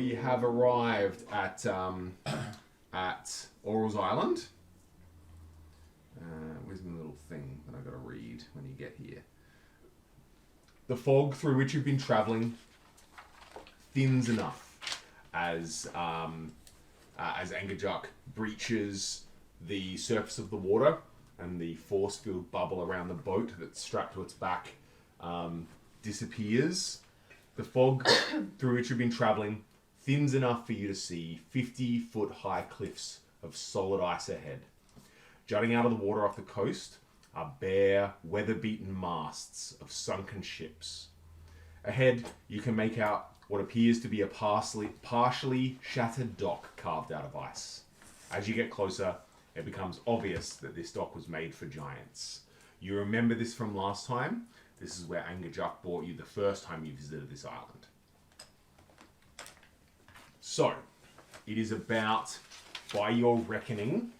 we have arrived at Oral's Island. Where's my little thing that I've got to read when you get here? The fog through which you've been travelling thins enough as Angerjuk breaches the surface of the water and the force-filled bubble around the boat that's strapped to its back disappears. The fog through which you've been travelling thins enough for you to see 50-foot high cliffs of solid ice ahead. Jutting out of the water off the coast are bare, weather-beaten masts of sunken ships. Ahead, you can make out what appears to be a partially shattered dock carved out of ice. As you get closer, it becomes obvious that this dock was made for giants. You remember this from last time? This is where Angerjuk brought you the first time you visited this island. So, it is about, by your reckoning,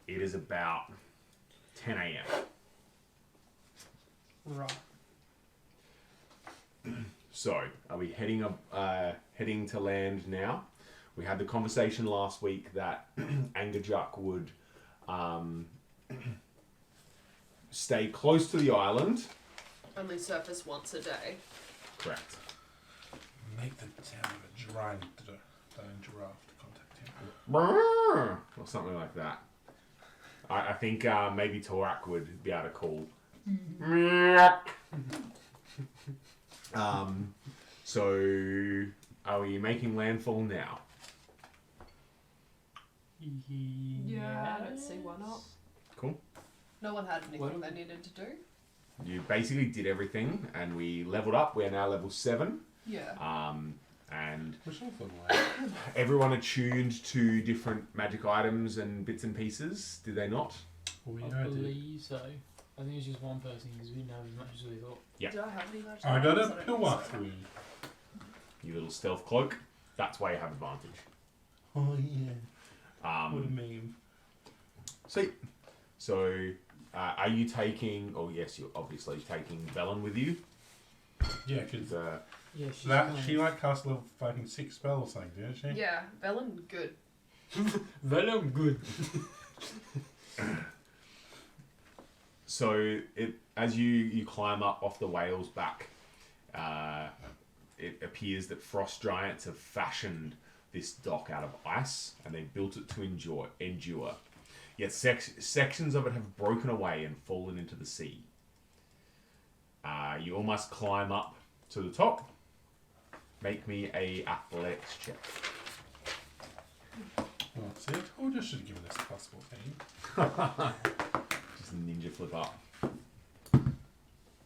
it is about 10 a.m. Right. So, are we heading to land now? We had the conversation last week that Angerjuk would stay close to the island. Only surface once a day. Correct. Make the town of a giraffe to contact him. Or something like that. I think maybe Torak would be able to call. So, are we making landfall now? Yeah, I don't see why not. Cool. No one had anything they needed to do. You basically did everything, and we leveled up. We are now level 7. Yeah. And Which one? everyone attuned to different magic items and bits and pieces. Did they not? Well, I believe so. I think it's just one person because we know as much as we thought. Yeah. Did I have any magic I got items? a don't pillar think so. through. You little stealth cloak. That's why you have advantage. Oh yeah. What a meme. Sweet. So, are you taking? Oh yes, you're obviously taking Velen with you. Yeah, because Yeah, she's she like cast a level fucking 6 spell or something, didn't she? Yeah, Velen, good. Very good. So, as you climb up off the whale's back, it appears that frost giants have fashioned this dock out of ice, and they built it to endure. Yet sections of it have broken away and fallen into the sea. You all must climb up to the top. Make me a athletics check. Oh, see, I told you I should have given this a possible thing. Just ninja flip up.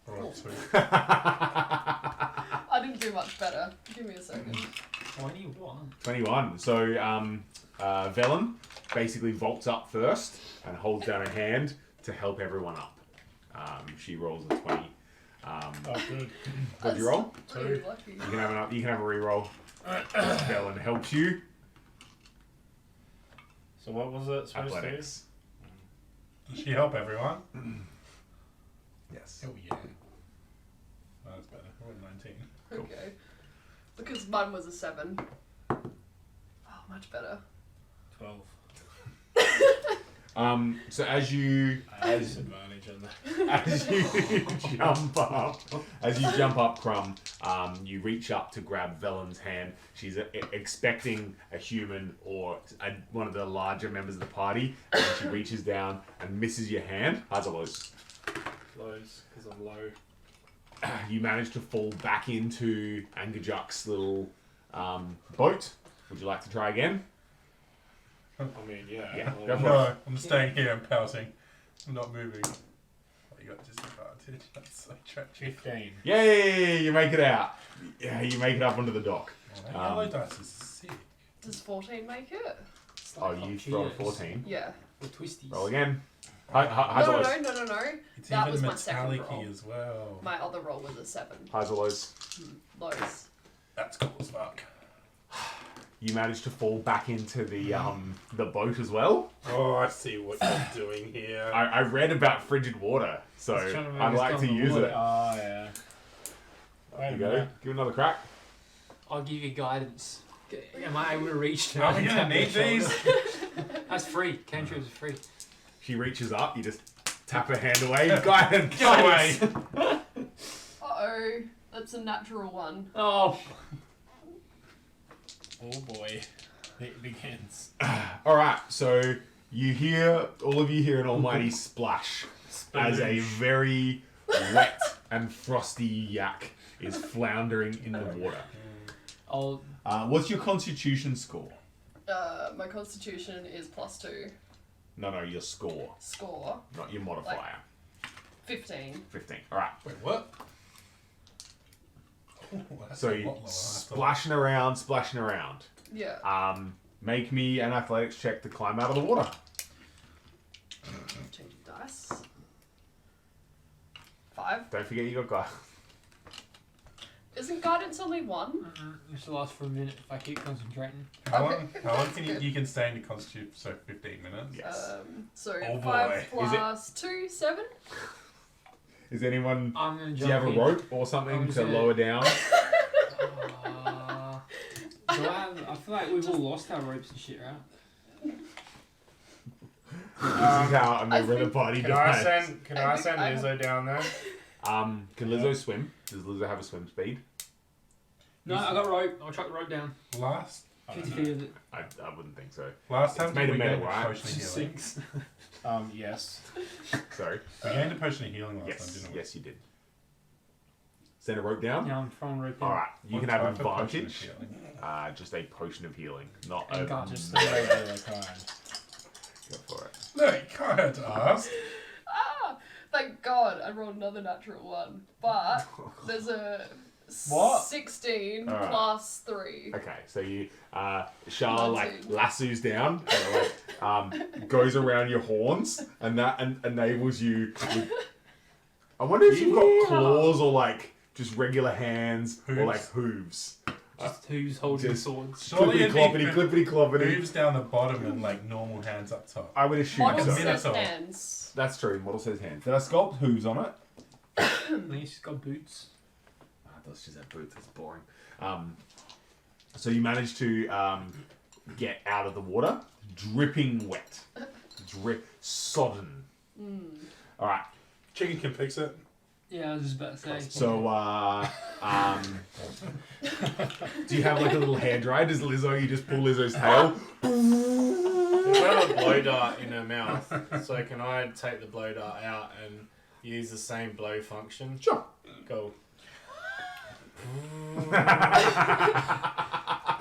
Alright, sweet. I didn't do much better. Give me a second. 21. 21. So, Velen basically vaults up first and holds down a hand to help everyone up. She rolls a 20. Oh, good. What'd you roll? Really lucky. You can have a reroll. Velen helps you. So what was it supposed Athletics. Does she help everyone? Yes. Oh yeah. Oh, that's better. I rolled 19. Cool. Okay. Because mine was a 7. Oh, much better. to? 12. So as you Disadvantage on that. as you jump up, Crumb, you reach up to grab Velen's hand. She's expecting a human or one of the larger members of the party, and she reaches down and misses your hand. Highs or lows? Lows, because I'm low. You manage to fall back into Angerjuk's little boat. Would you like to try again? I mean, yeah. Yeah, I'll- go for it. No, I'm staying here and pouting. I'm not moving. Oh, you got disadvantage. That's so tragic. 15. Yay! You make it out. Yeah, you make it up onto the dock. Oh, that yellow dice is sick. Does 14 make it? It's Oh, like you up rolled a cheers. 14. Yeah. Or twisties. Roll again. Highs or No. lows? It's That even was my second metallic-y roll. as well. My other roll was a 7. Highs or lows? Lows. That's cool as fuck. You managed to fall back into the boat as well. Oh, I see what you're doing here. I read about frigid water, so Just trying to make I'd us like to come use water. it. Oh, yeah. There you go. Give it another crack. I'll give you guidance. Am I able to reach to Are we gonna need these? That's free. Cantrips are free. She reaches up, you just tap her hand away. Guidance. Get away! Uh-oh. That's a natural one. Oh. Oh boy. It begins. Alright, so all of you hear an almighty splash as a very wet and frosty yak is floundering in the water. I'll. What's your constitution score? My constitution is +2. No, your score, Score, not your modifier. 15. 15. Alright, Wait, what? Ooh, that's so a you lot lower than I thought. splashing around. Yeah. Make me an athletics check to climb out of the water. Changing dice. 5. Don't forget you got guidance. Isn't guidance only 1? This will last for a minute if I keep concentrating. How Okay. long can That's you can stay in the constitution for 15 minutes? Yes. So Oh 5 boy. plus 2, 7. Is anyone? I'm gonna Do jump you have a in. rope or something I'm to just gonna- lower down? I feel like we've all lost our ropes and shit, right? This is how I the think- party Can I dies. send I think I Lizzo down there? Can Lizzo swim? Does Lizzo have a swim speed? No, I got rope. I'll chuck the rope down. Last 50 feet of it. I wouldn't think so. time It's made we of metal, gained a right? potion of healing. Sinks. Yes. Sorry. We gained a potion of healing last time, Yes. didn't we? Yes, you did. Send a rope down. Yeah, I'm throwing rope in. All right. You What can have type of potion of advantage. healing? Just a potion of healing, not And a. God, Just the regular kind. Go for it. No, you can't have to ask. Thank God I rolled another natural 1. But there's a What? 16 Alright. plus 3. Okay, so you, Shah like 19. lassos down, goes around your horns, and that enables you. I wonder if you've got claws or like just regular hands or Hooves. like hooves. Just who's holding Just- swords. Surely Clippity it'd be cloppity, clippity cloppity. hooves down the bottom and like normal hands up top. I would assume Model so. Minute. says Minotaur. hands. That's true. Model says hands. Did I sculpt hooves on it? I think she's got boots. Those just have boots. That's boring. So you manage to get out of the water, dripping wet, sodden. All right. Chicken can fix it. Yeah, I was just about to say. So, do you have like a little hair dryer? Does Lizzo? You just pull Lizzo's tail. There's not a blow dart in her mouth, so can I take the blow dart out and use the same blow function? Sure. Go.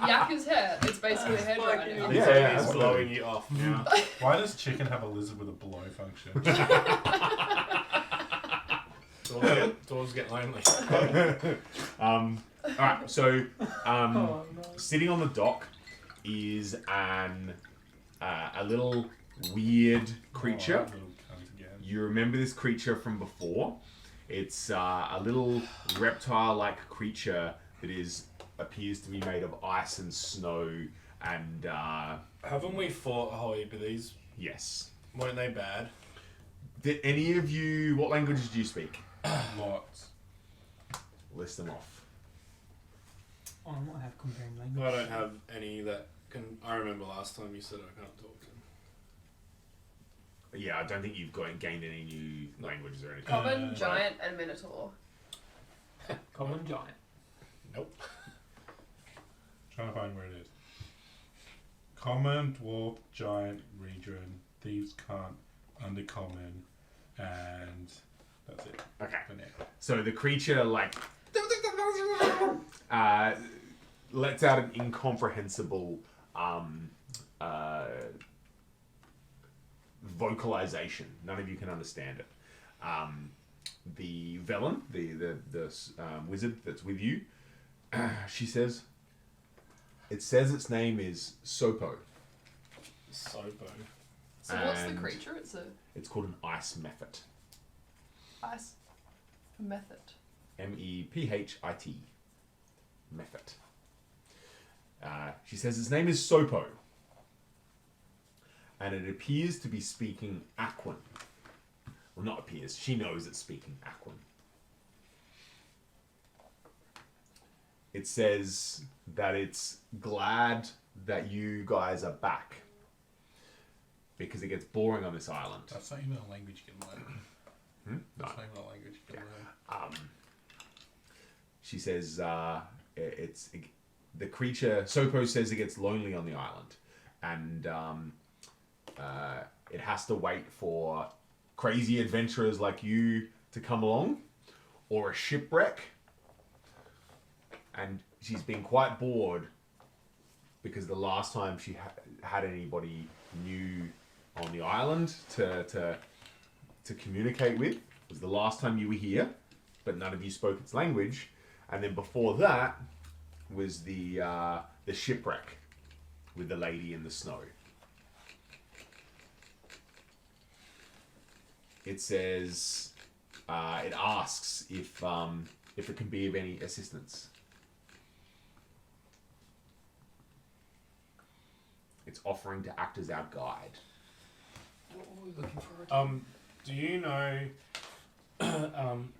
Yakka's hair. It's basically a hair dryer now. Lizzo yeah, is absolutely. blowing you off now. Why does chicken have a lizard with a blow function? Doors get lonely. All right. So, Oh, no. sitting on the dock is a little weird creature. Oh, that little cunt again. You remember this creature from before? It's a little reptile-like creature that appears to be made of ice and snow and Haven't we fought a whole heap of these? yes. Weren't they bad? Did any of you? What languages do you speak? Lots. List them off. Oh, I might have comparing I language. don't have any that can. I remember last time you said I can't talk to them. Yeah, I don't think you've gained any new languages or anything. Common, giant, and minotaur. Common giant. Nope. Trying to find where it is. Common, dwarf, giant, region, thieves can't, undercommon, and that's it Okay. for now. So the creature lets out an incomprehensible vocalization. None of you can understand it. The Velen, the wizard that's with you, she says, it says its name is Sopo. Sopo. So what's the And- creature? It's a It's called an ice mephit. ice method. Mephit. Mephit. She says its name is Sopo. And it appears to be speaking Aquan. Well, not appears. She knows it's speaking Aquan. It says that it's glad that you guys are back because it gets boring on this island. That's not even a language you can learn. No. That's not even a language you can learn. She says the creature. Sopo says it gets lonely on the island, and it has to wait for crazy adventurers like you to come along, or a shipwreck. And she's been quite bored because the last time she had anybody new on the island to communicate with was the last time you were here, but none of you spoke its language. And then before that was the shipwreck with the lady in the snow. It says, it asks if it can be of any assistance. It's offering to act as our guide. What were we looking for again? Do you know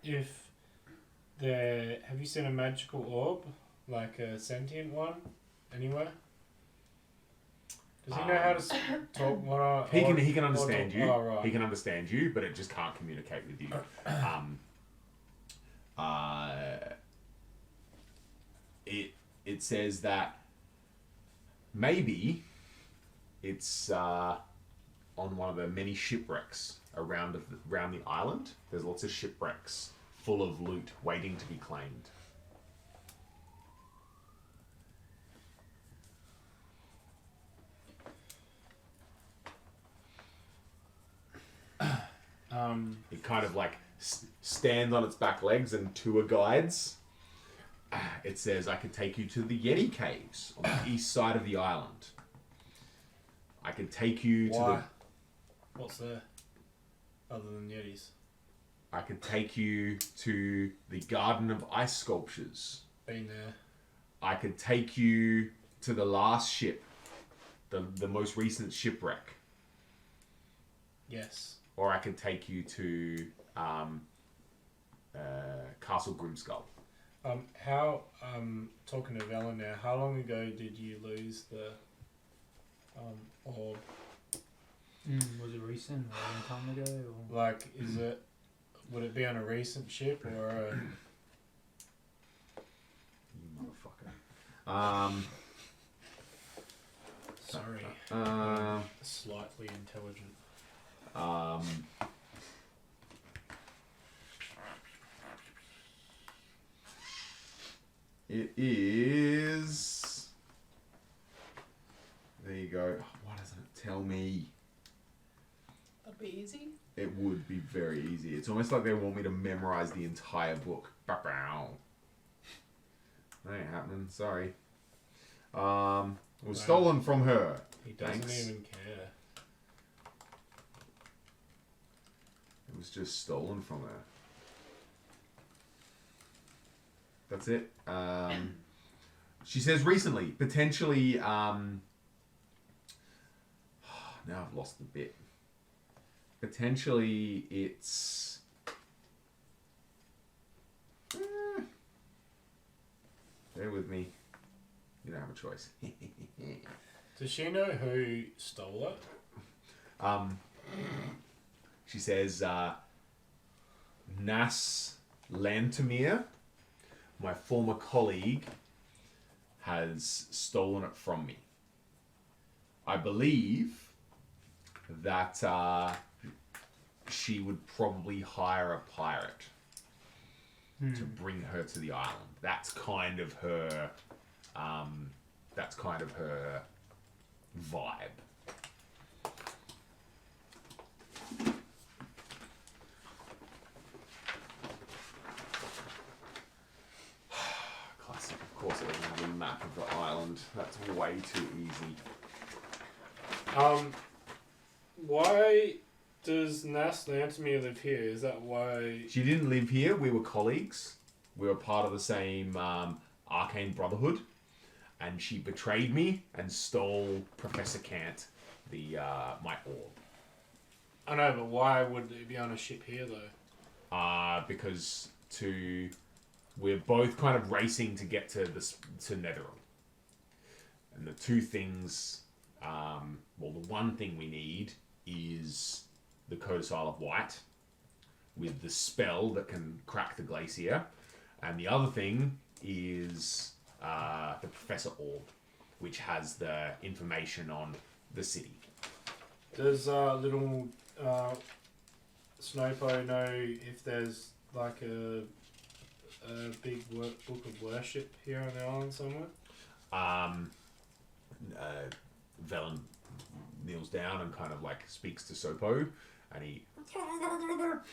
if have you seen a magical orb, like a sentient one, anywhere? Does he know how to talk? He can understand you. Oh, right. He can understand you, but it just can't communicate with you. It says that maybe it's on one of the many shipwrecks around the island. There's lots of shipwrecks full of loot waiting to be claimed. It kind of like stands on its back legs and tour guides. It says, I could take you to the Yeti Caves on the east side of the island. I could take you to Why? What's there other than Yetis? I could take you to the Garden of Ice Sculptures. Been there. I could take you to the last ship, the most recent shipwreck. Yes. Or I could take you to Castle Grimskull. How talking to Velen now, how long ago did you lose the orb? Was it recent or a long time ago? Or? Like, would it be on a recent ship or a... You motherfucker. Sorry. Slightly intelligent. It is... There you go. Why doesn't it tell me? That'd be easy. It would be very easy. It's almost like they want me to memorize the entire book. That ain't happening. Sorry. It was stolen from her. He doesn't Thanks. even care. It was just stolen from her. That's it. She says recently, potentially. Now I've lost the bit. Potentially, it's. Bear with me. You don't have a choice. Does she know who stole it? She says, Nas Lantomir, my former colleague, has stolen it from me. I believe that she would probably hire a pirate to bring her to the island. That's kind of her. That's kind of her vibe. Classic. Of course, it doesn't have a map of the island. That's way too easy. Why does Nas Lantomir live here? Is that why... She didn't live here. We were colleagues. We were part of the same arcane brotherhood. And she betrayed me and stole Professor Kant, my orb. I know, but why would it be on a ship here, though? Because we're both kind of racing to get to Netherrealm. And the two things, well, the one thing we need is the Codicil of White with the spell that can crack the glacier. And the other thing is the Professor Orb, which has the information on the city. Does little Snowpo know if there's like a big book of worship here on the island somewhere? Velen kneels down and kind of like speaks to Sopo, and he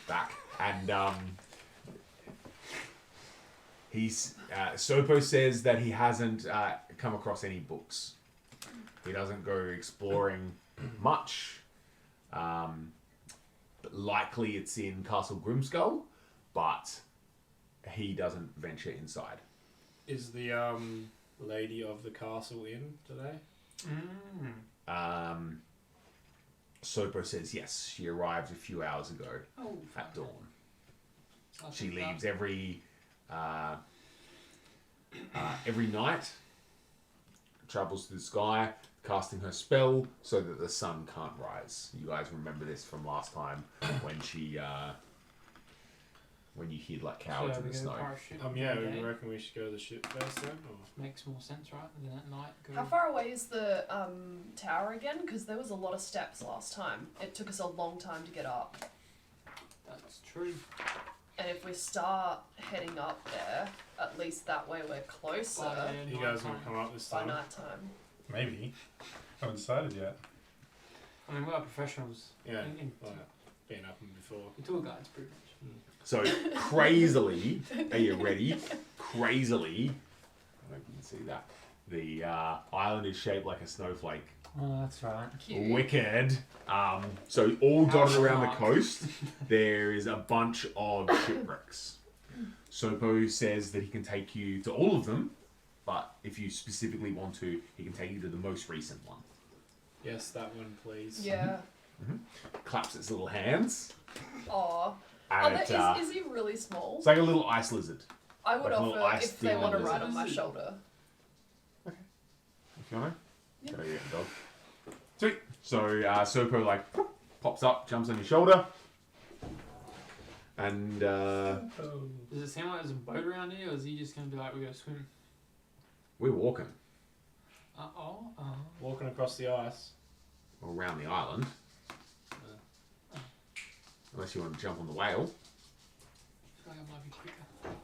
back and he's Sopo says that he hasn't come across any books. He doesn't go exploring much. But likely it's in Castle Grimskull, but he doesn't venture inside. Is the lady of the castle in today? Sopo says yes, she arrived a few hours ago Oh, at dawn. I She think leaves every night, travels through the sky, casting her spell so that the sun can't rise. You guys remember this from last time when she, when you hid like cowards in the snow. Yeah, we reckon we should go to the ship first then? Or? Makes more sense, right? Than at night. Go How far away is the tower again? Because there was a lot of steps last time. It took us a long time to get up. That's true. And if we start heading up there, at least that way we're closer By You guys will come up this by time? night time. Maybe. Haven't decided yet. I mean, we are professionals. Yeah, In like, been up them before. tour guides, pretty much. So crazily, are you ready? Crazily, I don't know if you can see that. The island is shaped like a snowflake. Oh, that's right. Cute. Wicked. So all dotted around the smart. coast, there is a bunch of shipwrecks. Sopo says that he can take you to all of them, but if you specifically want to, he can take you to the most recent one. Yes, that one, please. Yeah. Claps its little hands. Aw. And Is he really small? it's like a little ice lizard. I would like a little offer ice if they thing want to on ride the- on my shoulder. If you want Yeah. to. Go get the dog. Sweet. So Sopo like pops up, jumps on your shoulder, and Oh. Does it seem like there's a boat around here, or is he just going to be like, we go swim? we're walking Walking across the ice. around the island. Unless you want to jump on the whale. I feel like I might be quicker.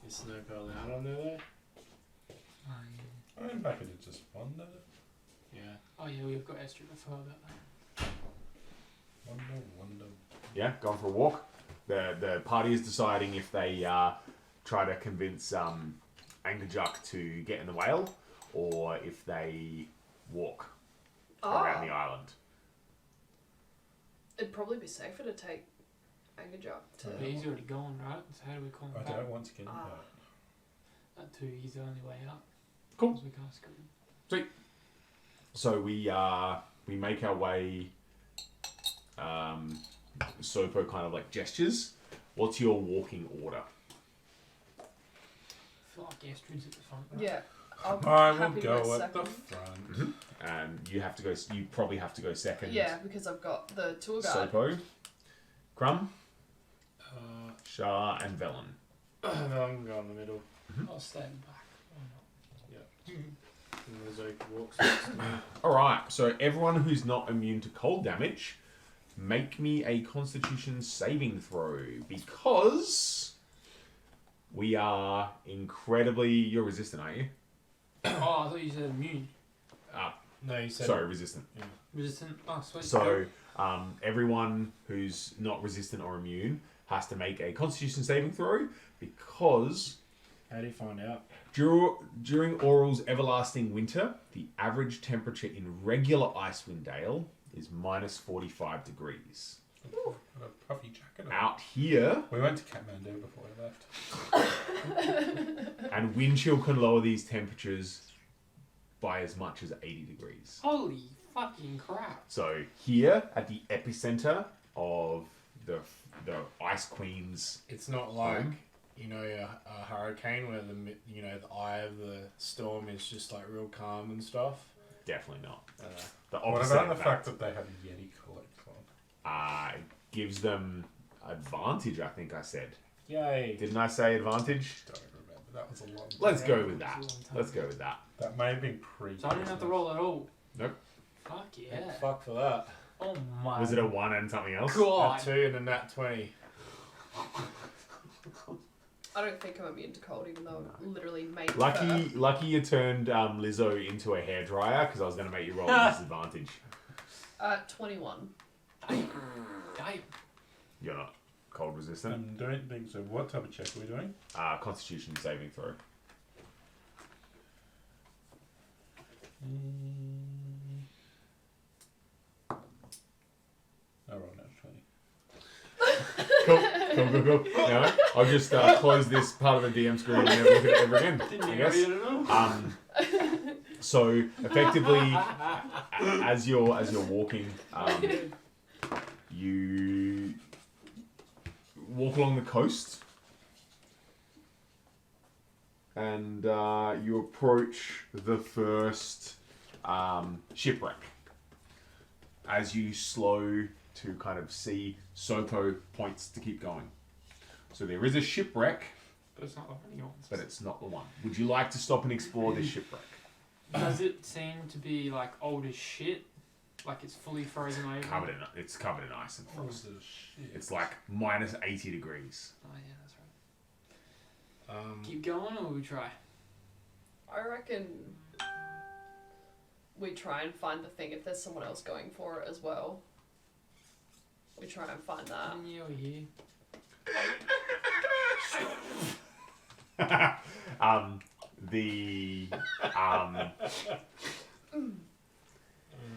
Is Snowpo allowed on there though? I'm happy to just wander. Yeah. Oh yeah, we've got Esther before about that. Wander. Yeah, going for a walk. The party is deciding if they try to convince Angerjuk to get in the whale, or if they walk around the island. It'd probably be safer to take Angerjuk to. But he's already gone, right? So how do we call him I back? don't want to get into Ah. that. That too, he's the only way out. Cool. 'Cause we can't screw him. So we make our way. Sopo kind of like gestures. What's your walking order? I feel like Esther's at the front. Right? Yeah. I'll be I will happy to go at second. the front. And you have to go. You probably have to go second. Yeah, because I've got the tour guide. Sopo, Crumb, Uh, Shah, and Velen. I'm going in the middle. I'll stay in the back. Why not? And there's Oak walks next to me. Alright, so everyone who's not immune to cold damage, make me a constitution saving throw, because we are incredibly... You're resistant, aren't you? Oh, I thought you said immune. No, you said. Sorry, resistant. Resistant. Oh, sweet. So, everyone who's not resistant or immune has to make a constitution saving throw, because How do you find out? during Oral's everlasting winter, the average temperature in regular Icewind Dale is minus 45 degrees. Got a puffy jacket on. Out here, We went to Kathmandu before we left. and wind chill can lower these temperatures by as much as 80 degrees. Holy fucking crap. So here, at the epicenter of the Ice Queen's It's not like home, you know, a hurricane where the eye of the storm is just like real calm and stuff. Definitely not. The What opposite about of the that. fact that they have a Yeti collection? It gives them advantage, I think I said. Yay! Didn't I say advantage? Don't remember. That was a long. Let's Yeah, go it with was that. a long time Let's ago. go with that. That may have been pre. So I didn't have to roll at all. Nope. Fuck yeah. Thank fuck for that. Oh my. Was it a 1 and something else? God? A 2 and a nat 20. I don't think I'm immune to cold, even though I'm literally made fur. Lucky you turned Lizzo into a hairdryer because I was going to make you roll a disadvantage. 21. Damn. You're not cold resistant. I don't think so. What type of check are we doing? Constitution saving throw. I rolled out 20. Cool. No, I'll just close this part of the DM screen and never look at it ever again. Didn't I you guess. read it all? So effectively, as you're walking, you walk along the coast, and you approach the first shipwreck. As you slow to kind of see, Sopo points to keep going. So there is a shipwreck, But it's not the funny ones. but it's not the one. Would you like to stop and explore this shipwreck? Does it seem to be like old as shit? Like it's fully frozen over? It's covered in ice and frost. Oh, shit. It's like minus 80 degrees. Oh yeah, that's right. Keep going or we try? I reckon we try and find the thing if there's someone else going for it as well. We try and find that. Yeah, we're here.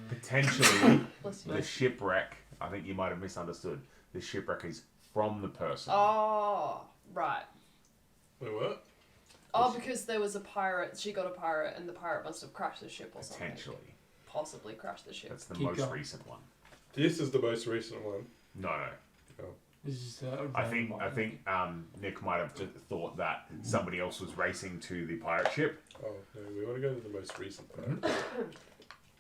Potentially Bless you. the shipwreck, I think you might have misunderstood. The shipwreck is from the person. Oh, right. Wait, what? Oh, because there was a pirate. She got a pirate, and the pirate must have crashed the ship or something. Potentially. Possibly crashed the ship. That's the Keep most going. recent one. This is the most recent one. No. This is just I think Nick might have just thought that somebody else was racing to the pirate ship. Oh, no, we want to go to the most recent part.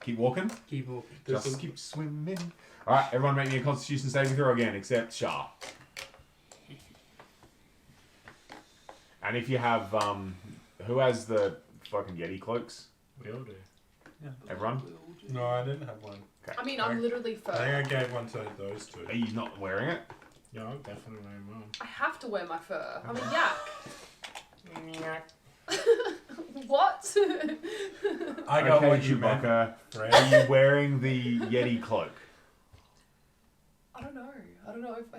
Keep walking. keep walking. This Just is- keep swimming. Alright, everyone make me a constitution saving throw again, except Shah. And if you have, who has the fucking Yeti cloaks? We all do. Yeah. Everyone? No, I didn't have one. I mean, I'm literally I fur. think I gave one to those two. Are you not wearing it? Yeah, I'm definitely wearing mine. I have to wear my fur. I'm a yak. Yeah. What? I got okay, what you meant. Chewbacca. Fred. Are you wearing the Yeti cloak? I don't know.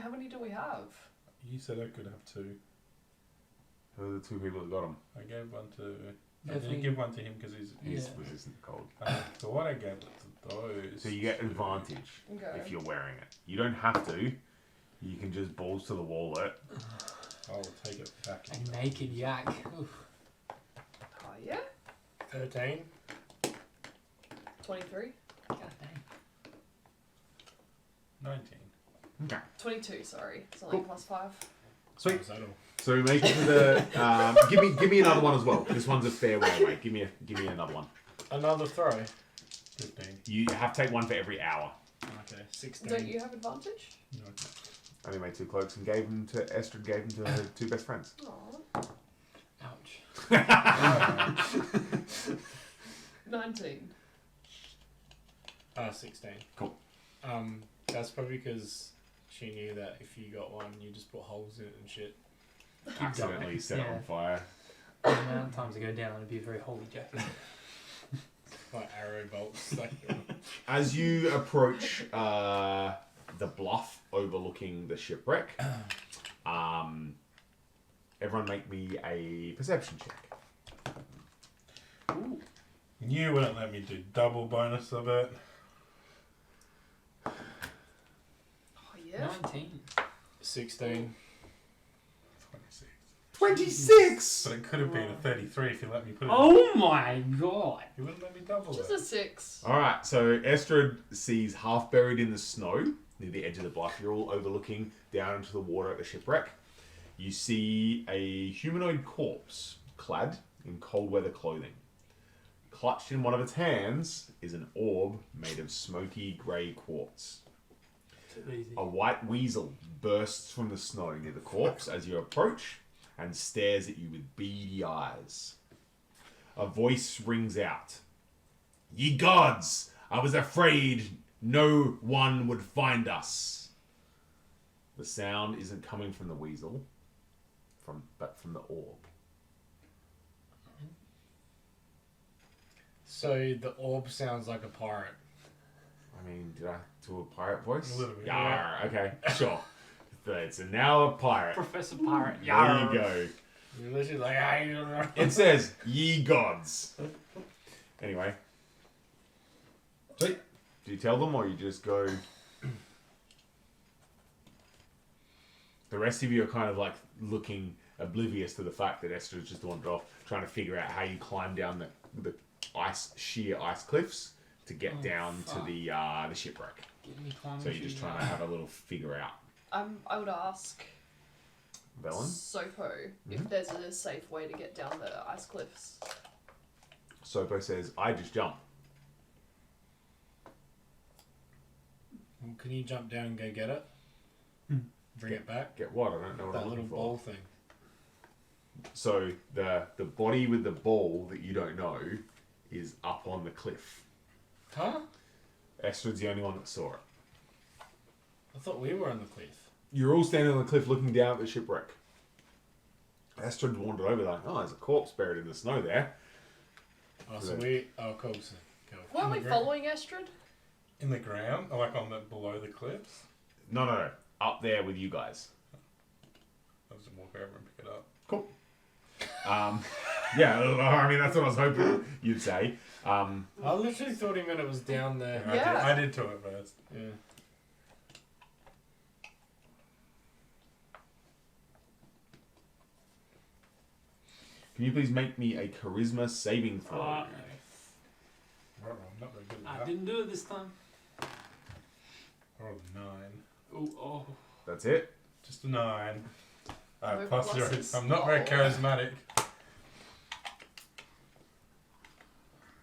How many do we have? You said I could have two. Who are the two people that got them? I gave one to. I Definitely. didn't give one to him because he's. He's Yeah. resistant to cold. So what I gave it to those. So you get advantage Okay. if you're wearing it. You don't have to. You can just balls to the wall it. I'll take it back. A naked yak. Oof. Oh yeah. 13. 23. God dang. 19. Okay. 22. Sorry. It's only Cool. +5. Sweet. Is that all? So we make it to the. Give me another one as well. This one's a fair one, mate. Give me another one. Another throw. 15. You have to take one for every hour. Okay, 16. Don't you have advantage? No. I only made 2 cloaks and gave them to Estrid. Gave them to her 2 best friends. Aw. Ouch. 19. 16. Cool. That's probably because she knew that if you got one, you just put holes in it and shit. Accidentally set it Yeah. on fire. The amount of times I go down, it'd be a very holy jacket. Like arrow bolts. Like, As you approach the bluff overlooking the shipwreck, everyone make me a perception check. Ooh. You wouldn't let me do double bonus of it. Oh yeah. 19. 16. 26. 26! But it could have been a 33 if you let me put it. Oh my god. You wouldn't let me double Just it. a 6. Alright, so Estrid sees half buried in the snow near the edge of the bluff. You're all overlooking down into the water at the shipwreck. You see a humanoid corpse clad in cold weather clothing. Clutched in one of its hands is an orb made of smoky grey quartz. Too easy. A white weasel bursts from the snow near the corpse as you approach and stares at you with beady eyes. A voice rings out. Ye gods! I was afraid no one would find us. The sound isn't coming from the weasel, but from the orb. So the orb sounds like a pirate. I mean, did I do a pirate voice? A little bit, Yarr, okay, sure. It's now a pirate. Professor Pirate. There you go. You're literally like, I don't know. It says, ye gods. Anyway. Sweet. Do you tell them or you just go... The rest of you are kind of like looking oblivious to the fact that Esther's just wandered off, trying to figure out how you climb down the sheer ice cliffs to get down fuck. to the shipwreck. Get me climbing So you're just trying to have a little figure out. I would ask Velen? Sopo if Mhm. there's a safe way to get down the ice cliffs. Sopo says, I just jump. Well, can you jump down and go get it? Bring it back? Get what? I don't know what That I'm little looking for. ball thing. So the body with the ball that you don't know is up on the cliff. Huh? Esther's the only one that saw it. I thought we were on the cliff. You're all standing on the cliff looking down at the shipwreck. Esther wandered over like, oh, there's a corpse buried in the snow there. Oh, so we... Oh, cool. So go. Weren't we the following Estrid? In the ground, or like on the below the cliffs. No. Up there with you guys. I'll just walk over and pick it up. Cool. Yeah, I mean, that's what I was hoping you'd say. I literally thought he meant it was down there. Yeah. I did to it first. Yeah. Can you please make me a charisma saving throw? Uh, I'm not very good at I that. didn't do it this time. I rolled a 9. Oh. That's it. Just a 9. No Plus zero. pluses. I'm not very Oh. charismatic.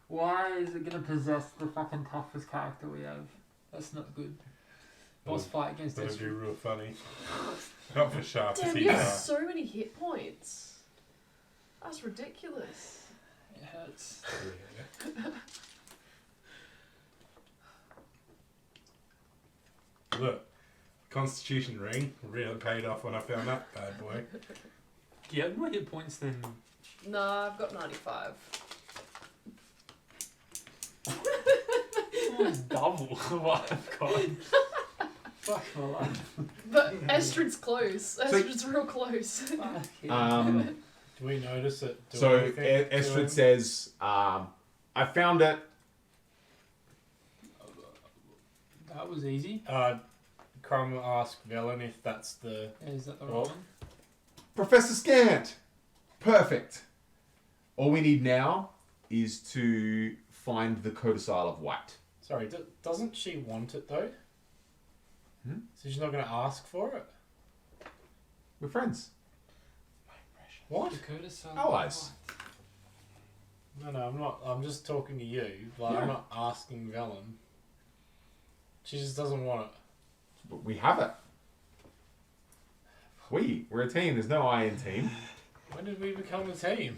Why is it gonna possess the fucking toughest character we have? That's not good. Boss fight against That would be Estrid. real funny. Not for sharp as Damn, he you have does. so many hit points. That's ridiculous. It hurts. Look, Constitution ring really paid off when I found that bad boy. Do you have more hit points than... Nah, I've got 95. Almost double what I've got. Fuck my life. But Estrid's close. Estrid's real close. Fuck yeah. Do we notice it? Do So anything to Estrid him? says, I found it. That was easy. Crumb asked Velen if that's the... Is that the right Oh. one? Professor Scant. Perfect. All we need now is to find the codicil of white. Sorry, doesn't she want it though? Hmm? So she's not going to ask for it? We're friends. What? Dakota South. Allies. No, I'm not. I'm just talking to you. Like, Yeah. I'm not asking Velen. She just doesn't want it. But we have it. We're a team. There's no I in team. When did we become a team?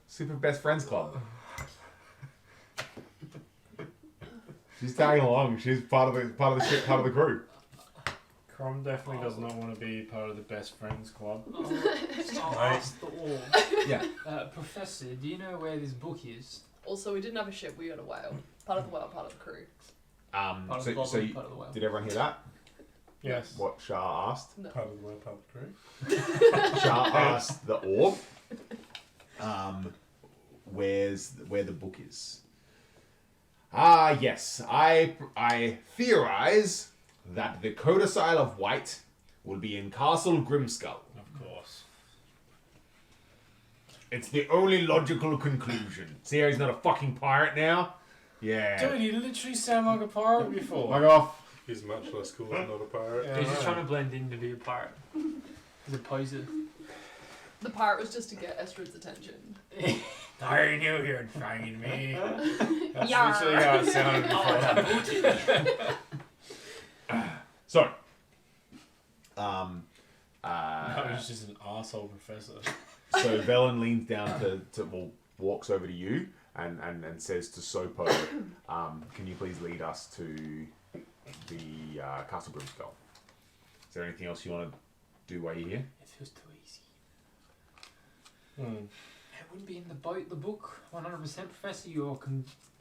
Super Best Friends Club. She's tagging along. She's part of the ship, part of the crew. Crom definitely does not want to be part of the best friends club. I'll ask the orb. Yeah. Professor, do you know where this book is? Also, we didn't have a ship, we got a whale. Part of the whale, part of the crew. Part of the So part of the whale. did everyone hear that? Yes. What Shah asked? No. Part of the world, part of the crew. Shah asked the orb. Where the book is? Yes. I theorize that the codicil of white will be in Castle Grimskull. Of course. It's the only logical conclusion. See how he's not a fucking pirate now? Yeah. Dude, you literally sound like a pirate before. Fuck off. He's much less cool than not a pirate. Yeah, He's just I trying know. to blend in to be a pirate. He's The poser. The pirate was just to get Estrid's attention. I knew you'd find me. That's Yarr. literally how it sounded before. So, That was just an arsehole professor. so Velen leans down walks over to you and says to Sopo, can you please lead us to the Castle Grimskull? Is there anything else you want to do while you're here? It feels too easy. Hmm. It wouldn't be in the book. 100% Professor. You're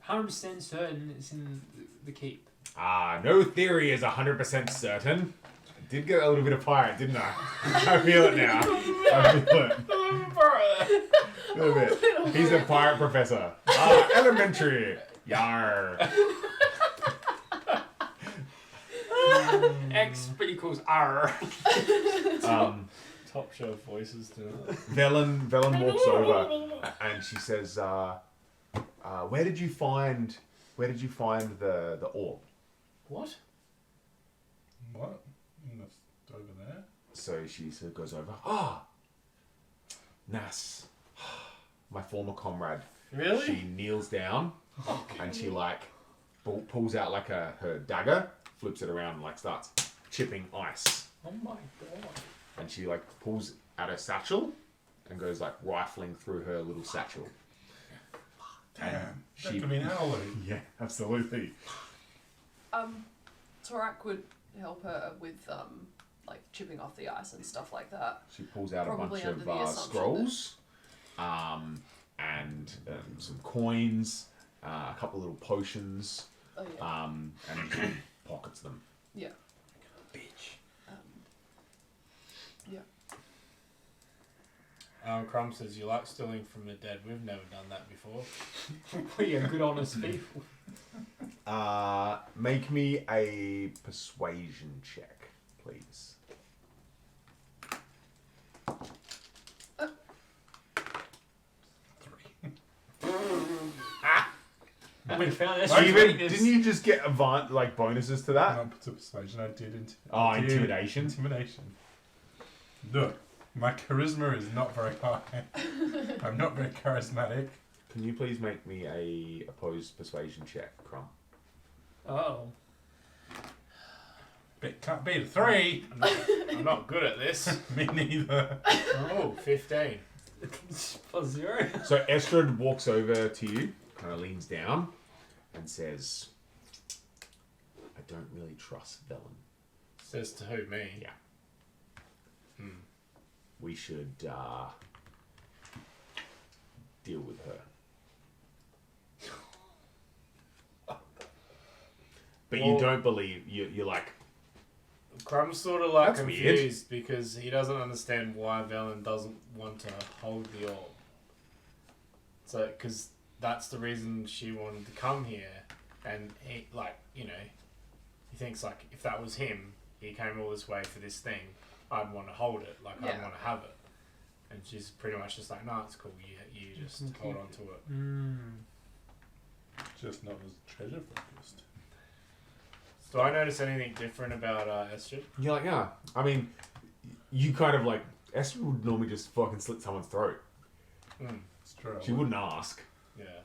100% certain it's in the keep. No theory is 100% certain. I did get a little bit of pirate, didn't I? I feel it now. I feel it. A little bit. He's a pirate professor. Elementary. Yar. X equals R. Top shelf voices too. Velen walks over and she says, where did you find the orb? What? What? That's over there. So she sort of goes over. Nas, my former comrade. Really? She kneels down and she pulls out her dagger, flips it around and starts chipping ice. Oh my god. And she pulls out her satchel and goes rifling through her little satchel. Damn. And That could be an heirloom. Yeah, absolutely. Torak would help her with chipping off the ice and stuff like that. She pulls out Probably a bunch under the of assumption scrolls, and some coins, a couple little potions, Oh yeah. and she pockets them. Yeah. Bitch. Yeah. Crumb says, you like stealing from the dead. We've never done that before. We are good, honest people. Make me a persuasion check, please. We found this. Didn't you just get bonuses to that? Not to persuasion, I did Intimidation. Intimidation. Look, my charisma is not very high. I'm not very charismatic. Can you please make me a opposed persuasion check, Crumb? Oh. But can't beat a 3. I'm not good at this. Me neither. Oh, 15. +0. So Estrid walks over to you, kind of leans down, and says, I don't really trust Velen. Says to who? Me? Yeah. Hmm. We should deal with her. But you Well- don't believe, you're like, Crumb's sort of That's weird. confused because he doesn't understand why Velen doesn't want to hold the orb. So, because that's the reason she wanted to come here, and he, he thinks if that was him, he came all this way for this thing, I'd want to hold it, I'd Yeah. want to have it. And she's pretty much just like, no, it's cool, you just can hold keep on to it. Just not as treasure focused. Do I notice anything different about Estrid? you're like, yeah. I mean, you kind of Estrid would normally just fucking slit someone's throat. It's true. She wouldn't ask. Yeah.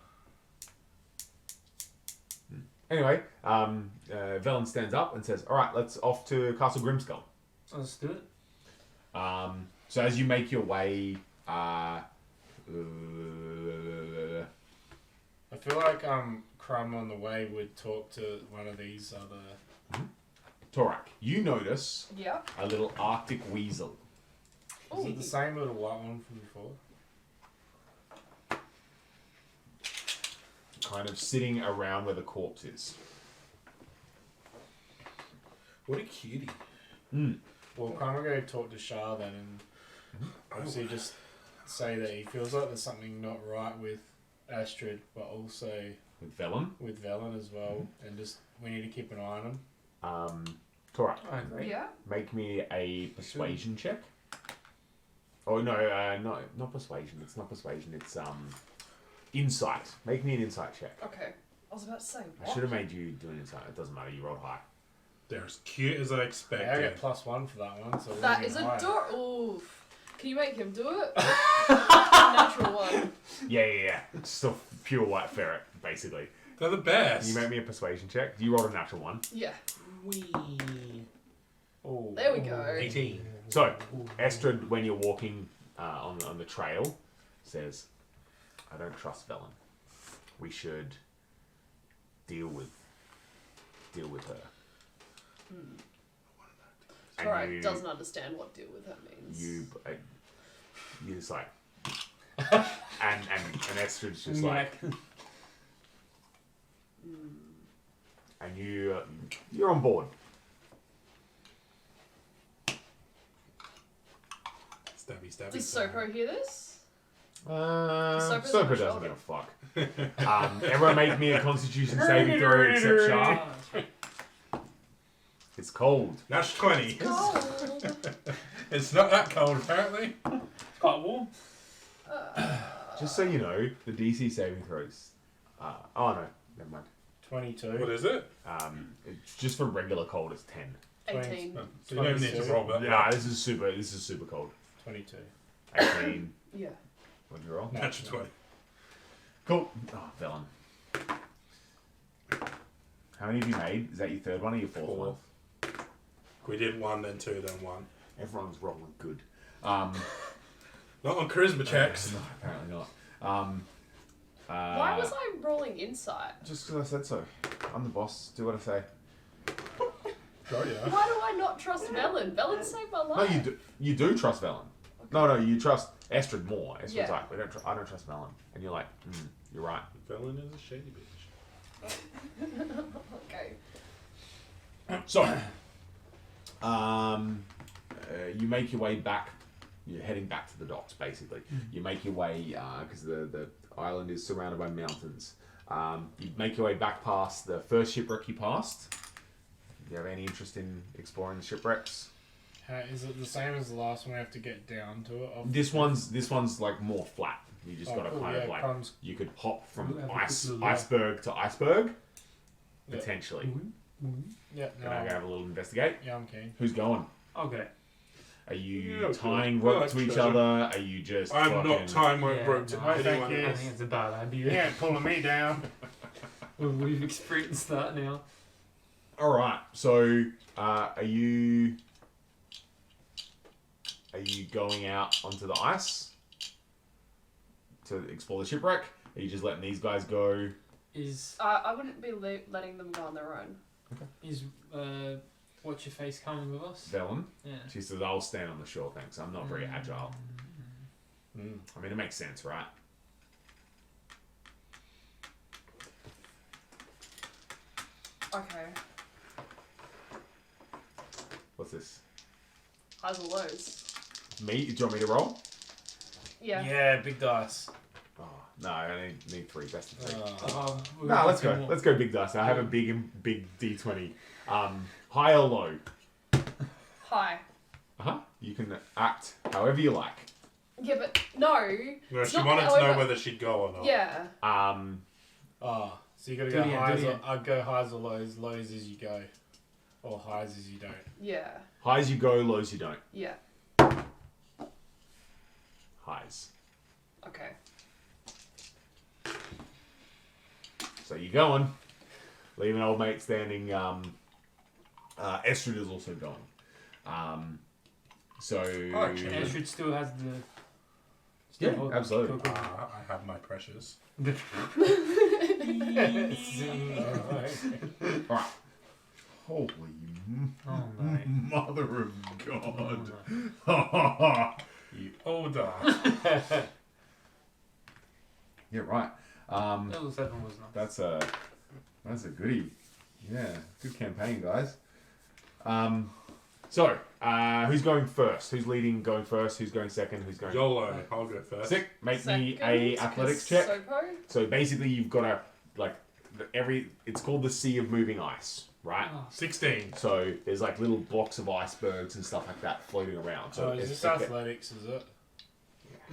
Anyway, Velen stands up and says, all right, let's off to Castle Grimskull. Let's do it. So as you make your way, I feel like Crumb on the way would talk to one of these other... Torak, you notice Yeah. a little Arctic weasel. Is it the same little white one from before? Kind of sitting around where the corpse is. What a cutie. Well, Crumb will go talk to Shah then and obviously just say that he feels like there's something not right with Astrid, but also With Velen. with Velen as well, and just we need to keep an eye on him. Torak, I agree. Yeah. make me a persuasion check. Oh no, not persuasion. It's not persuasion. It's insight. Make me an insight check. Okay. I was about to say. I What? should have made you do an insight. It doesn't matter. You rolled high. They're as cute as I I expected. get +1 for that one. So we're That even is higher. adorable. Oof. Can you make him do it? Natural one. Yeah. It's still pure white ferret, basically. They're the best. Can you make me a persuasion check? You rolled a natural one. Yeah. Wee. Oh. There we go. 18. So, Estrid, when you're walking on the trail, says, I don't trust Velen. We should deal with her. And Alright, doesn't understand what deal with her means. You just like, and Estrid's just like, and you're on board. Stabby. Does Sopo hear this? Sopa Sopa's on my doesn't shoulder. give a fuck. Everyone make me a Constitution saving throw except Sharp. It's cold. That's 20. Cold. It's not that cold, apparently. It's quite warm. Just so you know, the DC saving throws. Oh no, never mind. 22. What is it? It's just for regular cold. It's 10. 18. So you don't need to roll that. Nah, this is super cold. 22. 18. Yeah. What'd you roll? Natural 20. Cool. Oh, Velen. How many have you made? Is that your third one or your fourth one? We did 1, then 2, then 1. Everyone's rolling good. Not on charisma checks. No, apparently not. Why was I rolling insight? Just because I said so. I'm the boss. Do what I say. Oh, yeah. Why do I not trust Velen? Velen saved my No, life. you do trust Velen. No, you trust Estrid more. Estrid's Yeah. like, I don't trust Velen. And you're like, you're right. Velen is a shady bitch. Okay. So, you make your way back. You're heading back to the docks, basically. You make your way, because the island is surrounded by mountains. You make your way back past the first shipwreck you passed. Do you have any interest in exploring the shipwrecks? Is it the same as the last one? We have to get down to it. This one's like more flat. You just gotta cool, kind of yeah, like crumbs. you could hop from Ooh, have a quick little iceberg to iceberg, Yeah. potentially. Yeah, Can I have a little investigate? Yeah, I'm keen. Who's going? Okay. Are you Yeah, tying good. I rope like to each treasure. other? Are you just I'm fucking... not tying my Yeah, rope to no, thank anyone you. I else. think it's a bad idea. Yeah, pulling me down. We've experienced that now. All right. So, are you going out onto the ice to explore the shipwreck? Are you just letting these guys go? I wouldn't be letting them go on their own. Is what's your face coming with us? Velen? Yeah. She says, "I'll stand on the shore, thanks. I'm not very agile." I mean, it makes sense, right? Okay. What's this? Highs or lows? Me? Do you want me to roll? Yeah. Yeah, big dice. Oh, no, I only need 3. Best of 3. No, Let's go. Let's go big dice. I have a big D20. High or low? High. You can act however you like. Yeah, but no. No, It's she not wanted to know however- whether she'd go or not. Yeah. So you gotta Do go it again, highs do it or I'd go highs or lows. Lows as you go, or highs as you don't. Yeah. Highs you go, lows you don't. Yeah. Highs. Okay. So you're going. Leaving old mate standing. Estrid is also going. So... Oh, actually, Astrid still has the. Yeah, hold- absolutely. Cool, cool. I have my precious. Alright. Holy Oh my. mother of God. You older. Yeah, right. Level 7 was nice. That's a goodie. Yeah, good campaign, guys. So, who's going first? Who's leading? Going first? Who's going second? Who's going? YOLO. I'll go first. Sick. Make me Second, a athletics check. 'cause Sopo? So basically, you've got to it's called the Sea of Moving Ice, right? Oh, 16. So there's like little blocks of icebergs and stuff like that floating around. So So is this athletics? Is it?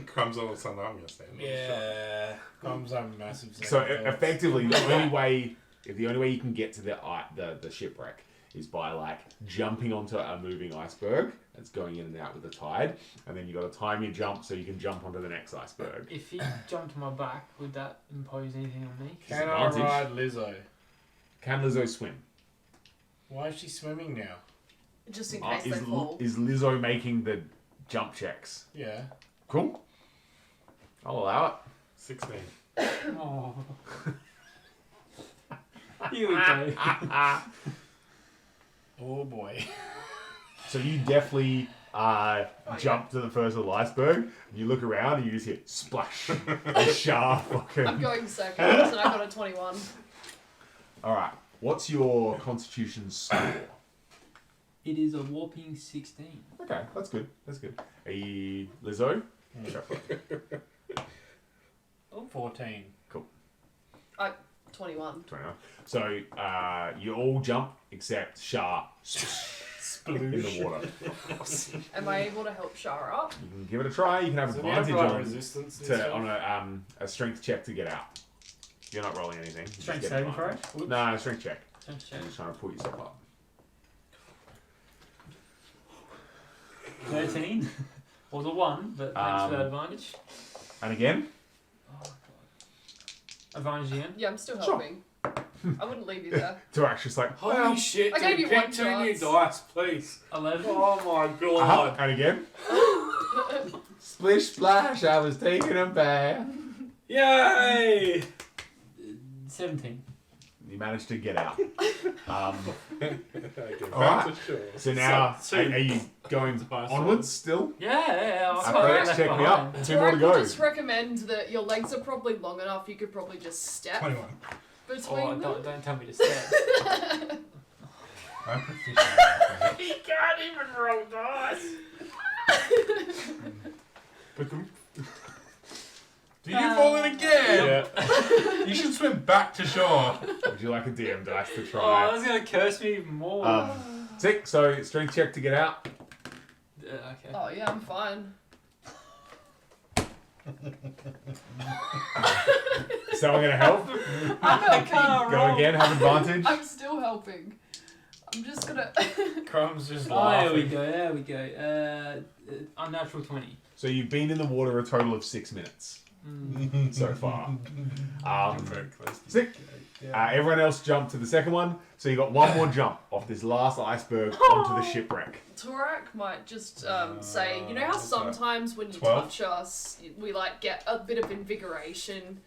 Crumbs all of a sudden, I'm going to stand. Yeah. Comes a massive. So second thoughts. effectively, the only way you can get to the shipwreck is by like jumping onto a moving iceberg that's going in and out with the tide, and then you got to time your jump so you can jump onto the next iceberg. If he jumped on my back, would that impose anything on me? Can I Disadvantage. ride Lizzo? Can Lizzo swim? Why is she swimming now? Just in case they Is, fall. is Lizzo making the jump checks? Yeah. Cool. I'll allow it. 16. Oh. Here we go. Oh boy. So you definitely jump to the first of the iceberg, and you look around and you just hear splash. A sharp I'm fucking... going second, and I got a 21. Alright, what's your constitution score? It is a whopping 16. Okay, that's good. That's good. Are you Lizzo? Go for it. 14. 21. 21. So you all jump except Shah in the water. Am I able to help Shara up? You can give it a try. You can have So we have advantage right on, resistance and to, stuff? on a strength check to get out. You're not rolling anything. You just Strength get saving advantage. throw? Whoops. No, strength check. Strength You're check. just trying to pull yourself up. 13. Was a 1, but thanks for that advantage. And again? Oh, God. Advantage again. Yeah, I'm still Sure. helping. I wouldn't leave you there. Tirax just like, Holy well, shit, I gave dude, you pick one 2 new chance. dice, please. 11. Oh my god. and again. Splish splash, I was taking a bath. Yay! 17. You managed to get out. Okay, Alright. back to shore. So now, So- are you going Dice onwards still? Yeah. I was Athletics, left check me behind. up. 2 more to I go. would just recommend that your legs are probably long enough, you could probably just step 21. between Oh, them. don't tell me to step. I'm proficient. at He can't even roll dice. Do you fall in again? Yeah. You should swim back to shore. Would you like a DM dice to Oh, try? that's going to curse me even more. 6, so strength check to get out. Okay. Oh yeah, I'm fine. Is someone going to help? I'm helping. can't Go roll. again, have advantage. I'm still helping. I'm just gonna. Crumb's just Oh, laughing. there we go. Unnatural 20. So you've been in the water a total of 6 minutes so far. Very close to Sick. Yeah. Everyone else jumped to the second one, so you got one more jump off this last iceberg onto the shipwreck. Torak might just say, you know how what's that? sometimes when you 12? touch us, we like get a bit of invigoration.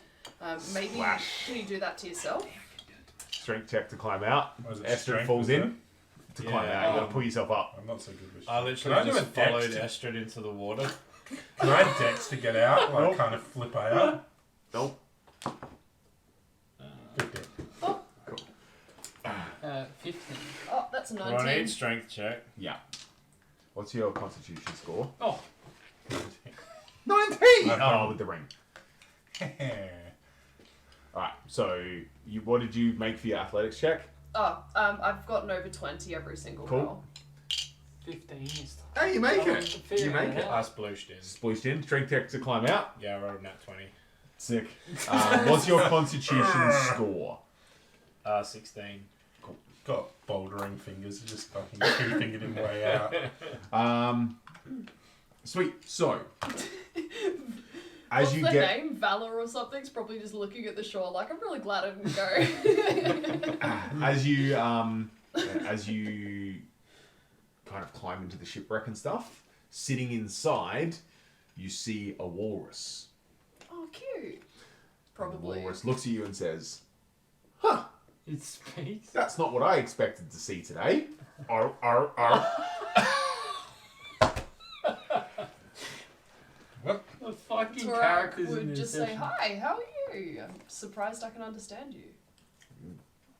Maybe Splash. can you do that to yourself? Strength check to climb out. Was it Estrid strength, falls is in. it? To climb Yeah. out, you gotta pull yourself up. I'm not so good with I shit. literally Can I do just a dex followed to- Estrid into the water. Can I dex to get out? Like Nope. kind of flip out? Nope. 15. 15. Oh, that's a Well, I 19. need strength check. Yeah. What's your constitution score? Oh, 19! Okay. Oh, with the ring. Alright, so what did you make for your athletics check? Oh, I've gotten over 20 every single Cool. roll. 15 is... Hey, you make Oh, it! You figuring make it it. out. I splooshed in. Splooshed in, strength check to climb out. Yeah, I rolled nat 20. Sick. What's your constitution score? 16. Got bouldering fingers, just fucking two-fingered him way out. Sweet. So, as What's you the get name? Valor or something's probably just looking at the shore like, I'm really glad I didn't go. as you kind of climb into the shipwreck and stuff, sitting inside, you see a walrus. Oh, cute. The Probably. walrus looks at you and says, "Huh, It speaks. that's not what I expected to see today." Arr, arr, arr. What? The fucking Torak characters in would this just say, session. hi, how are you? I'm surprised I can understand you.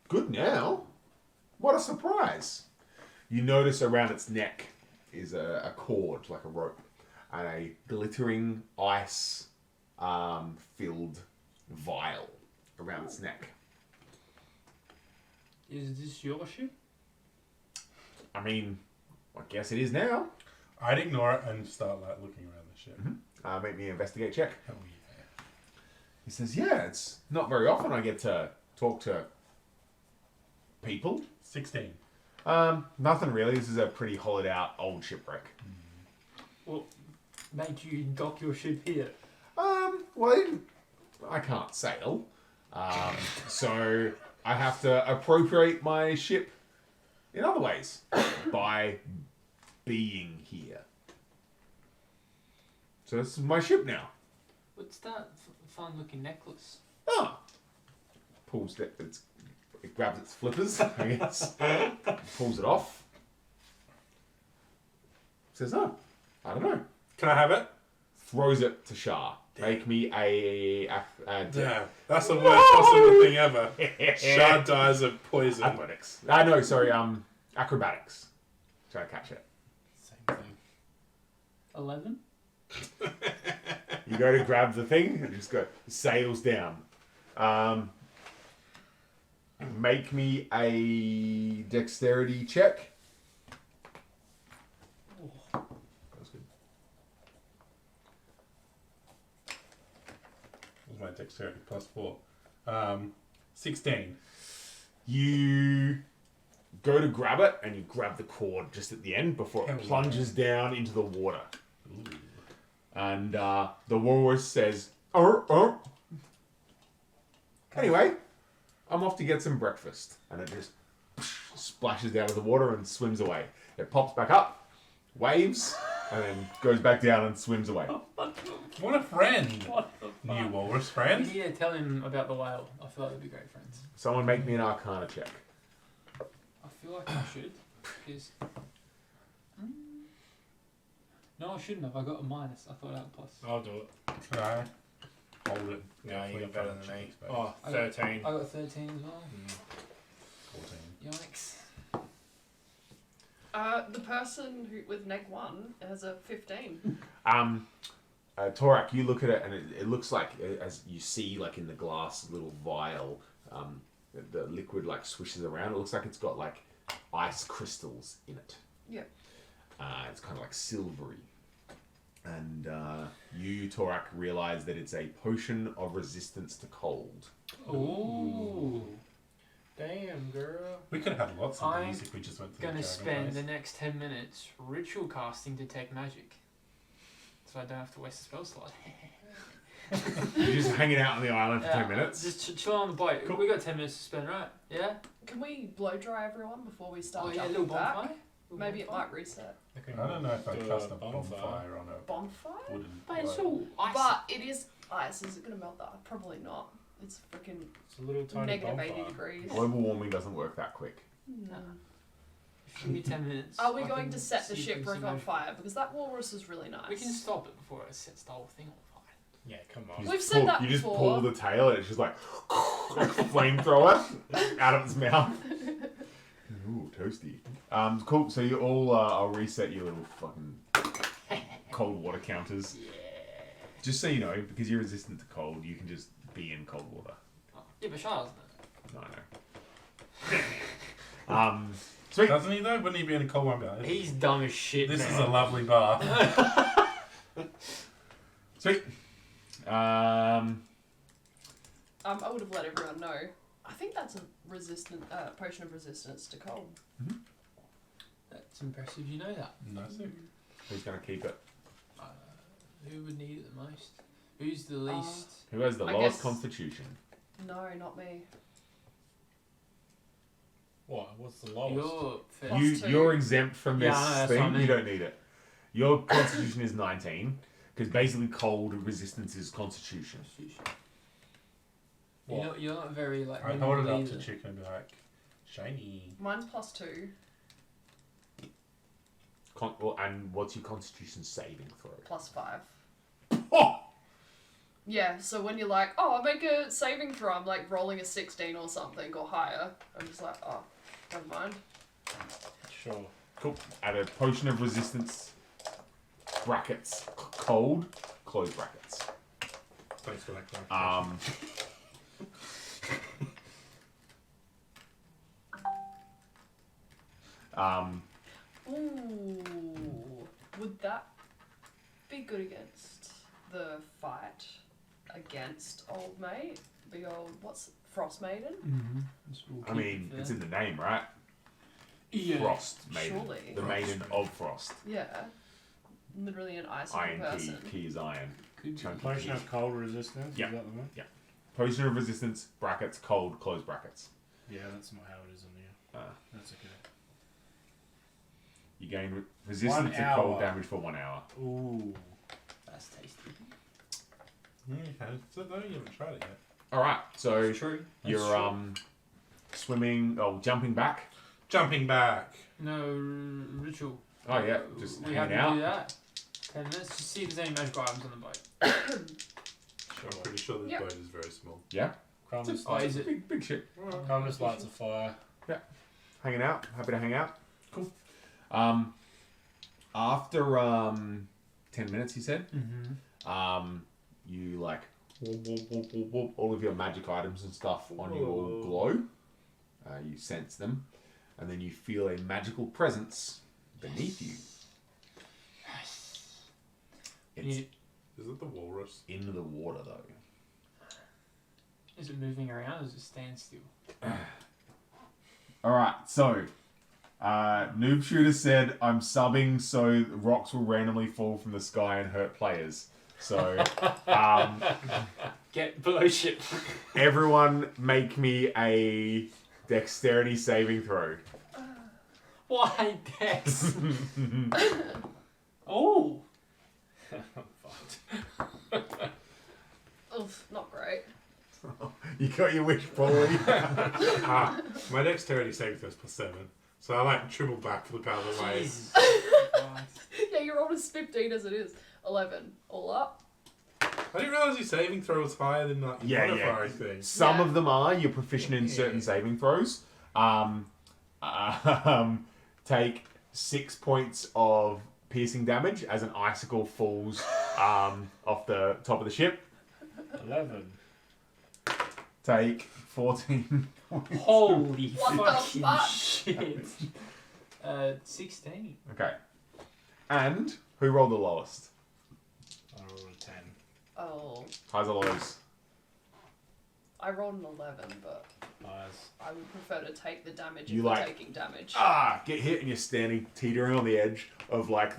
Good now. What a surprise. You notice around its neck is a cord, like a rope, and a glittering ice filled vial around its neck. Is this your ship? I mean, I guess it is now. I'd ignore it and start like looking around the ship. Make me an investigate check. Hell yeah. He says, yeah, it's not very often I get to talk to people. 16. Nothing really. This is a pretty hollowed out old shipwreck. What made you dock your ship here? Well, I can't sail. So I have to appropriate my ship in other ways by being here. So this is my ship now. What's that fun-looking necklace? Ah, pulls it. It grabs its flippers. I guess. Pulls it off. Says, "Oh, I don't know." Can I have it? Throws it to Shah. Make me a Yeah, that's the worst possible thing ever. Shard dies of poison. athletics. No, sorry. Acrobatics. Try to catch it. Same thing. 11? You go to grab the thing and just go sails down. Make me a dexterity check. That's good. What's my dexterity? +4. 16. You go to grab it and you grab the cord just at the end before it plunges down into the water. Ooh. And the walrus says, "Oh." Anyway, I'm off to get some breakfast. And it just splashes out of the water and swims away. It pops back up, waves, and then goes back down and swims away. What a friend. What the fuck? New walrus We friend. need to tell him about the whale. I feel like they'd be great friends. Someone make me an Arcana check. I feel like I should. Because... No, I shouldn't have. I got a minus. I thought I had a plus. I'll do it. Can I hold it? No, you got better than me. Space. Oh, I got- 13. I got 13 as well. 14. Yikes. The person with neg 1 has a 15. Torak, you look at it and it looks like, as you see, like in the glass little vial, the liquid like swishes around. It looks like it's got like ice crystals in it. Yeah. It's kind of like silvery. And you, Torak, realize that it's a potion of resistance to cold. Ooh. Damn, girl. We could have had lots of I'm these if we just went to Gonna the spend the dragon next 10 minutes ritual casting Detect Magic. So I don't have to waste a spell slot. You're just hanging out on the island for 10 minutes. Just chill on the boat. Cool. We got 10 minutes to spend, right? Yeah? Can we blow dry everyone before we start Oh yeah, jumping little back? bonfire? Little Maybe it bonfire? might reset. place. I don't know if I Do trust a a bonfire on a Bonfire? wooden But it's boat. all ice. But it is ice. Is it going to melt that? Probably not. It's freaking It's a little tiny negative bonfire. 80 degrees. Global warming doesn't work that quick. No. Give me 10 minutes. Are we I going can to set the see if we can shipwreck on survive. fire? Because that walrus is really nice. We can stop it before it sets the whole thing on fire. Yeah, come You on. just We've said that You just before. pull the tail and it's just like flamethrower out of its mouth. Ooh, toasty. Cool. So you all, I'll reset your little fucking cold water counters. Just so you know, because you're resistant to cold, you can just be in cold water. Oh. Yeah, but Charles, No, I know. Sweet. Doesn't he though? Wouldn't he be in a cold one? Guys? he's dumb as shit. This man. is a lovely bath. Sweet. I would have let everyone know. I think that's a potion of resistance to cold. That's impressive. You know that. Nice. Who's gonna keep it? Who would need it the most? Who's the least? Who has the I lowest guess- constitution? No, not me. What? What's the lowest? You're fair. Plus two. You're exempt from this Yeah, I know, that's thing. what I mean. You don't need it. Your constitution is 19, because basically cold resistance is constitution. What? You're not very like. I'd hold it nimble up to either. chicken and be like, shiny. Mine's +2, And what's your constitution saving throw? +5. Oh! Yeah, so when you're like, oh, I'll make a saving throw, I'm like rolling a 16 or something or higher. I'm just like, oh, never mind. Sure. Cool. Add a potion of resistance, brackets, cold, close brackets. Thanks for that clarification. Ooh, would that be good against the fight against old mate? The old, what's Frostmaiden? Mm-hmm. I mean, it's in the name, right? Yeah. Frost Maiden. Surely. The Maiden of Frost. Yeah. Literally an icicle Iron person. key is iron. Could be. Chunky Potion key. of cold resistance. Yeah. Is that the one? Potion of resistance, brackets, cold, close brackets. Yeah, that's not how it is on here. That's okay. You gain resistance 1 to cold hour. damage for 1 hour. Ooh. That's tasty. So no, you haven't tried it yet. Alright, so True. you're swimming, jumping back. Jumping back. No ritual. Oh yeah, just We have hanging to out. do that. 10 minutes to see if there's any magical items on the boat. I'm pretty sure this Yep. boat is very small. Yeah? Crumb It's just Oh, is a it? big ship. lights a fire. Hanging out. Happy to hang out. Cool. After 10 minutes, he said, Mm-hmm. you like whoop, whoop, whoop, whoop, whoop, all of your magic items and stuff on you all glow. You sense them, and then you feel a magical presence beneath you. It's Is it the walrus? in the water though. Is it moving around or does it stand still? Alright, so Noob Shooter said I'm subbing so rocks will randomly fall from the sky and hurt players. So Get below ship. everyone make me a dexterity saving throw. Why, Dex? Oh! Oof, not great. You got your wish, Paulie. My dexterity saving throw is +7. So I like triple back for the power of the way. Jesus Christ. Yeah, you rolled as 15 as it is. 11. All up. I didn't realise your saving throw was higher than like Yeah, modifier thing. Some Yeah. of them are. You're proficient in certain saving throws. Take 6 points of piercing damage as an icicle falls off the top of the ship. 11. Take 14. Holy What the fucking fuck? shit. 16. Okay. And who rolled the lowest? I rolled a 10. Oh. Highs or lows? I rolled an 11, but Nice. I would prefer to take the damage You if we're like- taking damage. Get hit and you're standing teetering on the edge of like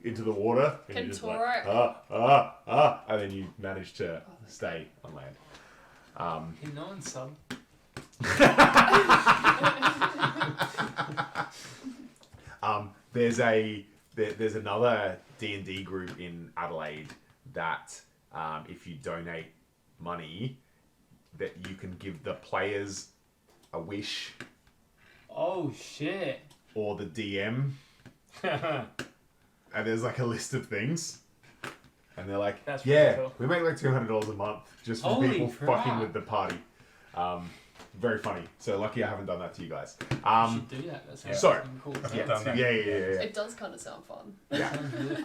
into the water. And Can you're just Torak- and then you manage to stay on land. Can no one sub? There's another D&D group in Adelaide that if you donate money, that you can give the players a wish Oh shit. or the DM, and there's like a list of things, and they're like, That's yeah, pretty cool. we make like $200 a month just for Holy people crap. fucking with the party. Very funny. So lucky I haven't done that to you guys. You should do that. That sounds so- fucking cool. I've Yeah, done that. yeah. It does kind of sound fun. Sounds good.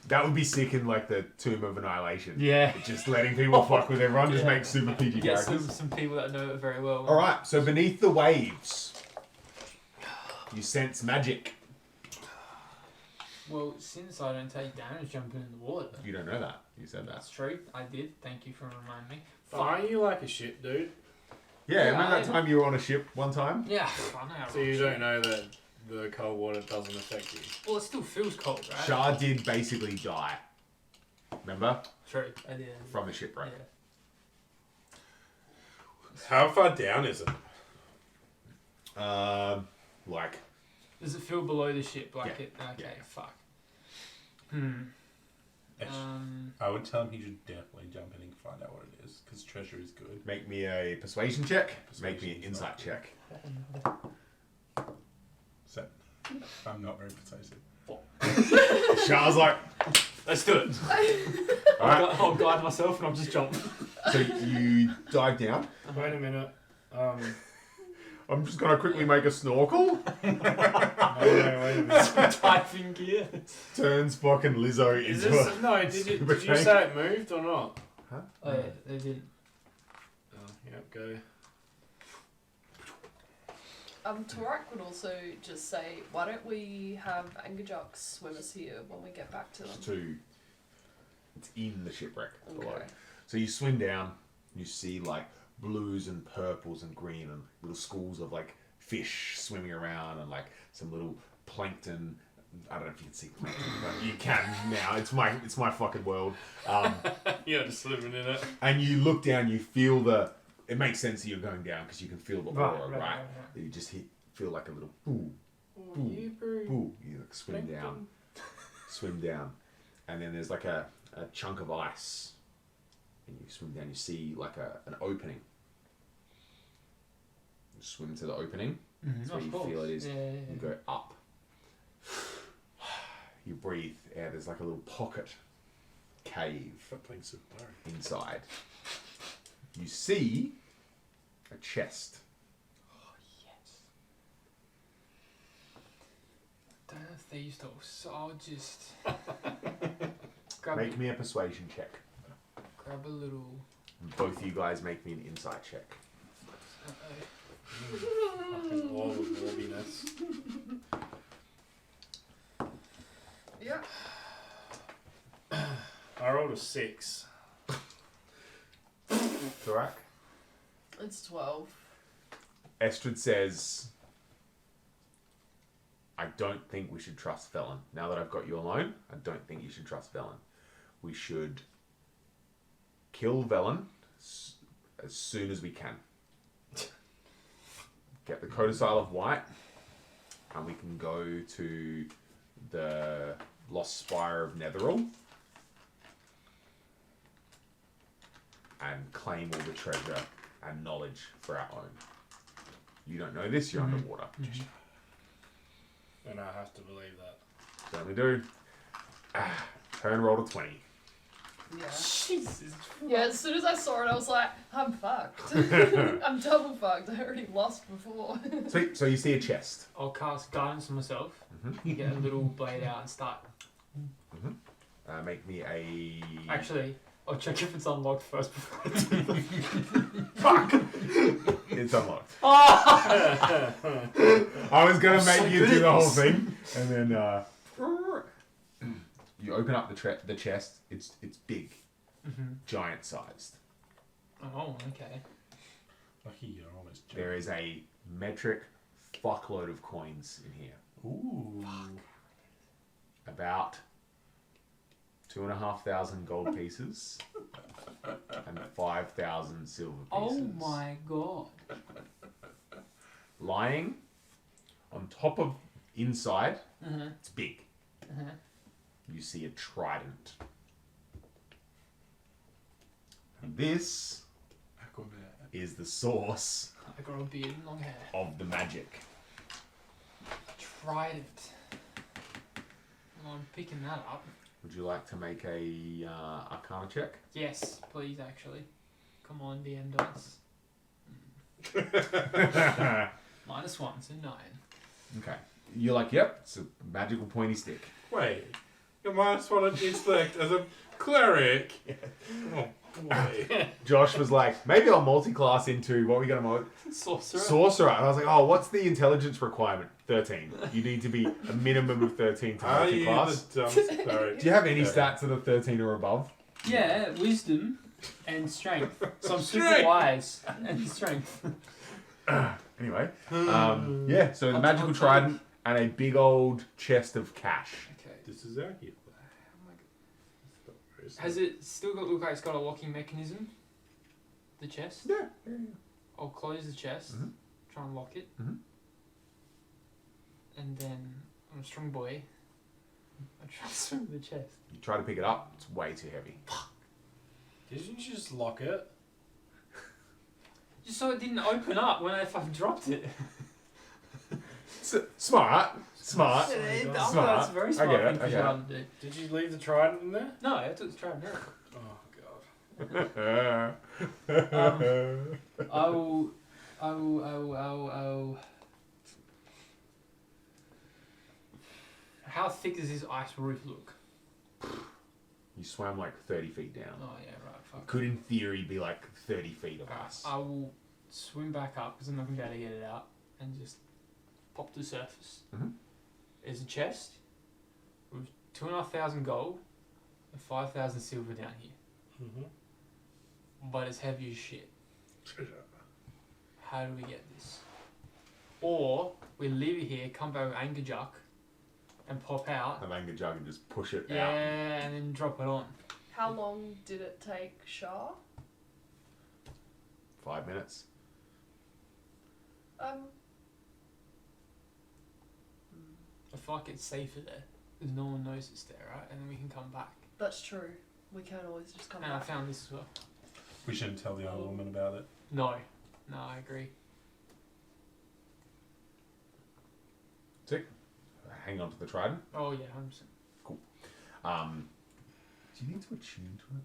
That would be sick in like the Tomb of Annihilation. Yeah. Just letting people fuck with everyone, just Yeah. make super PG Get characters. some people that know it very well. Alright, so beneath the waves, you sense magic. Well, since I don't take damage jumping in the water. You don't know that. You said that. That's true. I did. Thank you for reminding me. But aren't you like a ship, dude? Yeah, remember that I- time you were on a ship one time? Yeah, I know. how So you shit. don't know that the cold water doesn't affect you? Well, it still feels cold, right? Shah did basically die. Remember? True. I did. From the shipwreck. Yeah. How far down is it? Like, Does it feel below the ship? Like Yeah. it? Okay, Yeah. fuck. I would tell him he should definitely jump in and find out what it is, because treasure is good. make me a persuasion check. Make me an Persuasion's insight not check. So, I'm not very persuasive. Shah's like, Let's do it. alright. I'll guide myself and I'll just jump. So you dive down. Wait a minute. I'm just gonna quickly make a snorkel. Wait a minute. Diving gear. Turns fucking Lizzo Is into this, a no, did scuba you tank. say it moved or not? Oh yeah, they did. Oh, yep, go. Torak would also just say, why don't we have Angerjux swim us here when we get back to them? It's in the shipwreck below. Okay. So you swim down, you see like blues and purples and green and little schools of like fish swimming around and like some little plankton. I don't know if you can see plankton, but you can now. It's my fucking world. You're just living in it. And you look down, you feel the. It makes sense that you're going down because you can feel the aura, Right. right? You just feel like a little boo, boo, boo. You like swim down, and then there's like a chunk of ice, and you swim down. You see like an opening. You swim to the opening. That's where you feel it is. Yeah. You go up. You breathe air. There's like a little pocket cave That thing's so dark. inside. You see a chest. Oh, yes. Don't have thieves tools, so I'll just Make me a persuasion check. grab a little. Both you guys make me an insight check. Fucking wall of warminess. Yeah. I rolled a 6. Thorak? It's 12. Estrid says, I don't think we should trust Velen. Now that I've got you alone, I don't think you should trust Velen. We should kill Velen as soon as we can. Get the Codicil of White, and we can go to the Lost Spire of Netheril and claim all the treasure and knowledge for our own. You don't know this, you're underwater. And I have to believe that. Certainly do. Hearn rolled a 20. Yeah. Jesus. Yeah, as soon as I saw it, I was like, I'm fucked. I'm double fucked. I already lost before. So you see a chest. I'll cast guidance on myself. Mhm. Get a little blade out and start. Make me a... Actually, I'll check if it's unlocked first before I do it. Fuck! It's unlocked. Ah! I was going to I'm make so you good do at the whole this. thing. And then... you open up the chest. It's big. Giant sized. Oh, okay. Lucky you're almost There is a metric fuckload of coins in here. Ooh. About 2,500 gold pieces and 5,000 silver pieces. Oh my god. Lying on top of inside, it's big. You see a trident. And this Aquaman. is the source I got a beard and long hair. of the magic. Trident. Well, I'm picking that up. Would you like to make a Arcana check? Yes, please, actually. Come on, DM dice. -1, so 9. Okay. You're like, yep, it's a magical pointy stick. Wait, you're -1 on instinct as a cleric. Oh boy. Josh was like, maybe I'll multi-class into, what are we going to Sorcerer. Sorcerer. And I was like, oh, what's the intelligence requirement? 13. You need to be a minimum of 13 to Are you multi-class. the dumb cleric? Do you have any stats that are 13 or above? Yeah, wisdom and strength. So I'm super Strength. wise and strength. Anyway, yeah, so the I'll magical take- trident and a big old chest of cash. Okay. This is our gift. Has it still got look like it's got a locking mechanism? The chest? Yeah. I'll close the chest, try and lock it, Mhm. and then I'm a strong boy. I try to swim the chest. You try to pick it up, it's way too heavy. Didn't you just lock it? Just so it didn't open up when I fucking dropped it. Smart. Smart. Smart. That's a very I smart get it, thing for I get Charlotte to do. Did you leave the trident in there? No, I took the trident out. Oh god. I will. How thick does this ice roof look? You swam like 30 feet down. Oh yeah, right. Fuck. Could in theory be like 30 feet of ice. I will swim back up because I'm not going to be able to get it out and just pop to the surface. Mhm. There's a chest with 2,500 gold and 5,000 silver down here, but it's heavy as shit. How do we get this? Or we leave it here, come back with Anchor Juck, and pop out. An anger jug and just push it Yeah, out. and then drop it on. How long did it take Shah? 5 minutes. I feel like it's safer there, because no one knows it's there, right? And then we can come back. That's true. We can always just come And I back. found this as well. We shouldn't tell the old woman about it. No, I agree. Sick. Hang on to the trident. Oh yeah, 100%. Do you need to attune to it?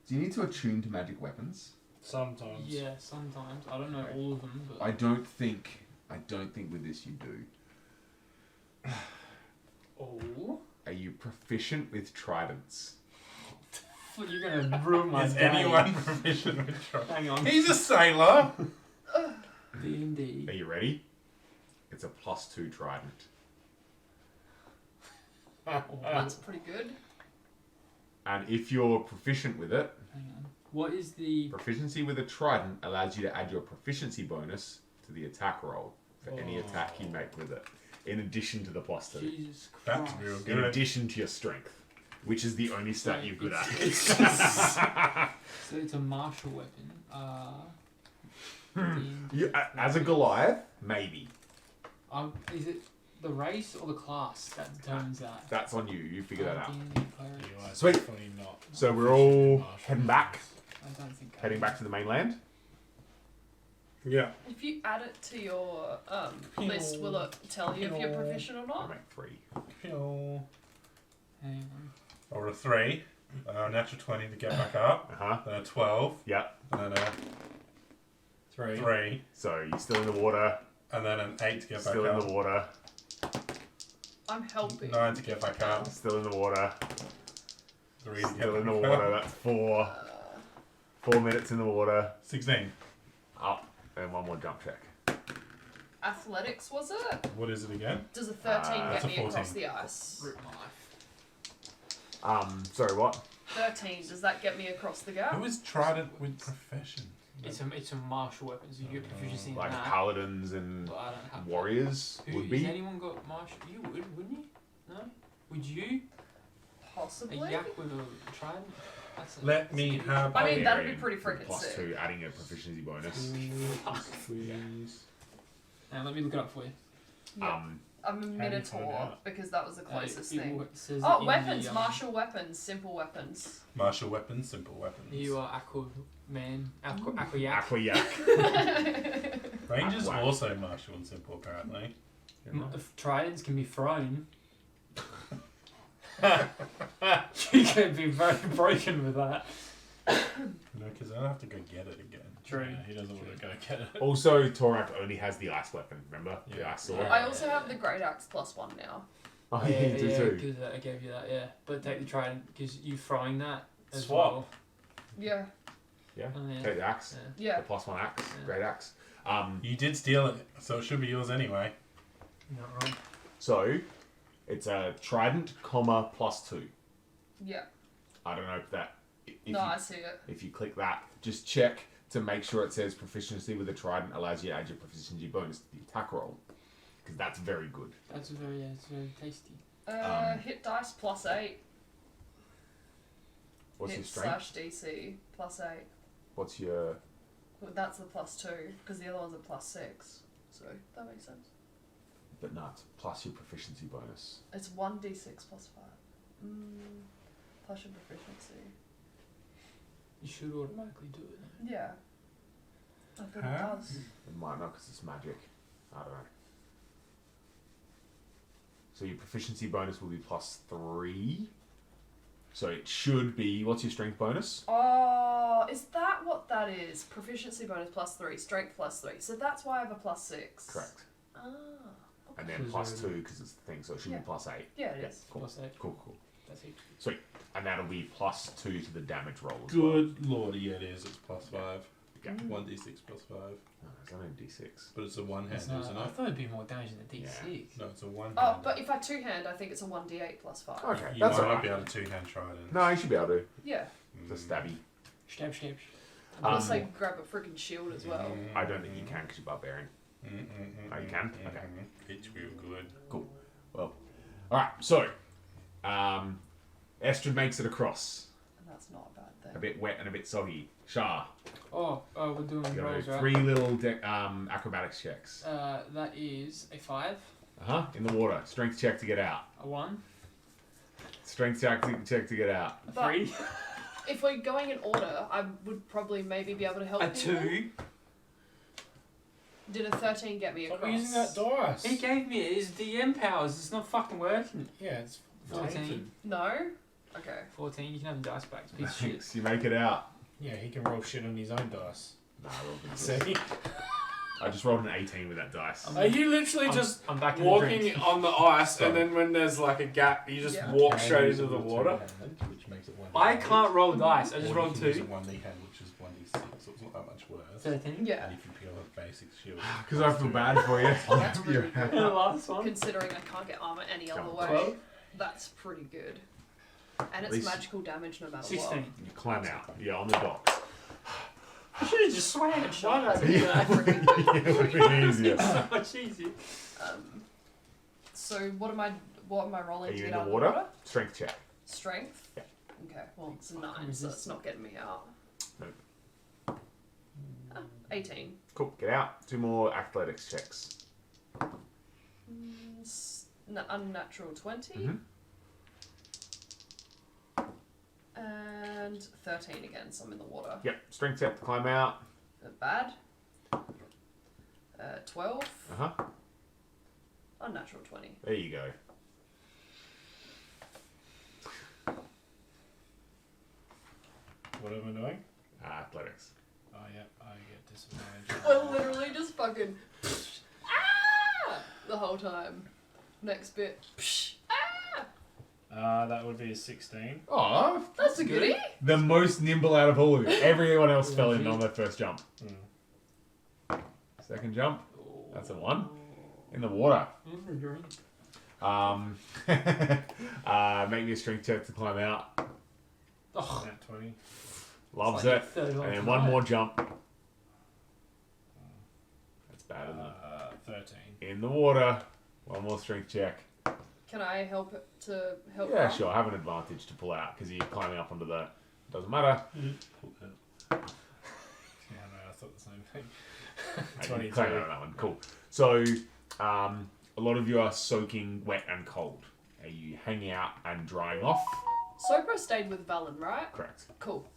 Do you need to attune to magic weapons? Sometimes. Yeah, sometimes. I don't know all of them, but I don't think with this you do. oh, Uh, Are you proficient with tridents? you're gonna ruin my Is day. anyone proficient with trident? Hang on. He's a sailor. D&D. Are you ready? It's a +2 trident. That's pretty good. And if you're proficient with it, Hang on. What is the? proficiency with a trident allows you to add your proficiency bonus to the attack roll for any attack you make with it, in addition to the +2. Jesus Christ. That's real In good. addition to your strength, which is the only stat you're good at. So it's a martial weapon. D&D. You, as a Goliath, maybe. Is it the race or the class that determines that? That's on you. You figure that out. D&D cleric. You are Sweet. definitely not. So we're proficient in all martial heading back. arts. I don't think. Heading back to the mainland. Yeah. If you add it to your list, will it tell you if you're proficient or I not? make 3. Hang on. I rolled a 3, a natural 20 to get back up, then a 12, Yeah. and then a 3, So you're still in the water. and then an 8 to get back Still in up, the water. I'm helping. 9 to get back up, Still in the water. 3 to get Still in the back water. up, That's 4. 4 minutes in the water. 16. Up. And one more jump check. Athletics, was it? What is it again? Does a 13 That's get a me across 14. the ice? Rip my life. Sorry, what? 13, does that get me across the gap? Who is trident with profession? It's a martial weapon, so you get proficiency in Like that. paladins and But I don't have warriors that. would Has be. anyone got martial? You would, wouldn't you? No? Would you? A Possibly. yak with a trident? That's Let me that's have I mean, a that'd be pretty With freaking plus sick. 2, adding a proficiency bonus. Please. Now let me look it up for you. Yeah. Um, I'm a find minotaur out? because that was the closest It thing. says Oh, in weapons, the, martial weapons, simple weapons. Martial weapons, simple weapons. You are aqua man, aqua yak. Aqua yak. Rangers Wow. also martial and simple, apparently. If tridents can be thrown, you can be very broken with that. No, because I don't have to go get it again. True. Yeah, he doesn't want to go get it. Also, Torak only has the ice weapon, remember? The Yeah. ice sword. I also have the great axe +1 now. Oh, yeah, you do too. because I gave you that, yeah. But take the trident, because you throwing that as Swap. well. Yeah. Yeah. Oh, yeah. Take the axe. Yeah. Yeah. The +1 axe. Yeah. Great axe. You did steal it, so it should be yours anyway. Not wrong. So, it's a trident, comma, +2. Yeah. I don't know if that... No, I see it. If you click that, just check to make sure it says proficiency with a trident allows you to add your proficiency bonus to the attack roll. Because that's very good. That's it's very tasty. Hit dice +8. What's hit your strength? /DC +8. What's your... Well, that's the +2 because the other one's a +6. So that makes sense. But no, it's plus your proficiency bonus. It's 1d6 +5. Plus your proficiency. You should automatically do it. Though. Yeah. I think Huh? it does. It might not because it's magic. I don't know. So your proficiency bonus will be +3. So it should be... What's your strength bonus? Oh, is that what that is? Proficiency bonus +3, strength +3. So that's why I have a +6. Correct. Ah. Okay. And then +2 because it's the thing, so it should Yeah. be +8. Yeah, it is. Cool. Plus 8. Cool. That's it. Sweet. And that'll be +2 to the damage roll as well. Good lordy, yeah, it is. It's +5. Yeah. 1d6 +5. No, it's only D6. But it's a one hand, It's not, isn't I it? thought it'd be more damage than the D6. No, it's a one hand. Oh, but if I two-hand, I think it's a 1d8 +5. Okay, You that's might not alright. be able to two-hand trident. No, you should be able to. Yeah. Just stabby. Stab. And also grab a freaking shield as well. I don't think you can because you're barbarian. Oh, you can? Okay. It's real good. Cool. Well, alright, so, Estrid makes it across. And that's not a bad A thing. bit wet and a bit soggy. Shah, Oh, we're doing you rolls, got right? 3 little acrobatics checks. That is a 5, In the water. Strength check to get out. a 1, Strength check to get out. a But 3, if we're going in order, I would probably maybe be able to help a people. 2. Did a 13 get me Stop across? using that dice. He gave me it. It's DM powers. It's not fucking working. Yeah, it's 14. No? Okay. 14. You can have the dice back. It's a piece of shit. Thanks, you make it out. Yeah, he can roll shit on his own dice. Nah, I rolled a good. See? I just rolled an 18 with that dice. Are you literally I'm back in the walking drink. on the ice Sorry. and then when there's like a gap, you just Yeah. walk Can straight use into it the with water? two-hand, which makes it 1d8. I can't roll dice. I just Or rolled you can use 2. a 1d hand, which is 1d6, so it's not that much worse. 13. Yeah. And if you peel a basic shield, Because I feel bad for you. That's really And good. the last one. Considering I can't get armor any other Jump. way, 12. that's pretty good. And it's least- magical damage no matter 16. You climb out. You're on the dock. I should have just swam. Why did I do what. that? Freaking good. It would have been easier. So much easier. So what am I rolling Are to you get in the out water? of the water? Strength check. Strength? Yeah. Okay, well it's a 9, so resist. it's not getting me out. No. 18. Cool. Get out. 2 more athletics checks. Unnatural 20. Mhm. And 13 again, so I'm in the water. Yep. Strength check to climb out. Not bad. 12. Unnatural 20. There you go. What am I doing? Athletics. Oh, yeah, I get disadvantage. I literally just fucking the whole time. Next bit. That would be a 16. Oh, That's a goodie. the most nimble out of all of you. Everyone else fell in on their first jump. Second jump. That's a 1. In the water. Make me a strength check to climb out. Oh, Nat 20. Loves like it. the third one And then tonight. one more jump. That's bad, isn't it? 13. In the water. One more strength check. Can I help it to help? Yeah, her? sure. I have an advantage to pull out because you're climbing up onto the. Doesn't matter. pull it. Yeah, no, I thought the same thing. I 22. can claim out that one. Cool. So, a lot of you are soaking wet and cold. Are you hanging out and drying off? Sopra stayed with Valen, right? Correct. Cool.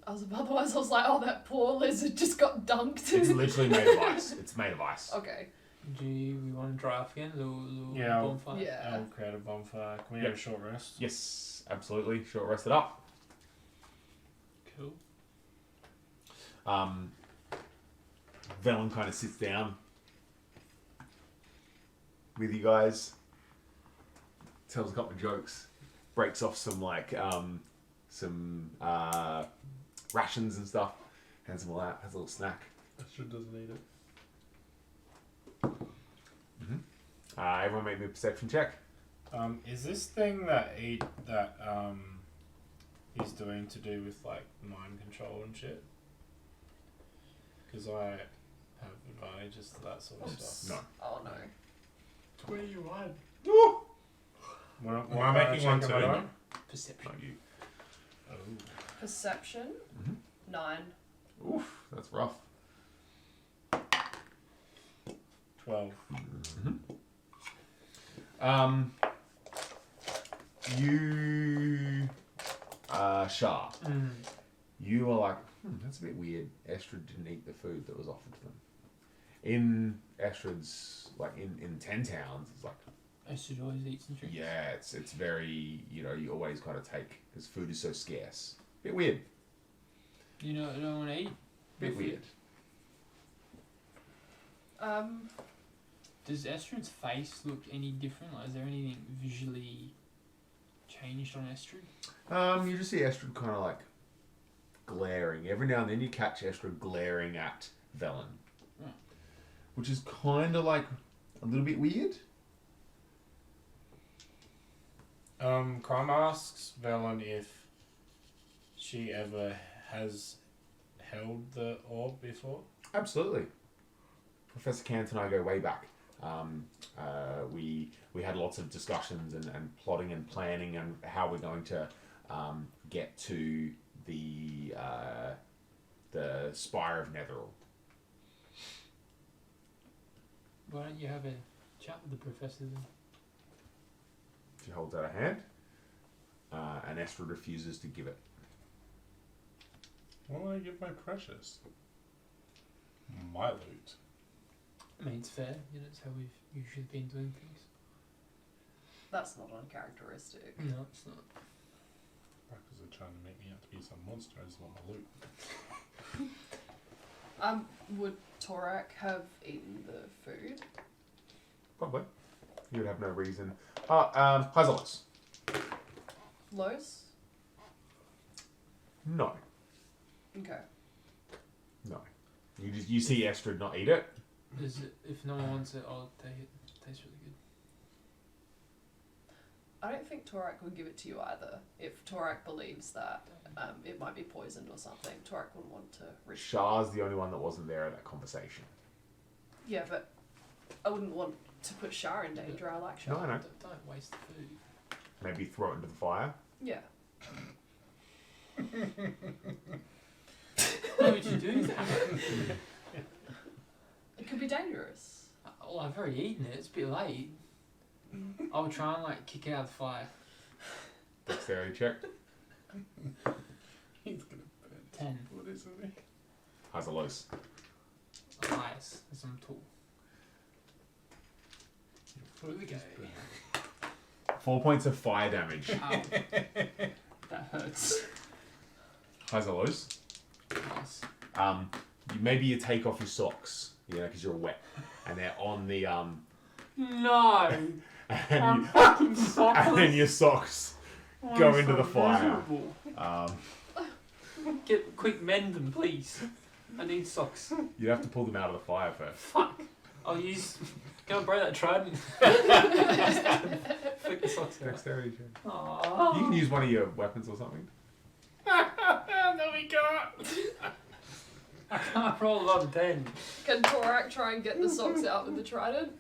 Otherwise, I was like, oh, that poor lizard just got dunked. It's literally made of ice. It's made of ice. Okay. do we want to dry off again? The Yeah, I'll- bonfire? Yeah. I'll create a bonfire. Can we Yep. have a short rest? Yes, absolutely. Short rest it up. Cool. Velen kind of sits down with you guys, tells a couple of jokes, breaks off some rations and stuff, hands them all out, has a little snack. Astrid doesn't need it. Everyone make me a perception check. Is this thing that he's doing to do with like mind control and shit? Because I have advantages to that sort of stuff. No. Oh no. 21. What Am I making one check too? am I doing? Perception. Not you. Oh. Perception. Mhm. 9. Oof, that's rough. 12. You, Shah, Mm. you are like, that's a bit weird. Estrid didn't eat the food that was offered to them. In Estrid's, like in 10 towns, it's like, I should always eat some drinks. yeah, it's very, you always got to take, because food is so scarce. Bit weird. You know, I don't want to eat. Bit weird. Does Estrid's face look any different? Like, is there anything visually changed on Estrid? You just see Estrid kind of like glaring. Every now and then you catch Estrid glaring at Velen. Oh. Which is kind of like a little bit weird. Crime asks Velen if she ever has held the orb before. Absolutely. Professor Kant and I go way back. We had lots of discussions and plotting and planning and how we're going to get to the Spire of Netheril. Why don't you have a chat with the professor then? She holds out a hand, and Estrid refuses to give it. Why don't I give my precious? My loot. I mean, it's fair. You know, it's how we've usually been doing things. That's not uncharacteristic. No, it's not. Crackers are trying to make me out to be some monster. I just want my loot. Would Torak have eaten the food? Probably. You would have no reason. Hazelos. Los? No. Okay. No. You see Estrid not eat it. Is it, if no one wants it, I'll take it. It tastes really good. I don't think Torak would give it to you either. If Torak believes that it might be poisoned or something, Torak wouldn't want to risk. Shah's the only one that wasn't there at that conversation. Yeah, but I wouldn't want to put Shah in danger. I like Shah. No, I know. Don't waste the food. Maybe throw it into the fire. Yeah. Why would you do that? It could be dangerous. Well, I've already eaten it. It's a bit late. I would try and like kick it out of the fire. Dexterity check. He's gonna burn. 10. What isn't he? Hazelos. Nice. As I'm tall. Foot Okay. is burning. 4 points of fire damage. Ow. That hurts. Hazelos. Nice. Maybe you take off your socks, because you're wet, and they're on the No! and, I'm you, fucking sockless. and then your socks I'm go so into the fire. miserable. Get quick, mend them, please. I need socks. You have to pull them out of the fire first. Fuck. I'll use. Go and break that trident. Flick the socks out. Dexterity check. Aww. You can use one of your weapons or something. No, we can't. I can't roll above 10. Can Torak try and get the socks out with the trident?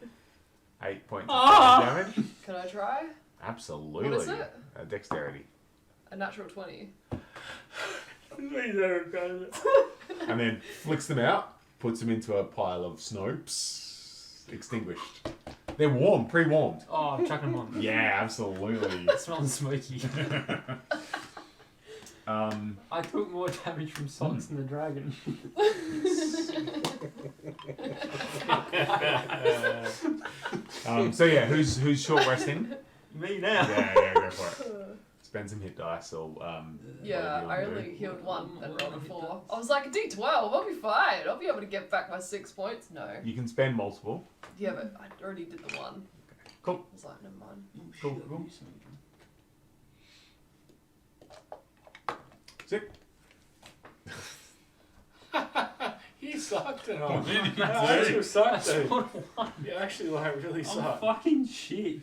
8 points of Ah! fire damage. Can I try? Absolutely. What is it? Dexterity. A natural 20. And then flicks them out, puts them into a pile of snow. Psst, extinguished. They're warm, pre-warmed. Oh, chuck them on. Yeah, absolutely. It smells smoky. I took more damage from socks than the dragon. So yeah, who's short resting? Me now. Yeah, go for it. Spend some hit dice or Yeah, whatever I you wanna only healed one and rolled a Hit 4. dice. I was like, a D12, I'll be fine. I'll be able to get back my 6 points. No. do. You can spend multiple. Yeah, but I already did the one. Cool. I was like, never mind. Cool. Sick. You sucked it off. Did he You say? actually sucked That's it. what I want. You actually really I'm suck. fucking shit.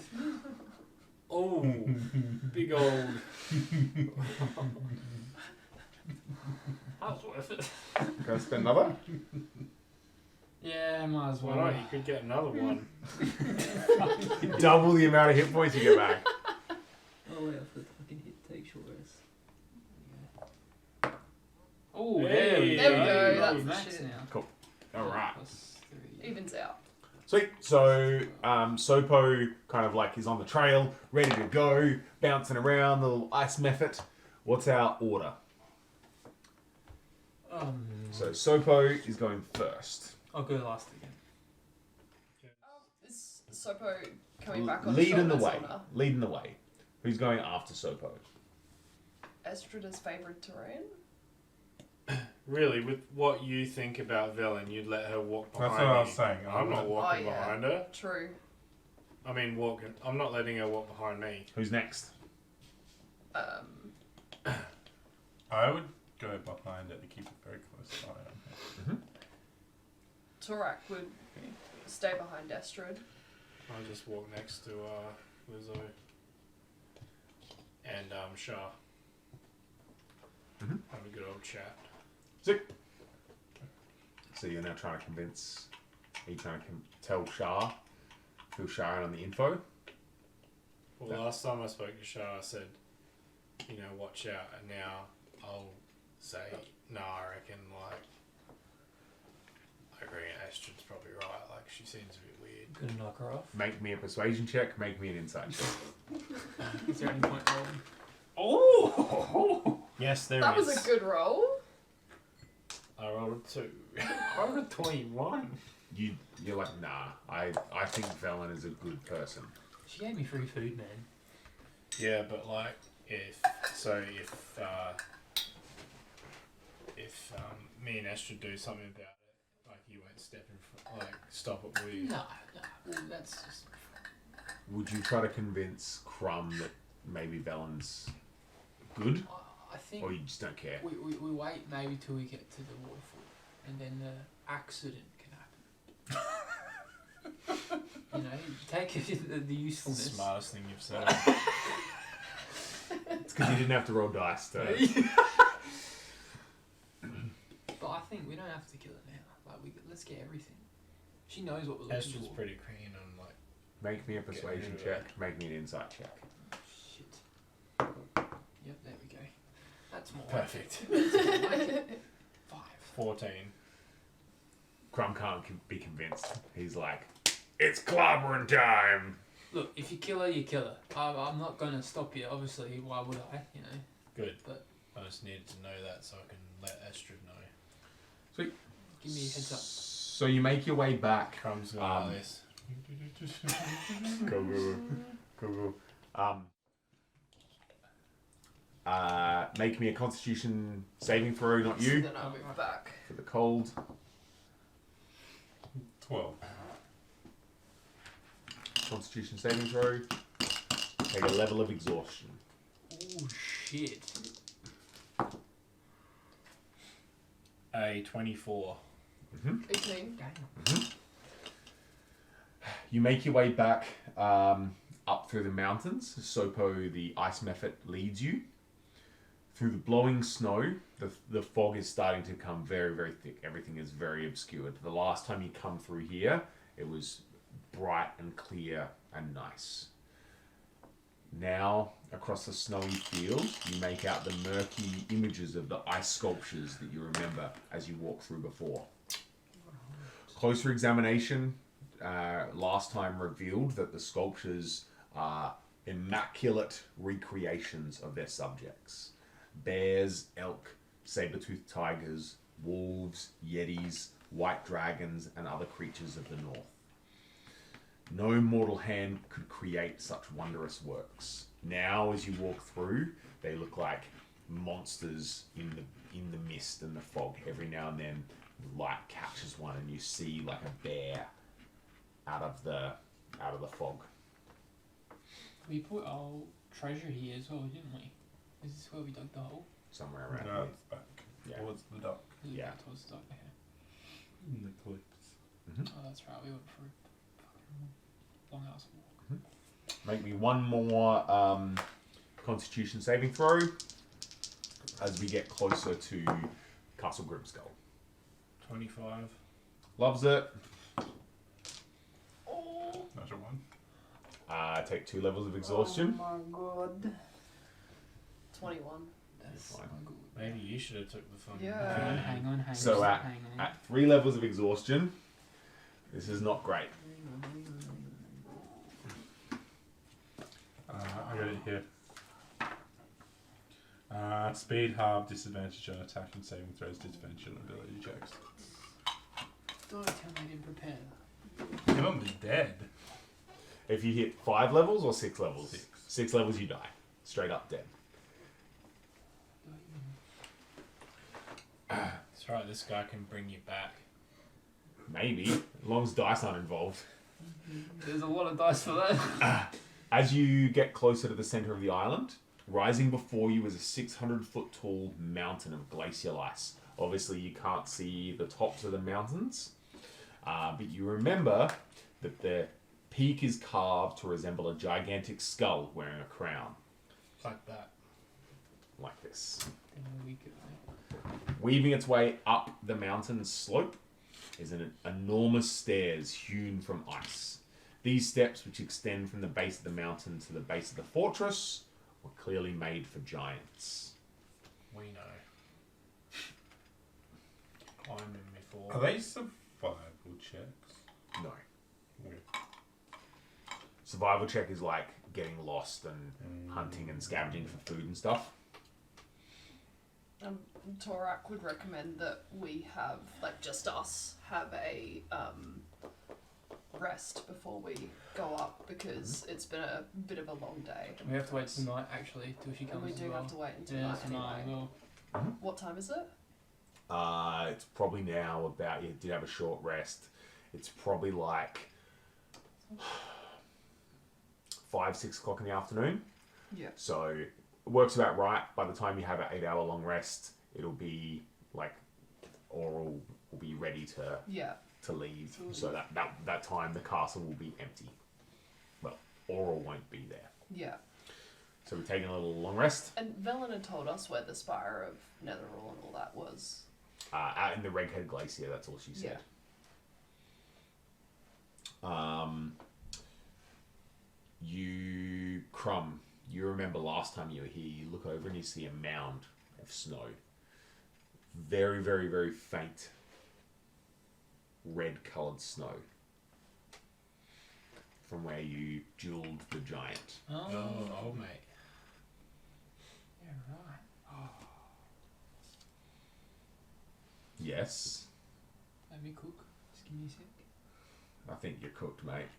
Oh, big old. That was worth it. Go spend another. Yeah, might as Why well. not? You could get another one. Double the amount of hit points you get back. Oh wait, I thought fucking hit take short rest. Oh, Hey. There we go, Right, that's the max shit. now. Cool. All right. Plus 3. Evens out. Sweet. So Sopo kind of like is on the trail, ready to go, bouncing around, the little ice method. What's our order? So Sopo is going first. I'll go last again. Is Sopo coming back on Leading the shoulders way. or no? Leading the way. Who's going after Sopo? Estrida's favourite terrain? Really, with what you think about Velen, you'd let her walk behind That's what I was me. saying. I'm not walking Oh, yeah. behind her. True. I mean, walking. I'm not letting her walk behind me. Who's next? I would go behind it to keep a very close eye on her. Torak would stay behind Estrid. I'll just walk next to Lizzo and Shah. Mhm. Have a good old chat. Sick. So you're now trying to convince Are you trying to tell Shah? Fill Shah in on the info? Well, last time I spoke to Shah, I said, watch out. And now I'll say, no, I reckon, I agree, Astrid's probably right. Like, she seems a bit weird. Gonna knock her off. Make me a persuasion check. Make me an insight check. Is there any point rolled? Oh! Yes, there That is. was a good roll. I rolled a 2. I rolled a 21. You're like, nah. I think Velen is a good person. She gave me free food, man. Yeah, but if me and Astrid do something about it, you won't stop it, will you? No. Well, that's just... Would you try to convince Crumb that maybe Velen's good? I think Or you just don't care? we wait maybe till we get to the waterfall, and then the accident can happen. Take the usefulness. Smartest thing you've said. It's because you didn't have to roll dice to... But I think we don't have to kill it now. Let's get everything. She knows what we're looking Astrid's for. pretty keen on Make me a persuasion rid of check. Make me an insight check. Shit. Yep, there we go. That's more perfect. like it. 5. 14. Crumb can't be convinced. He's like, it's clobbering time! Look, if you kill her, you kill her. I'm not going to stop you, obviously. Why would I, Good. But I just needed to know that so I can let Astrid know. give me a heads up. So you make your way back. Crumb's going like this. Go. Make me a Constitution saving throw, not you, Then I'll be back. for the cold. 12. Constitution saving throw. Take a level of exhaustion. Oh, shit. A 24. 18. You make your way back up through the mountains. Sopo, the ice method, leads you. Through the blowing snow, the fog is starting to become very, very thick. Everything is very obscured. The last time you come through here, it was bright and clear and nice. Now, across the snowy field, you make out the murky images of the ice sculptures that you remember as you walked through before. Closer examination last time revealed that the sculptures are immaculate recreations of their subjects. Bears, elk, saber-toothed tigers, wolves, yetis, white dragons, and other creatures of the north. No mortal hand could create such wondrous works. Now, as you walk through, they look like monsters in the mist and the fog. Every now and then, the light catches one, and you see like a bear out of the fog. We put our treasure here as well, didn't we? Is this where we dug the hole? Somewhere around No, here. it's back Yeah. towards the dock Is it Yeah. back towards the dock? Okay. in the cliffs. Oh, that's right. We went for a fucking long ass walk. Make me one more Constitution saving throw as we get closer to Castle Grimskull. 25. Loves it. Natural 1. Take 2 levels of exhaustion. Oh my god. 21. That's You're fine. not good. Maybe you should have took the fun. Yeah. Hang on. So hang on. at 3 levels of exhaustion, this is not great. I got it here. Speed, half, disadvantage on attack and saving throws, disadvantage on ability checks. Don't tell me I didn't prepare that. You're gonna be dead. If you hit 5 levels or 6 levels? 6. 6 levels, you die. Straight up dead. That's right, this guy can bring you back. Maybe, as long as dice aren't involved. There's a lot of dice for that. As you get closer to the center of the island, rising before you is a 600-foot tall mountain of glacial ice. Obviously, you can't see the tops of the mountains, but you remember that the peak is carved to resemble a gigantic skull wearing a crown, Like that. like this. Then we could, Weaving its way up the mountain slope is an enormous stairs hewn from ice. These steps, which extend from the base of the mountain to the base of the fortress, were clearly made for giants. We know. Climbing before. Are they survival checks? No. Okay. Survival check is like getting lost and hunting and scavenging for food and stuff. Torak would recommend that we have, like, just us have a rest before we go up because it's been a bit of a long day. We have to wait till night, actually, till she comes. And we do as well. have to wait until Yeah, night tonight. anyway. Well, What time is it? It's probably now about, you did have a short rest. It's probably like 5, 6 o'clock in the afternoon. Yeah. So it works about right. By the time you have an 8-hour long rest, it'll be like Oral will be ready to leave. So that time the castle will be empty. Well, Oral won't be there. Yeah. So we're taking a little long rest. And Velen had told us where the Spire of Netherall and all that was. Out in the Reghead Glacier, that's all she said. Crumb, you remember last time you were here, you look over and you see a mound of snow. Very, very, very faint red coloured snow. From where you duelled the giant. Oh, mate. Yeah, right. Yes. Let me cook. Just give me a sec. I think you're cooked, mate.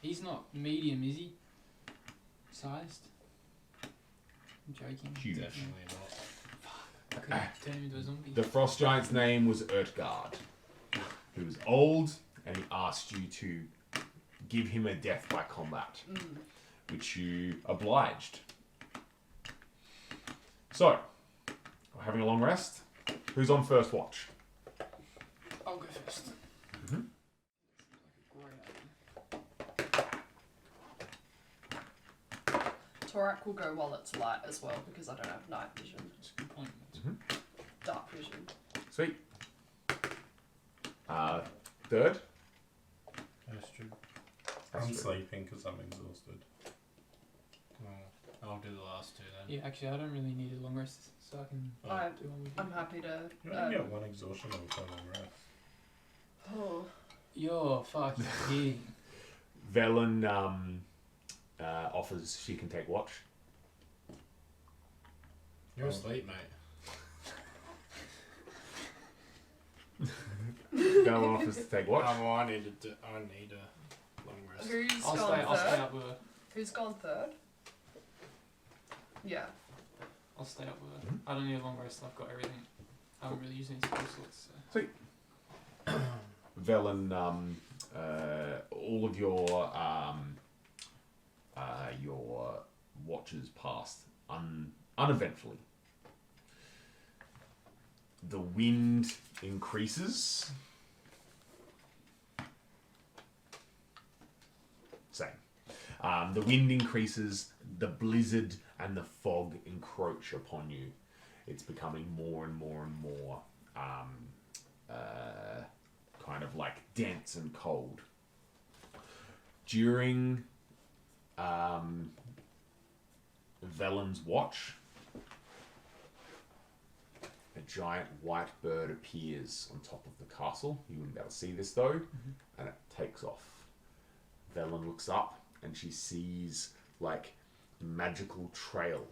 He's not medium, is he? Sized? I'm joking. Huge. Definitely not. Could turn him into a zombie. The frost giant's name was Urtgard. He was old, and he asked you to give him a death by combat, which you obliged. So, we're having a long rest. Who's on first watch? I'll go first. Torak will go while it's light as well because I don't have night vision. That's a good point. Dark vision. Sweet. Third? That's true. I'm Astrid. sleeping because I'm exhausted. I'll do the last two then. Yeah, actually, I don't really need a long rest, so I can do one with you. I'm happy to. You only get one exhaustion every time I rest. Oh. You're fucking kidding. Velen offers she can take watch. You're asleep, mate. Velen offers to take watch. Well, I need a long rest. Who's I'll gone stay third? up with her. Who's gone third? Yeah. I'll stay up with her. I don't need a long rest, I've got everything. I haven't really used any spell slots, so. Velen, all of your watches passed uneventfully. The wind increases. Same. The wind increases, the blizzard and the fog encroach upon you. It's becoming more and more and more kind of like dense and cold. During Velen's watch, a giant white bird appears on top of the castle. You wouldn't be able to see this though, and it takes off. Velen looks up and she sees like magical trail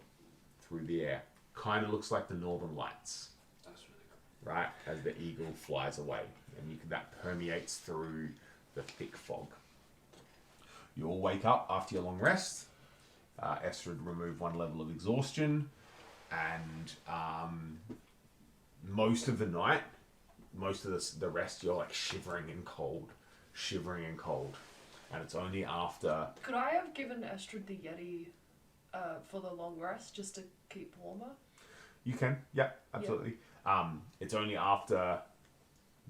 through the air. Kind of looks like the Northern Lights. That's really cool. Right, as the eagle flies away, and that permeates through the thick fog. You all wake up after your long rest. Estrid removed 1 level of exhaustion, and most of the night, most of the rest, you're like shivering and cold, and it's only after. Could I have given Estrid the Yeti for the long rest just to keep warmer? You can, yeah, absolutely. It's only after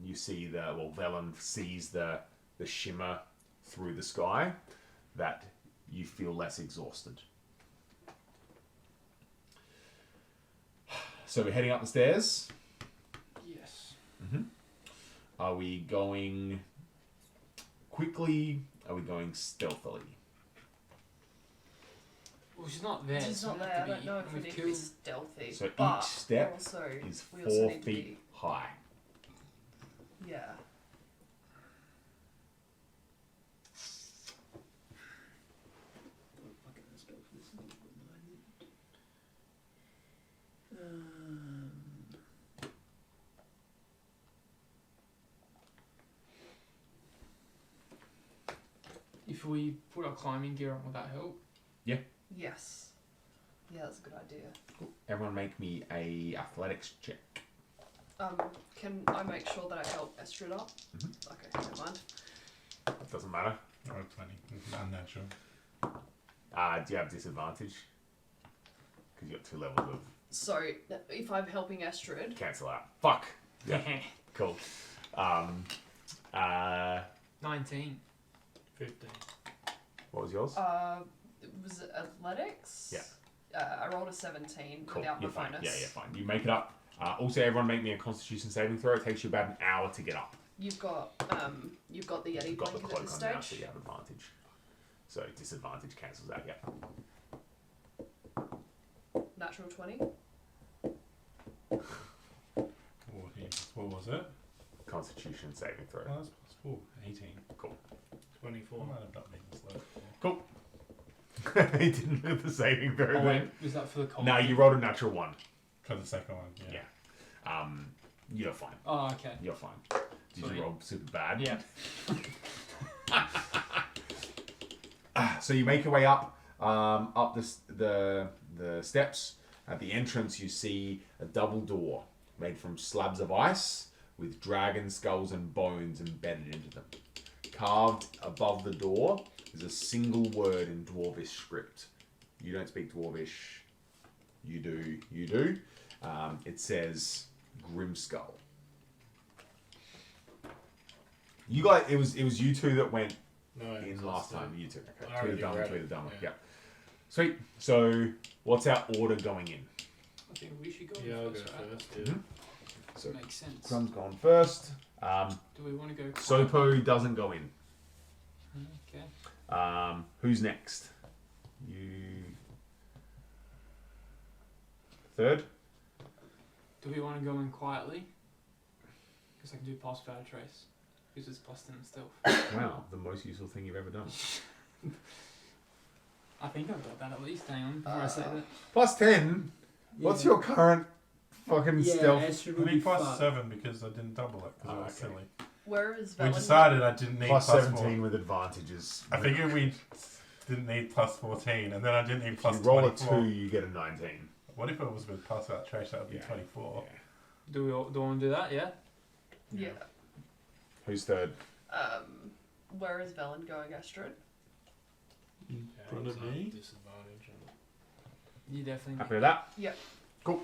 you see Velen sees the shimmer through the sky that you feel less exhausted. So we're heading up the stairs. Yes. Are we going quickly? Are we going stealthily? Well, she's not there. She's so not we have there. I to don't know if we we've need to be killed- stealthy. So but each step also, is we also 4 need to feet be- high. Yeah. If we put our climbing gear on, will that help? Yes. Yeah, that's a good idea. Cool. Everyone make me a athletics check. Can I make sure that I help Estrid up? Mhm. Okay, never mind. Doesn't matter. Or 20. Unnatural. Do you have disadvantage? Because you got 2 levels of So, if I'm helping Estrid, cancel out. Fuck. Yeah. Cool. 19. 15. What was yours? was it athletics? Yeah. I rolled a 17 Cool. without You're the fine. bonus. Yeah, fine. You make it up. Also, everyone make me a Constitution saving throw. It takes you about an hour to get up. You've got the Yeti You've got the blanket at cloak this on now, so stage. you have advantage. So disadvantage cancels out. Yeah. Natural 20. 14. What was it? Constitution saving throw. Oh, that's plus 4. 18. Cool. 24. I might have not been slow. Cool. He didn't do the saving very Oh, well. wait, was that for the cold? No, you rolled a natural 1. For the second one, yeah. Yeah. You're fine. Oh, okay. You're fine. Did Sweet. you roll super bad? Yeah. So you make your way up the steps. At the entrance, you see a double door made from slabs of ice with dragon skulls and bones embedded into them. Carved above the door is a single word in Dwarvish script. You don't speak Dwarvish. You do. You do. It says Grimskull. You guys, it was you two that went No, in it's last us time. You two. Okay. I Two already done. read Two it, done. yeah. Yeah. Sweet. So, what's our order going in? I think we should go Yeah, I'll go first, right? first. Yeah. Mhm. So, Makes sense. Crum's gone first. Do we want to go? Sopo doesn't go in. Okay. Who's next? You. Third? Do we want to go in quietly? Because I can do pass without a trace. Because it's plus 10 stealth. Wow, the most useful thing you've ever done. I think I've got that at least. Hang on before I say that. Plus 10? What's your current fucking stealth? Estrid I would be mean, plus fucked. 7 because I didn't double it because Oh, it was okay. silly. Where is We Velen? decided I didn't need Plus plus 17 4. with advantages. I figured we didn't need plus 14, and then I didn't need If plus you roll 24. a 2, you get a 19. What if it was with plus that trace? That would be Yeah. 24. Yeah. Do we want to do that? Yeah. Yeah. Who's third? Where is Velen going, Estrid? In Yeah, front it's of a me? Disadvantage. You definitely. Happy with that? Yep. Cool.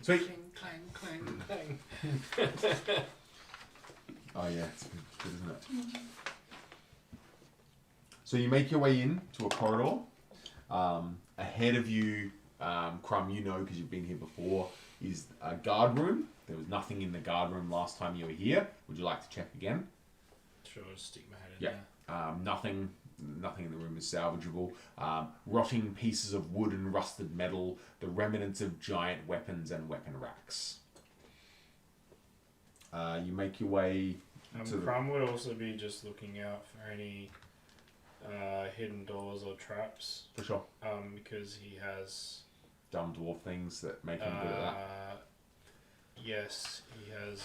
Sweet. Clang, clang, clang. Oh yeah, it's good, isn't it? So you make your way in to a corridor. Ahead of you, Crumb, you know because you've been here before, is a guard room. There was nothing in the guard room last time you were here. Would you like to check again? Sure, I'll stick my head in Yeah. there. Nothing in the room is salvageable. Rotting pieces of wood and rusted metal, the remnants of giant weapons and weapon racks. You make your way to the... Crumb would also be just looking out for any hidden doors or traps. For sure. Because he has... Dumb dwarf things that make him good at that. Yes, he has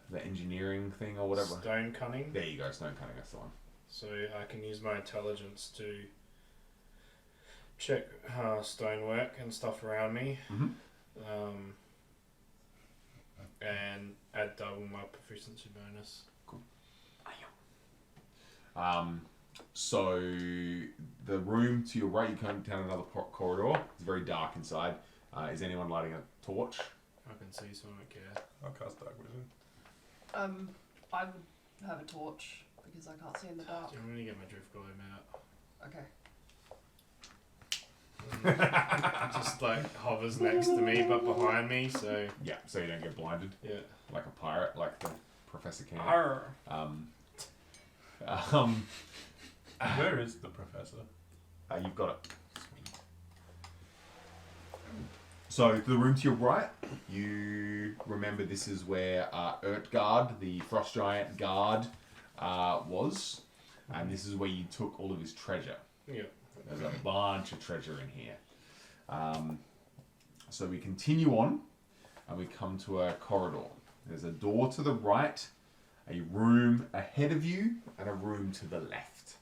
The engineering thing or whatever. stone cunning. There you go, stone cutting, that's the one. So I can use my intelligence to check stonework and stuff around me. Mhm. And add double my proficiency bonus. So the room to your right, you come down another corridor. It's very dark inside. Is anyone lighting a torch? I can see, so I don't care. I'll cast Dark Vision. I would have a torch because I can't see in the dark. I'm going to get my drift globe out. Okay. Just like hovers next to me but behind me, so Yeah, so you don't get blinded yeah. like a pirate, like the Professor can. Arr. Where is the professor? You've got it. So the room to your right, you remember this is where Urtgard, the frost giant guard, was, and this is where you took all of his treasure. Yeah. There's a bunch of treasure in here. So we continue on, and we come to a corridor. There's a door to the right, a room ahead of you, and a room to the left.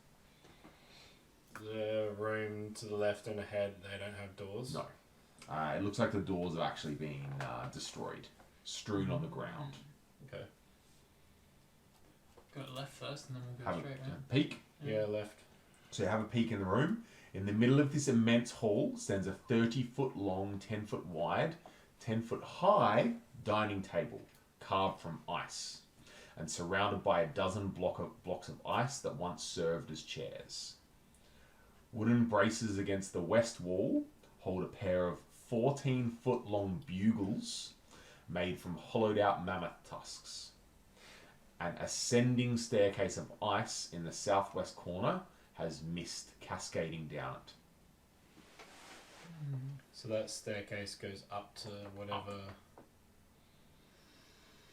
The room to the left and ahead, they don't have doors. No. It looks like the doors have actually been destroyed, strewn on the ground. Okay. Go left first and then we'll go Have straight, a right? peek. Yeah, left. So you have a peek in the room. In the middle of this immense hall stands a 30-foot long, 10-foot wide, 10-foot high dining table carved from ice and surrounded by a dozen blocks of ice that once served as chairs. Wooden braces against the west wall hold a pair of 14-foot long bugles made from hollowed out mammoth tusks. An ascending staircase of ice in the southwest corner has mist cascading down it. So that staircase goes up to whatever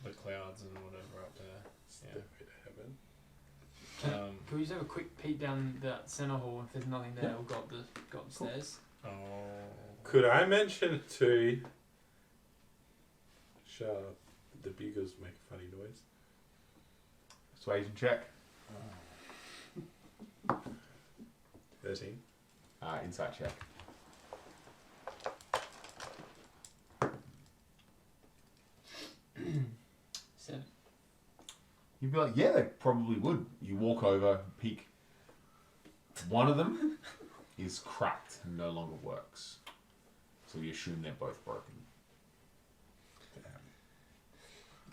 the clouds and whatever up there. Stairway to heaven. Can we just have a quick peek down that centre hall? If there's nothing there, we'll go up the stairs. Oh. Could I mention to the bugles make a funny noise? Persuasion check. 13. Insight check. Seven. You'd be like, yeah, they probably would. You walk over, peek. One of them is cracked and no longer works. So you assume they're both broken. You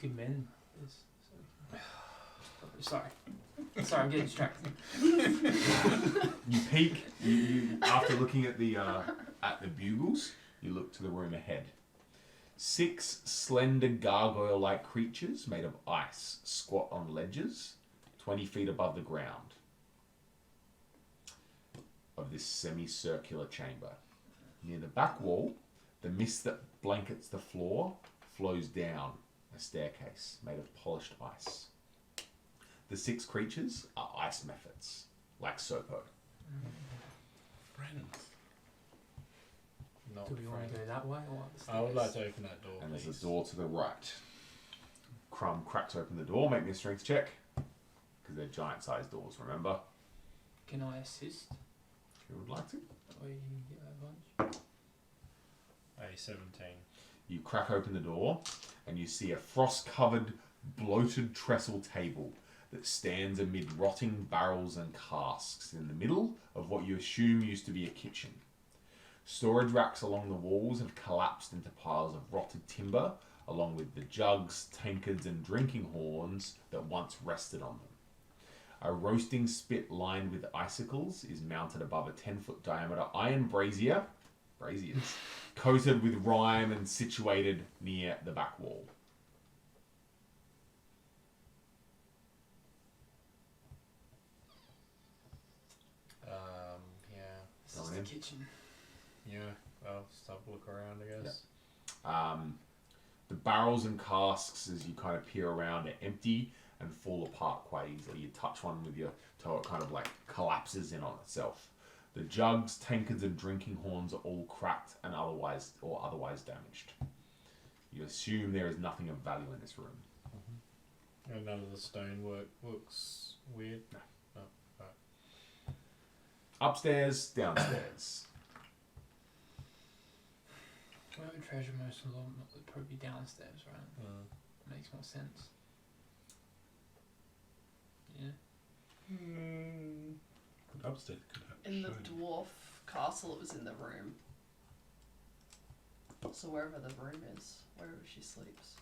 could mend this. Sorry, I'm getting distracted. You peek. You after looking at the bugles, you look to the room ahead. 6 slender gargoyle-like creatures made of ice squat on ledges 20 feet above the ground of this semicircular chamber. Near the back wall, the mist that blankets the floor flows down a staircase made of polished ice. The 6 creatures are ice methods, like Sopo. Friends. Not Do we want to friends. go that way or up the stairs? I would like to open that door, And please. there's a door to the right. Crumb cracks open the door. Make me a strength check. Because they're giant-sized doors, remember? Can I assist? If you would like to. Or you can get that bunch? A 17. You crack open the door, and you see a frost-covered, bloated trestle table that stands amid rotting barrels and casks in the middle of what you assume used to be a kitchen. Storage racks along the walls have collapsed into piles of rotted timber, along with the jugs, tankards, and drinking horns that once rested on them. A roasting spit lined with icicles is mounted above a 10-foot diameter iron braziers, coated with rime and situated near the back wall. Yeah. This is Going the in. kitchen. Yeah. Well, just have a look around, I guess. The barrels and casks, as you kind of peer around, are empty and fall apart quite easily. You touch one with your toe, it kind of like collapses in on itself. The jugs, tankards, and drinking horns are all cracked and otherwise damaged. You assume there is nothing of value in this room. And none of the stonework looks weird. No. No. Right. Upstairs, downstairs. Where would treasure most of them? Would probably be downstairs, right? Makes more sense. Yeah. But upstairs could have In the shiny. dwarf castle, it was in the room. So wherever the room is, wherever she sleeps.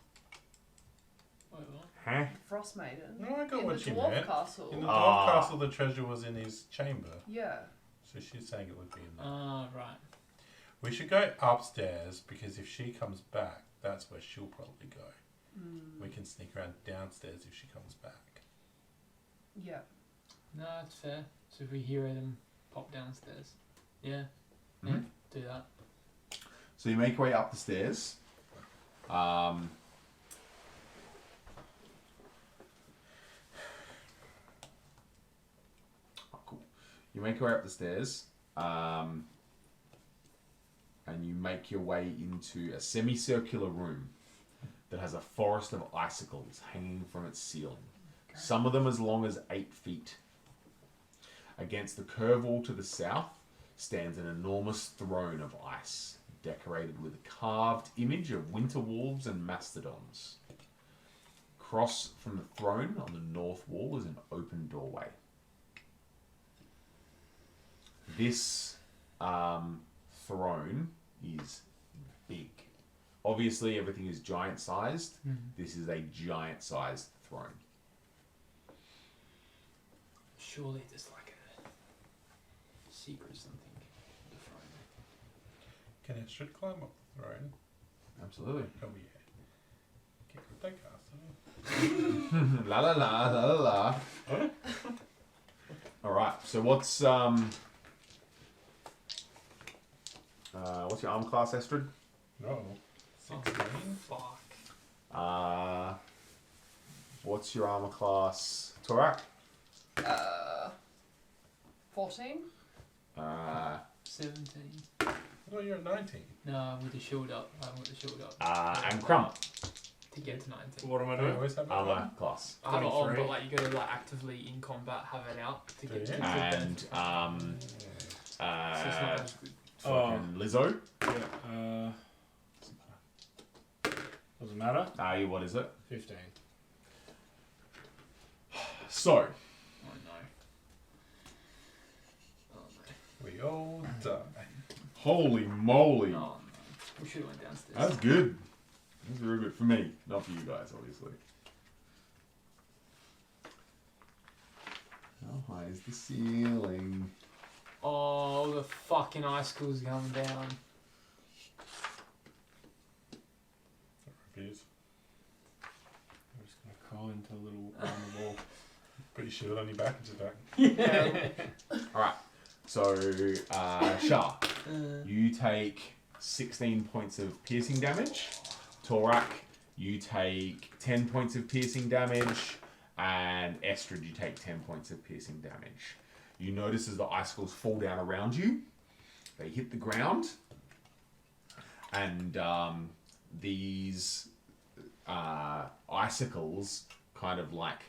Wait, what? Huh? Frostmaiden. No, I got in what the she dwarf meant. castle. In the Ah. dwarf castle, the treasure was in his chamber. Yeah. So she's saying it would be in there. Ah, right. We should go upstairs because if she comes back, that's where she'll probably go. We can sneak around downstairs if she comes back. Yeah. No, it's fair. So if we hear them pop downstairs. Yeah. Yeah, Mhm. do that. So you make your way up the stairs. Oh, cool. You make your way up the stairs. And you make your way into a semicircular room that has a forest of icicles hanging from its ceiling. Some of them as long as 8 feet. Against the curve wall to the south stands an enormous throne of ice, decorated with a carved image of winter wolves and mastodons. Across from the throne on the north wall is an open doorway. This throne is big. Obviously, everything is giant-sized. This is a giant-sized throne. Surely there's like a secret or something. The throne. Can Astrid climb up the throne? Absolutely. Oh yeah. Get with that castle. La la la la la la. All right. So what's your armor class, Astrid? No. 16. Fuck. What's your armor class, Torak? 14? 17. Oh, you're at 19. No, with the shield up. I haven't got the shield up. And Crumb, To get to 19. What am I Do you doing? always have that armor one? class. I have it on, 23. but like you gotta like actively in combat have it out to get Do to you? And so it's not as good. fucking Lizzo. Yeah. Doesn't matter. What is it? 15. So, Oh no. Oh no. We all die. holy moly. Oh no. We should have went downstairs. That's good. That's very good for me, not for you guys, obviously. How high is the ceiling? Oh, the fucking icicles coming down. Reviews. I'm just gonna crawl into a little armor wall. Put your shield on your back and just back. Alright, so, Shah, you take 16 points of piercing damage. Torak, you take 10 points of piercing damage. And Estrid, you take 10 points of piercing damage. You notice as the icicles fall down around you, they hit the ground, and these icicles kind of like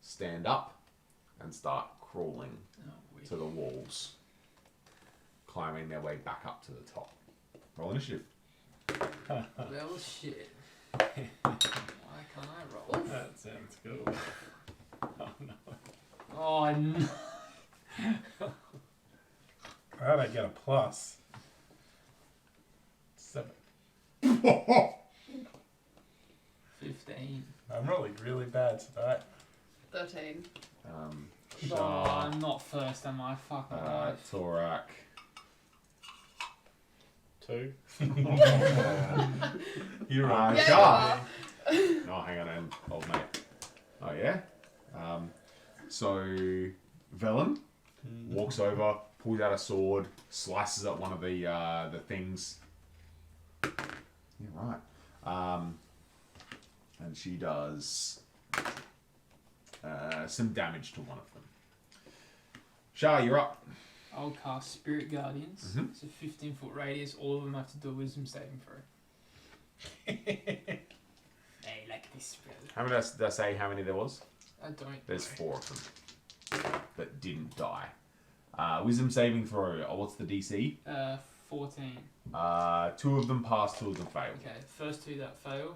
stand up and start crawling to the walls, climbing their way back up to the top. Roll initiative. Well, shit. Why can't I roll? That sounds cool. Oh no. Oh no. How'd I get a plus? 7. 15. I'm rolling really bad tonight. 13. Oh, Shah, I'm not first, am I? Fuck my life. Torak. 2. You're Yeah, right. Yeah, Shah. you Oh, hang on, old mate. Oh, yeah? So, Velen walks over, pulls out a sword, slices up one of the things. Yeah, right. And she does some damage to one of them. Shah, you're up. I'll cast Spirit Guardians. Mhm. It's a 15-foot radius. All of them have to do a wisdom saving throw. Hey, like this spell. How many did I say how many there was? I don't There's know. 4 of them that didn't die. Wisdom saving throw. Oh, what's the DC? 14. 2 of them pass, 2 of them fail. Okay, first 2 that fail.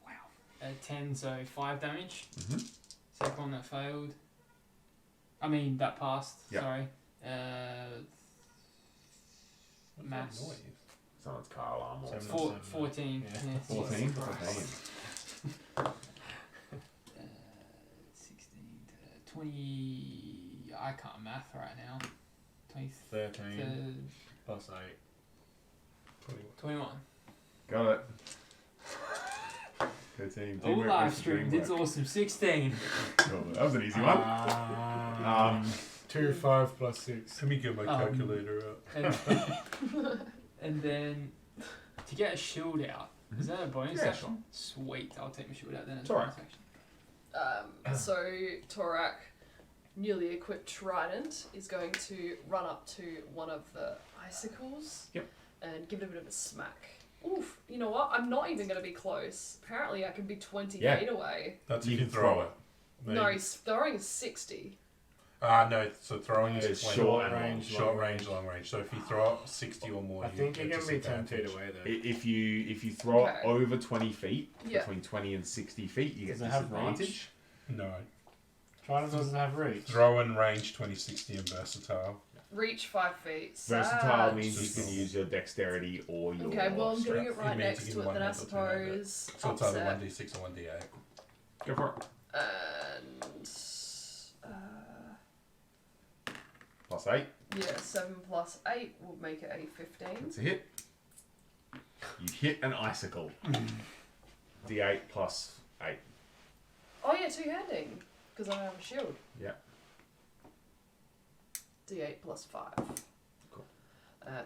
Wow. 10, so 5 damage. Mhm. Second one that failed. I mean, that passed. Yep. Sorry. What's Mass. that noise? Someone's car alarm. Or... 7. 14. Yeah. Yes, 14? Jesus Christ. 16, 20. I can't math right now. 20. 13 plus 8. 21. Got it. 13. All Teamwork live versus streamed. It's dreamwork. awesome. 16. Cool. That was an easy one. 2, 5 plus 6. Let me get my calculator out. And then to get a shield out, is that a bonus Yeah, action? Sweet. I'll take my shield out then. As It's a alright. bonus action. So Torak, newly equipped trident, is going to run up to one of the icicles. Yep. And give it a bit of a smack. Oof! You know what? I'm not even going to be close. Apparently, I can be 20 Yeah. feet away. That's You if you can throw throw it. No, throwing is 60. No, so throwing is It's 20. short and range, Short long range, long range. So if you throw it 60 or more, I think you you're get going to be 10 feet disadvantage. away though. If you throw Okay. it over 20 feet, Yeah. between 20 and 60 feet, you get Does it have disadvantage. No. Trident doesn't have reach. Throw and range 20, 60 and versatile. Reach 5 feet. Versatile Sad. means you can use your dexterity or your Okay, well, I'm strength. doing it right It means next you to can it, then I one handle, two handle. suppose. So it's either Upset. 1d6 or 1d8. Go for it. And. Plus 8. Yeah, 7 plus 8 will make it a 15. That's a hit. You hit an icicle. D8 plus 8. Oh, yeah, two-handing. Because I have a shield. Yeah. D8 plus 5. Cool.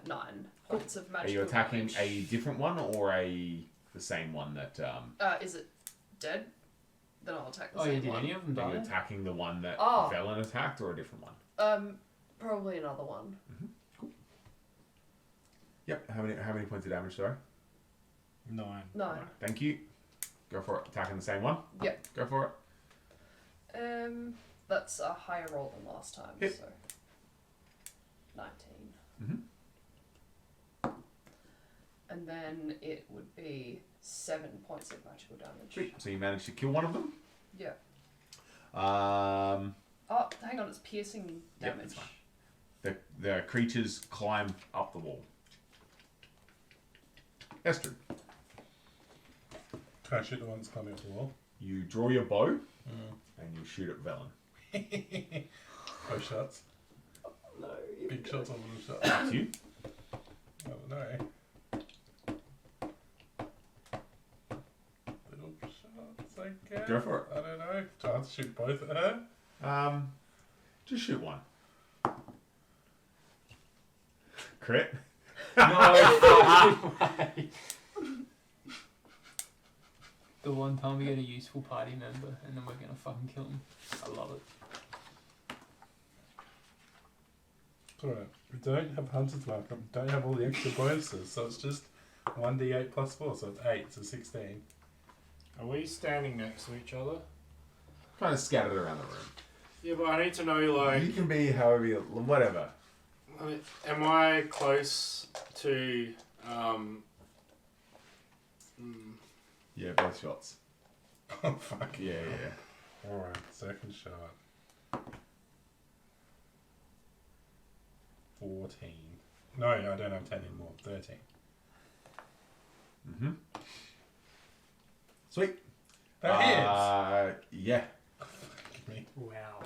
9 points of Are magical you attacking damage. a different one or the same one that Is it dead? Then I'll attack the Oh, you same did one. any of them are you die? attacking the one that Oh. Velen attacked or a different one? Probably another one. Yep. How many points of damage, sorry? 9. 9. Right, thank you. Go for it. Attacking the same one? Yep. Go for it. That's a higher roll than last time, Hit. so 19. And then it would be 7 points of magical damage. Sweet. So you managed to kill one of them? Yeah. Um, Oh, hang on, it's piercing Yep, damage. that's fine. the creatures climb up the wall. Estrid, Can I shoot the one that's climbing up the wall? you draw your bow and you shoot at Velen. Both shots. No. Big shots or little shots? Up to you. Oh no. Little shots, I guess. Go for it. I don't know. Try to shoot both at her. Just shoot one. Crit. No fucking way. The one time we get a useful party member and then we're gonna fucking kill him. I love it. Alright. We don't have Hunter's Mark. We don't have all the extra bonuses, so it's just 1d8 plus 4, so it's 8, so 16. Are we standing next to each other? Kind of scattered around the room. Yeah, but I need to know, like, You can be however you... Whatever. am I close to, Yeah, both shots. Oh, fuck. Yeah. Alright, second shot. 14. No, I don't have 10 anymore. 13. Sweet. That Yeah. hits! Me. Wow.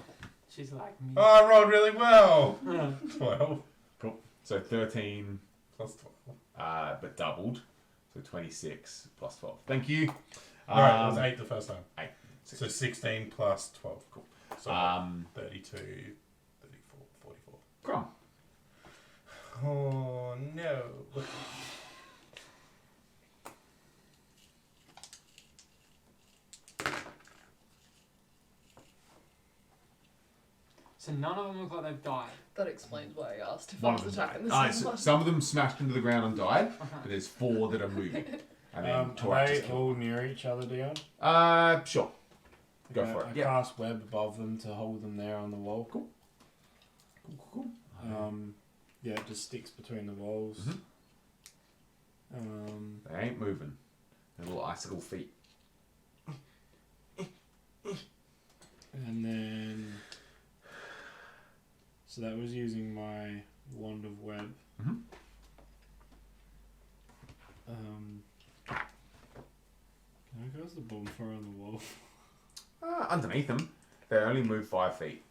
She's like me. Oh, I rolled really well! 12 Cool. So 13, plus 12. but doubled. So 26 plus 12. Thank you. No, it was 8 the first time. 8. So 16 plus 12. Cool. So 32, 34, 44. Grom. Oh no. So none of them look like they've died. That explains why I asked if One I of was them attacking died. the same one. Some of them smashed into the ground and died, but there's 4 that are moving. And then are Torak they just killed. all near each other, Dion? Sure. Go Okay, for it. I Yeah. cast web above them to hold them there on the wall. Cool. Yeah, it just sticks between the walls. They ain't moving. They're little icicle feet. And then, so that was using my wand of web. Mhm. Can I cast the bonfire on the wall? Underneath them, they only move 5 feet.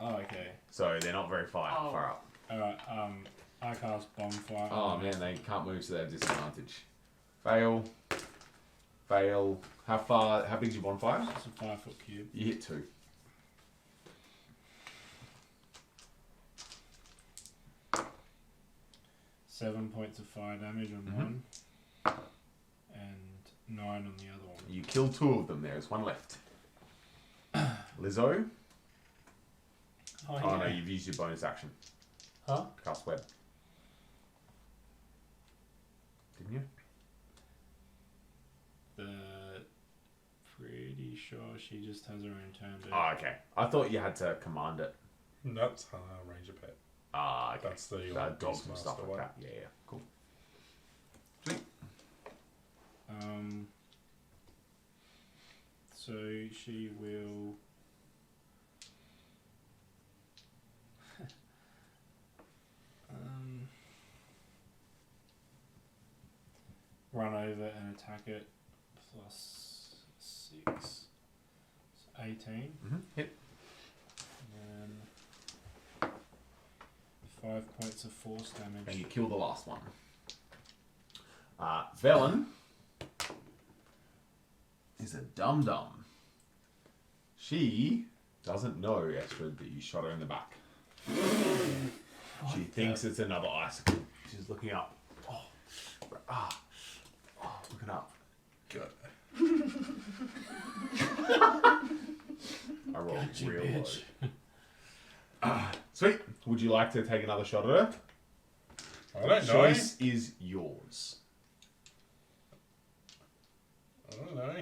Oh, okay. So they're not very far up. Alright, I cast bonfire. Oh man, they can't move, so they have disadvantage. Fail. Fail. How big's your bonfire? It's a 5-foot cube. You hit 2. 7 points of fire damage on Mhm. one, and 9 on the other one. You kill 2 of them. There's one left. Lizzo. Oh no, you've used your bonus action. Huh? Cast web. Didn't you? Pretty sure she just has her own turn. But Oh, okay. I thought you had to command it. That's Ranger Pet. Ah, okay. That's the Dogs and stuff Beastmaster like one. that. Yeah, cool. So she will. Run over and attack it. Plus 6. So 18. Hit. And then 5 points of force damage. And you kill the last one. Velen is a dum-dum. She doesn't know, Estrid, that you shot her in the back. She thinks it's another icicle. She's looking up. Looking up. God. I rolled Gotcha, real bitch. low. Sweet. Would you like to take another shot at her? I don't know. Choice is yours. I don't know.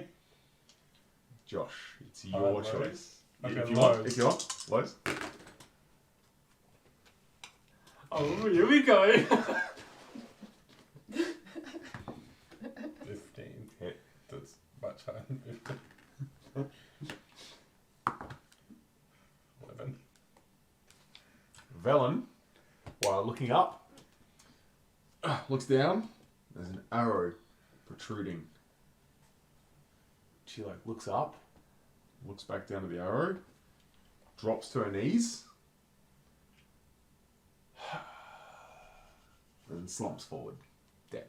Josh, it's your Lows. choice. Okay, if you lows. want, lows. Oh, here we go. 15. Hit. That's much higher than 15. 11. Velen, while looking up, looks down. There's an arrow protruding. She looks up, looks back down to the arrow, drops to her knees, and then slumps forward, dead.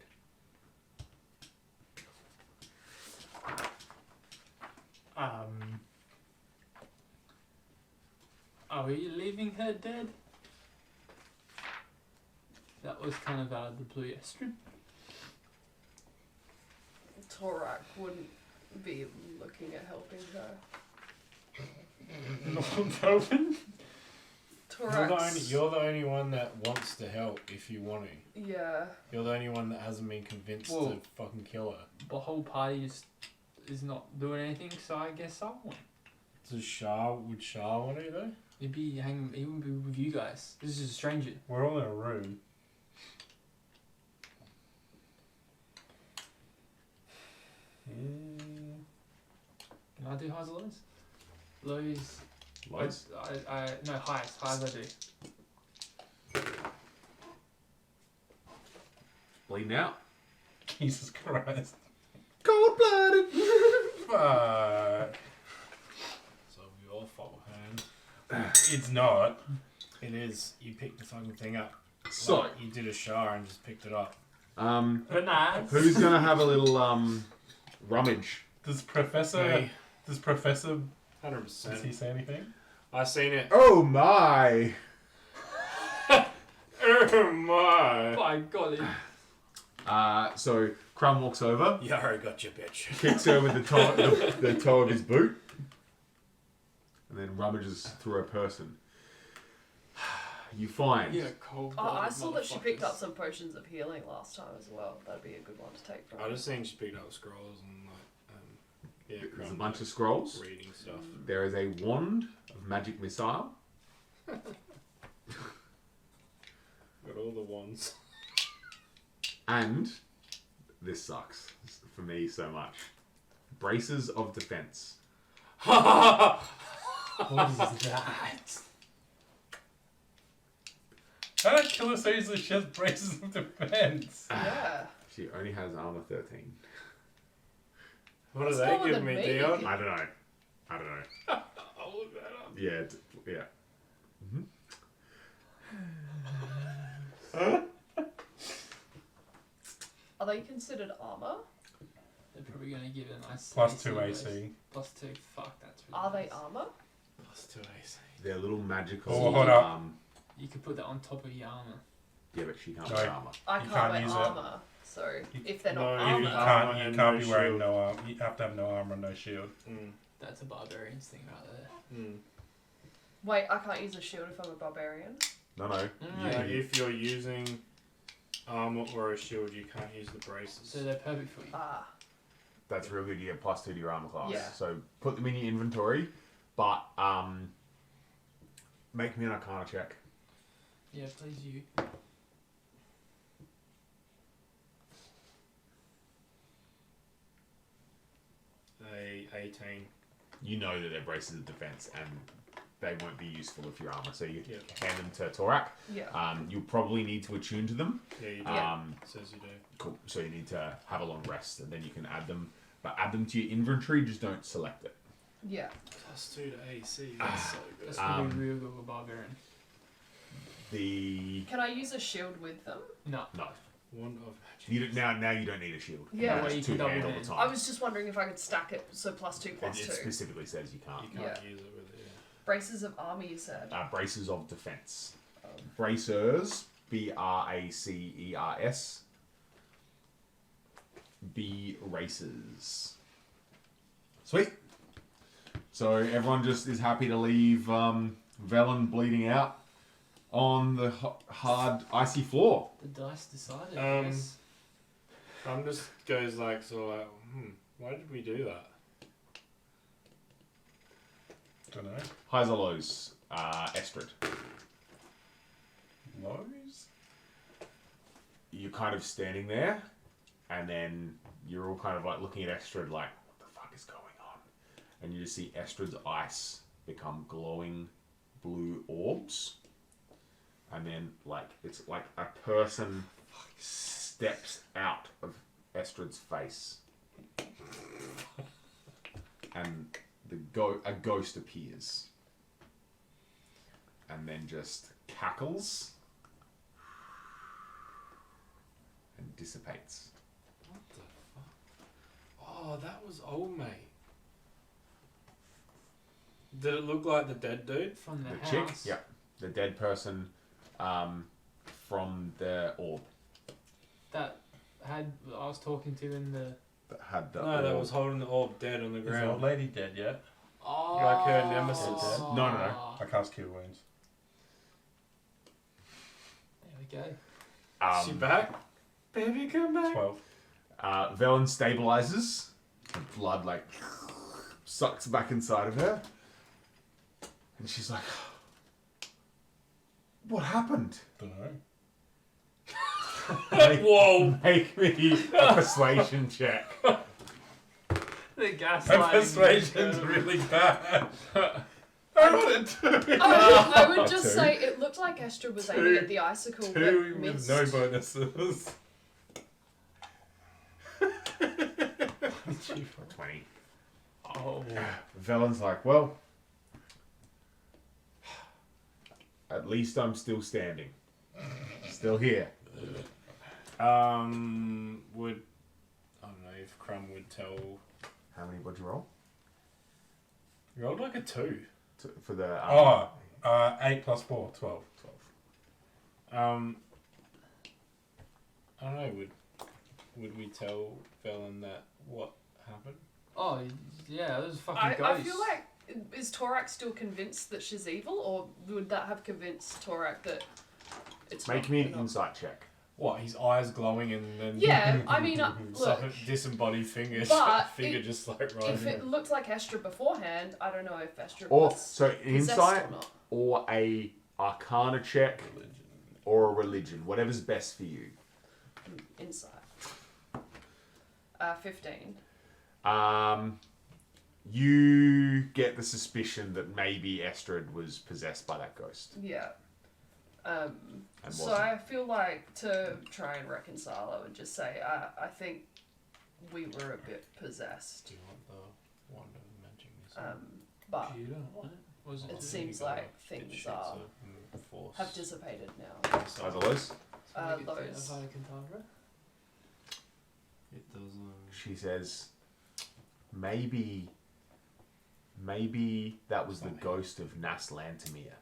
Are we leaving her dead? That was kind of out of the blue, Estrid. Torak wouldn't be looking at helping her. Not open. Torak's... You're the only one that wants to help if you want to. Yeah. You're the only one that hasn't been convinced Well- to fucking kill her. The whole party is not doing anything, so I guess I won't. Would Shah want to though? He wouldn't be with you guys. This is a stranger. We're all in a room. Can I do highs or lows? Lows. Lows? No, highs. Highs I do. Bleeding out. Jesus Christ. Cold-blooded. Fuck. So we all follow hand. It's not. It is. You picked the fucking thing up. So, Like, you did a Shah and just picked it up. Bananas. who's gonna have a little rummage? Does Professor... Me. Does Professor... 100%. Does he say anything? I seen it. Oh my! Oh my! By golly. So Crumb walks over, Yara got you, bitch. kicks her with the toe of his boot, and then rummages through her person. You find Yeah, cold. I saw that she picked up some potions of healing last time as well. That'd be a good one to take from I her. just seen she picked up scrolls and there's a bunch of scrolls. reading stuff. There is a wand of magic missile. Got all the wands. And this sucks for me so much. Braces of defense. What is that? How did kill her so easily? She has braces of defense. Yeah. She only has armor 13. What do That's they lower give than me, me. Dion? I don't know. I'll look that up. Yeah, yeah. Are they considered armor? They're probably going to give it a nice Plus 2 base. AC. Plus 2. Fuck, that's really Are they nice. armor? Plus 2 AC. They're little magical. Oh, hold up. You could put that on top of your armor. Yeah, but she can't No. wear armor. I You can't can't wear use it. armor. So if they're not No, armor, You Armor can't and be no wearing shield. no armor. You have to have no armor and no shield. That's a barbarian's thing right there. wait, I can't use a shield if I'm a barbarian. No. No, You no. can- If you're using armor or a shield, you can't use the braces. So they're perfect for you. Ah, That's real good. You get plus 2 to your armor class. Yeah. So put them in your inventory, but make me an Arcana check. Yeah, please you. A 18. You know that they're braces of defense, and they won't be useful if you're armor. So you Yep. hand them to Torak. yeah. You'll probably need to attune to them. Yeah, you do. Yeah. Says you do. Cool. So you need to have a long rest, and then you can add them. But add them to your inventory. Just don't select it. Yeah. Plus 2 to AC. That's so good. That's gonna be Um, real good with barbarian. The Can I use a shield with them? No. no. One of magic. You don't, now you don't need a shield. Yeah. Now Well, you it's can two hand double all the hand. time. I was just wondering if I could stack it, so plus 2 plus It 2. specifically says you You can't. can't Yeah. use it with it. Braces of armor, you said. Braces of defense. Bracers. Bracers. B races. Sweet. So everyone just is happy to leave Velen bleeding out on the hard icy floor. The dice decided. Um, Yes. Just goes like, why did we do that? Don't know. Highs or lows? Estrid. Lows? You're kind of standing there, and then you're all kind of like looking at Estrid like, what the fuck is going on? And you just see Estrid's ice become glowing blue orbs. And then, like, it's like a person steps out of Estrid's face. And a ghost appears. And then just cackles. And dissipates. What the fuck? Oh, that was old mate. Did it look like the dead dude? From the The house. chick? Yep. The dead person from the orb. That I was talking to in the. That had the No, that orb. was holding the orb dead on the Is the ground. old lady dead yet? Oh. Like her nemesis. No, no. I cast Cure Wounds. There we go. She back? Baby, come back. 12. Velen stabilizes. The blood like sucks back inside of her. And she's like, what happened? Don't know. Whoa! Make me a persuasion check. The gas. My persuasion's really bad. I got it. I would just Two. say it looked like Estrid was aiming at the icicle, but 2 missed. with no bonuses. 20. Oh. Velen's like, well, at least I'm still standing. Still here. Would I don't know if Crumb would tell. How many would you roll? You rolled like a 2. For the 8 plus 4, 12. 12. I don't know. Would we tell Velen that what happened? Oh yeah, those fucking I ghosts. feel like, is Torak still convinced that she's evil, or would that have convinced Torak that it's Make not, me an not- insight check. What? His eyes glowing and then Yeah, I mean, it's like look, a disembodied finger, But finger it- just like if rising. it looked like Estrid beforehand, I don't know if Estrid Or was so an possessed insight or not. or a Arcana check or a religion, whatever's best for you. Insight. 15. You get the suspicion that maybe Estrid was possessed by that ghost. Yeah. And So wasn't. I feel like to try and reconcile, I would just say I think we were a bit possessed. Do you want the wand of magic? But You don't want it. Was it it? seems like things are force. have dissipated now. Highs or lows? Lows. It doesn't. She says, maybe that was the ghost of Nas Lantamir,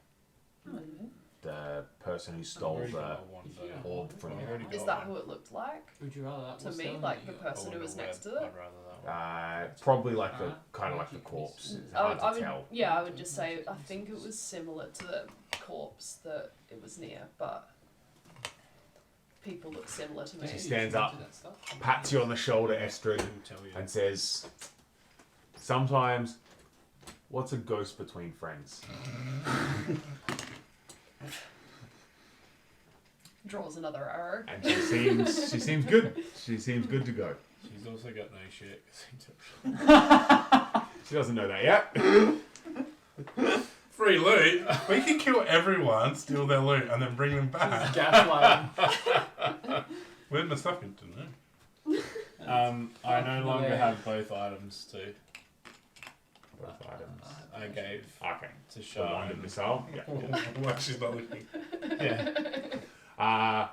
the person who stole Already the got one, though. orb from I've you. already Is got that one. who it looked like? Would you rather that? To What's the me, other like one the you got? person who was wonder next to where- it. I'd rather that one. Probably like the Alright. kind of like the Magic corpse. missile. It's hard to tell. Yeah, I would just say I think it was similar to the corpse that it was near, but people look similar to me. She stands up, pats you on the shoulder, Estrid, Couldn't tell you. and says, sometimes, what's a ghost between friends? Draws another arrow. And she seems good. She seems good to go. She's also got no shit. She doesn't know that yet. Free loot. We can kill everyone, steal their loot, and then bring them back. Gaslighting. Where'd my stuff go? Didn't know. I no longer have both items too. Both items. I gave Okay. to The Sean. wand of missile. Yeah. Why she's not looking. Yeah.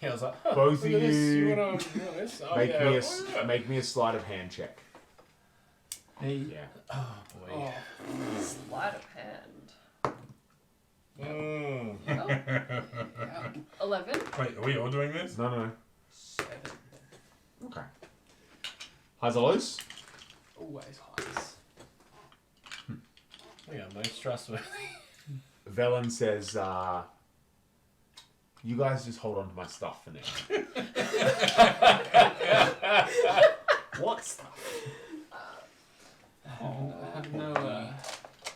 Yeah, I was like, huh, Both look of at this. you You want this? Oh, make yeah. me Oh, yeah. make me a sleight of hand check. Hey. Yeah. Oh, boy. Oh, Sleight of hand. Mm. Oh, yeah. 11. Wait, are we all doing this? No. 7. Okay. Highs or lows? Always highs. Yeah, most trustworthy. Velen says, you guys just hold on to my stuff for now. What stuff? I have no.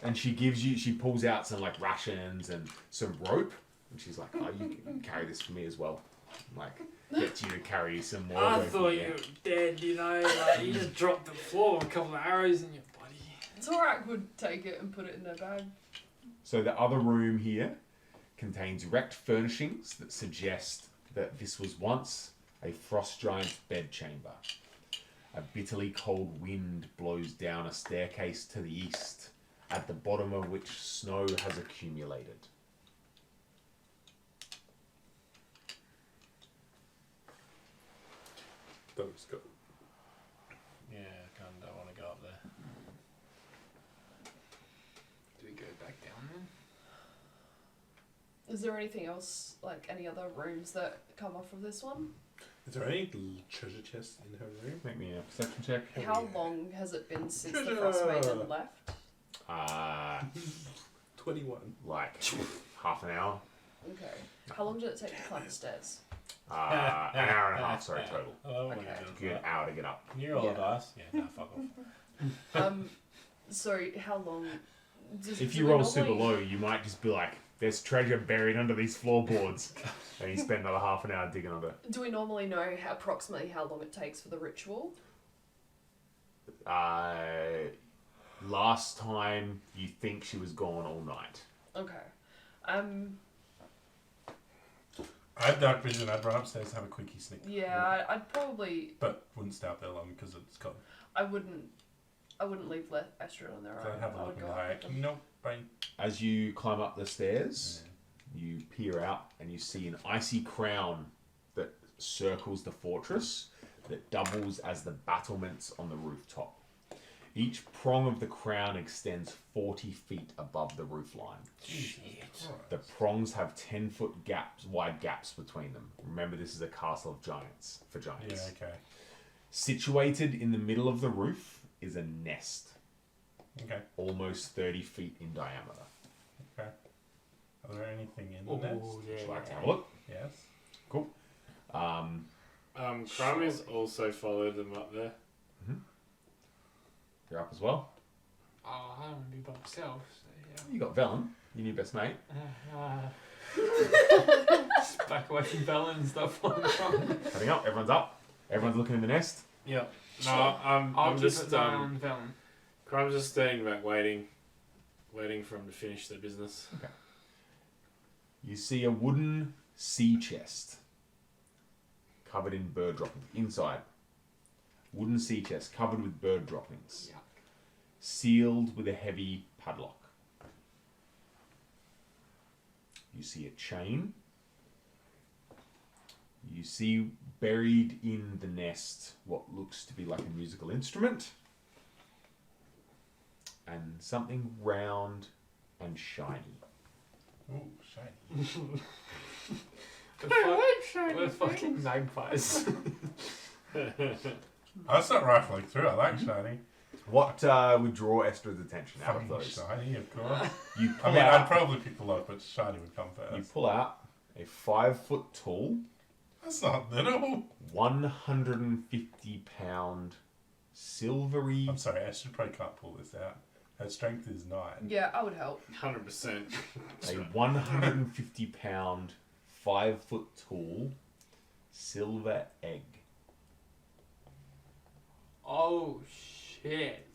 And she pulls out some like rations and some rope. And she's like, oh, you can carry this for me as well. Like, get you to carry some more. I rope thought in you there. were dead, you know, like you just dropped the floor with a couple of arrows in your body. Torak would take it and put it in her bag. So the other room here contains wrecked furnishings that suggest that this was once a frost giant's bedchamber. A bitterly cold wind blows down a staircase to the east, at the bottom of which snow has accumulated. Those go. Yeah, I kind of don't want to go up there. Do we go back down then? Is there anything else, like any other rooms that come off of this one? Is there any treasure chests in her room? Make me a perception check. Oh, How yeah. long has it been since the Treasure! Frostmaiden left? 21. Like half an hour. Okay. How long did it take to climb the stairs? An hour and a half, sorry, total. Oh, what Okay. are you Took doing you for an hour to get up. that? Can you roll Yeah. a dice? Yeah, no, fuck off. So how long? If you roll super low, you might just be like, there's treasure buried under these floorboards. And you spend another half an hour digging under it. Do we normally know approximately how long it takes for the ritual? Last time you think she was gone all night. Okay. I had dark vision. I'd run upstairs and have a quickie sneak. Yeah, I'd probably. But wouldn't stay up there long because it's got. I wouldn't leave Estrid on their own. I'd have a I look would in go the up eye. with them. Nope, bye. As you climb up the stairs, you peer out and you see an icy crown that circles the fortress that doubles as the battlements on the rooftop. Each prong of the crown extends 40 feet above the roof line. Shit. The prongs have 10-foot wide gaps between them. Remember, this is a castle of giants, for giants. Yeah, okay. Situated in the middle of the roof is a nest, Okay. almost 30 feet in diameter. Okay. Are there anything in the nest? Oh, Would you like to yeah. have a look? Yes. Cool. Crime has also followed them up there. You're up as well. Oh, I don't want to be by myself, so You got Velen, your new best mate. yeah. Just back away from Bella and stuff on the front. Heading up, everyone's up. Everyone's looking in the nest. Yep. No, Sure. I'm I'll keep just it down on Velen. Crime's just staying back, waiting for them to finish their business. You see a wooden sea chest covered in bird droppings. Inside, wooden sea chest covered with bird droppings, Yeah. sealed with a heavy padlock. You see a chain. You see buried in the nest what looks to be like a musical instrument and something round and shiny. Ooh, shiny. We're fucking magpies. That's not rifling through. I like shiny. What would draw Esther's attention out of Fucking those? shiny, of course. You I pull mean, I'd out. probably pick the lock, but shiny would come You first. pull out a 5 foot tall, That's not little. 150-pound silvery. I'm sorry, Esther probably can't pull this out. Her strength is 9. Yeah, I would help. 100%. A 150-pound, 5 foot tall silver egg. Oh shit.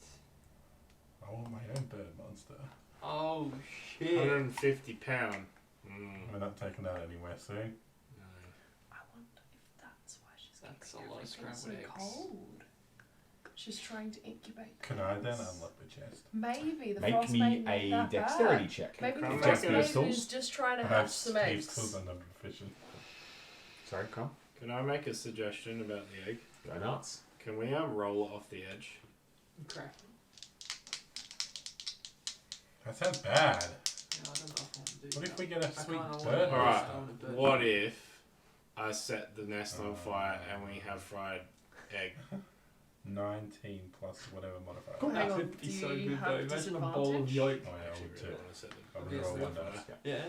I want my own bird monster. Oh shit. 150 pound. Mm. We're not taking that anywhere soon. No. I wonder if that's why she's That's keeping a lot of everything so scrambled eggs. cold. She's trying to incubate the Can I then eggs. unlock the chest? Maybe the Make Frostmaiden me ain't a that dexterity bad. check. Maybe the Can I Jack make those Frostmaiden tools. is just trying to I hatch have some Steve's eggs. tools and I'm proficient. Sorry, come. Can I make a suggestion about the egg? Go nuts. Can we roll it off the edge? Crack. That sounds bad. Yeah, I don't know if I want to do What that. if we get a I sweet kinda bird? wanna- Alright, I want a bird. What if I set the nest on Oh. fire and we have fried egg? 19 plus whatever modifier. Cool. Hang on, That'd be do so you good have though. Imagine a bowl of disadvantage? yolk. Oh, yeah, I Actually, would really too. want to set the I'll Yes, reroll no. one dice. Yeah.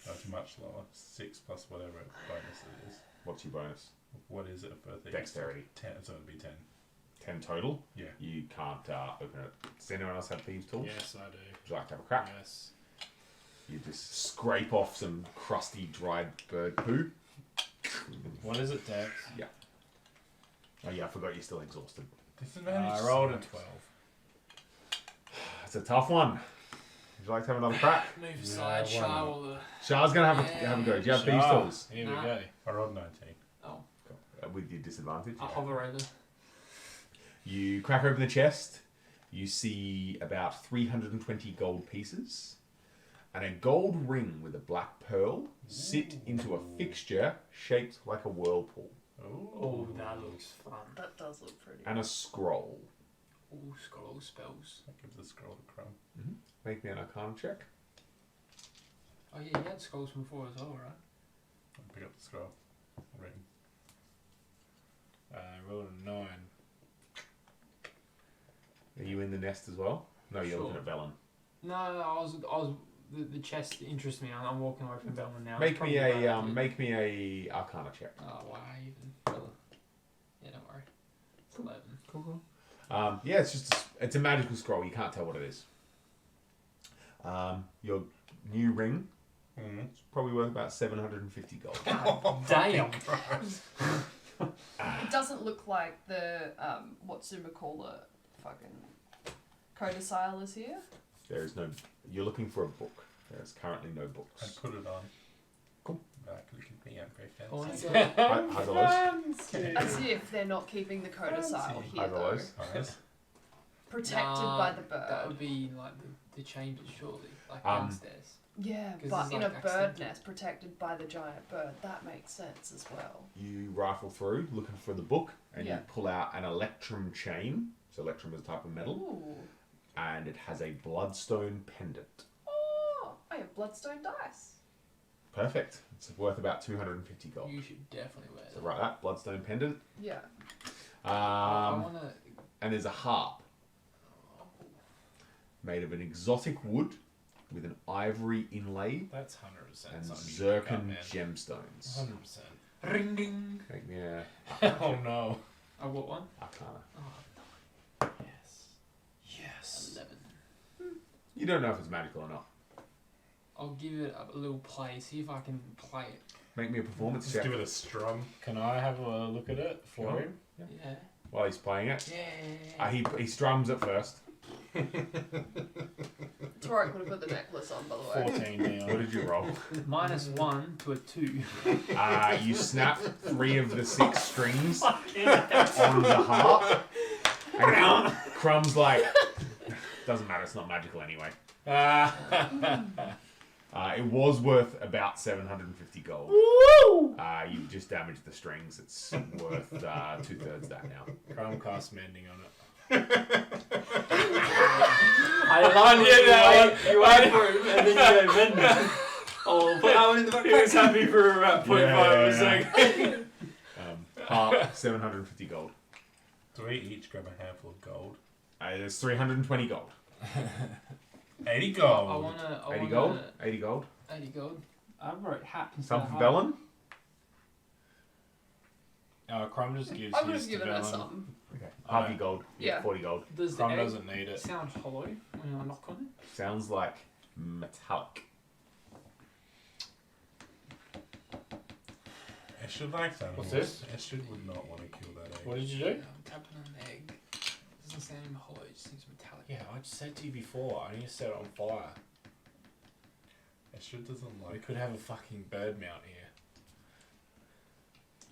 That's much lower. 6 plus whatever bonus it is. What's your bonus? What is it for thing? Dexterity. 10, so it'd be 10. 10 total. Yeah. You can't open it. Does anyone else have thieves' tools? Yes, I do. Would you like to have a crack? Yes. You just scrape off some crusty, dried bird poo. What is it, Dex? Oh yeah, I forgot you're still exhausted. Disadvantage. I rolled a sucks. 12. It's a tough one. Would you like to have another crack? Move Yeah, aside, why Shah not? will the. Shah's gonna have Yeah. a go. Do you have thieves' Sure. tools? Here Nah. we go. I rolled 19. Oh, With your disadvantage. I'll hover over. You crack open the chest. You see about 320 gold pieces and a gold ring with a black pearl sit into a fixture shaped like a whirlpool Oh, that looks fun. That does look pretty. and a scroll. Oh, scroll spells. That gives the scroll a crumb. Make me an Arcana check. Oh yeah, you had scrolls from before as well, right? I'll pick up the scroll. Ring. I rolled a 9. Are you in the nest as well? No, you're Sure. looking at Velen. No, I was. The chest interests me. I'm walking away from Bellman now. Make It's me probably a about it. make me a Arcana check. Oh, why even? Well, yeah, don't worry. It's 11. Cool. Yeah, it's a magical scroll. You can't tell what it is. Your new ring Mm. is probably worth about 750 gold. Damn. It doesn't look like the what Zuma call it fucking codicil is here. There is no. You're looking for a book. There is currently no I books. put it on. Cool. Look at me, I'm very Oh, fancy. How's those? As if they're not keeping the codicil here How's though. those? Nice. Protected Nah, by the That bird. would be like the chambers, surely, like Um, downstairs. Yeah, 'Cause but it's in like a bird accidental. nest protected by the giant bird. That makes sense as well. You rifle through looking for the book, and Yeah. you pull out an electrum chain. So electrum is a type of metal, Ooh. and it has a bloodstone pendant. Oh, I have bloodstone dice. Perfect. It's worth about 250 gold. You should definitely wear So that. write that bloodstone pendant. Yeah. I Um, wanna. and there's a harp made of an exotic wood with an ivory inlay That's 100%. and something you pick up, zircon man. gemstones. 100%. Ring ding. Make me a Oh no. I got one. Arcana. Oh, Yes. Yes. 11. You don't know if it's magical or not. I'll give it a little play. See if I can play it. Make me a performance Just check give it a strum. Can I have a look at it for Sure. him? Yeah. while he's playing it. Yeah. He strums at first. Torek would have put the necklace on, by the way. 14 Dion. What did you roll? -1 to a 2. You snap 3 of the 6 strings on the harp. And Crumb's like, doesn't matter, it's not magical anyway. It was worth about 750 gold. Woo! You've just damaged the strings. It's worth 2/3 that now. Crumb cast mending on it. I did that one. You wait for it and then you go mend. Oh, put that one in the back. He was happy for about 0.5 of a second. Half 750 gold. Do we each grab a handful of gold? There's 320 gold. 80 gold. I wanna 80 gold? 80 gold. 80 gold. I wrote hat instead Some of for heart. Bellin? Crumb just gives I'm his just to giving her Velen. some. Okay. I Half your gold. Yeah. 40 gold. Does the Crumb egg doesn't need it. sound hollow when I knock on it? Sounds like metallic. Eshud likes animals. What's this? Eshud would not want to kill that egg. What did you do? I'm tapping on the egg. Doesn't sound hollow, it just seems metallic. Yeah, I just said to you before, I need to set it on fire. Eshud doesn't We like. could have a fucking bird mount here.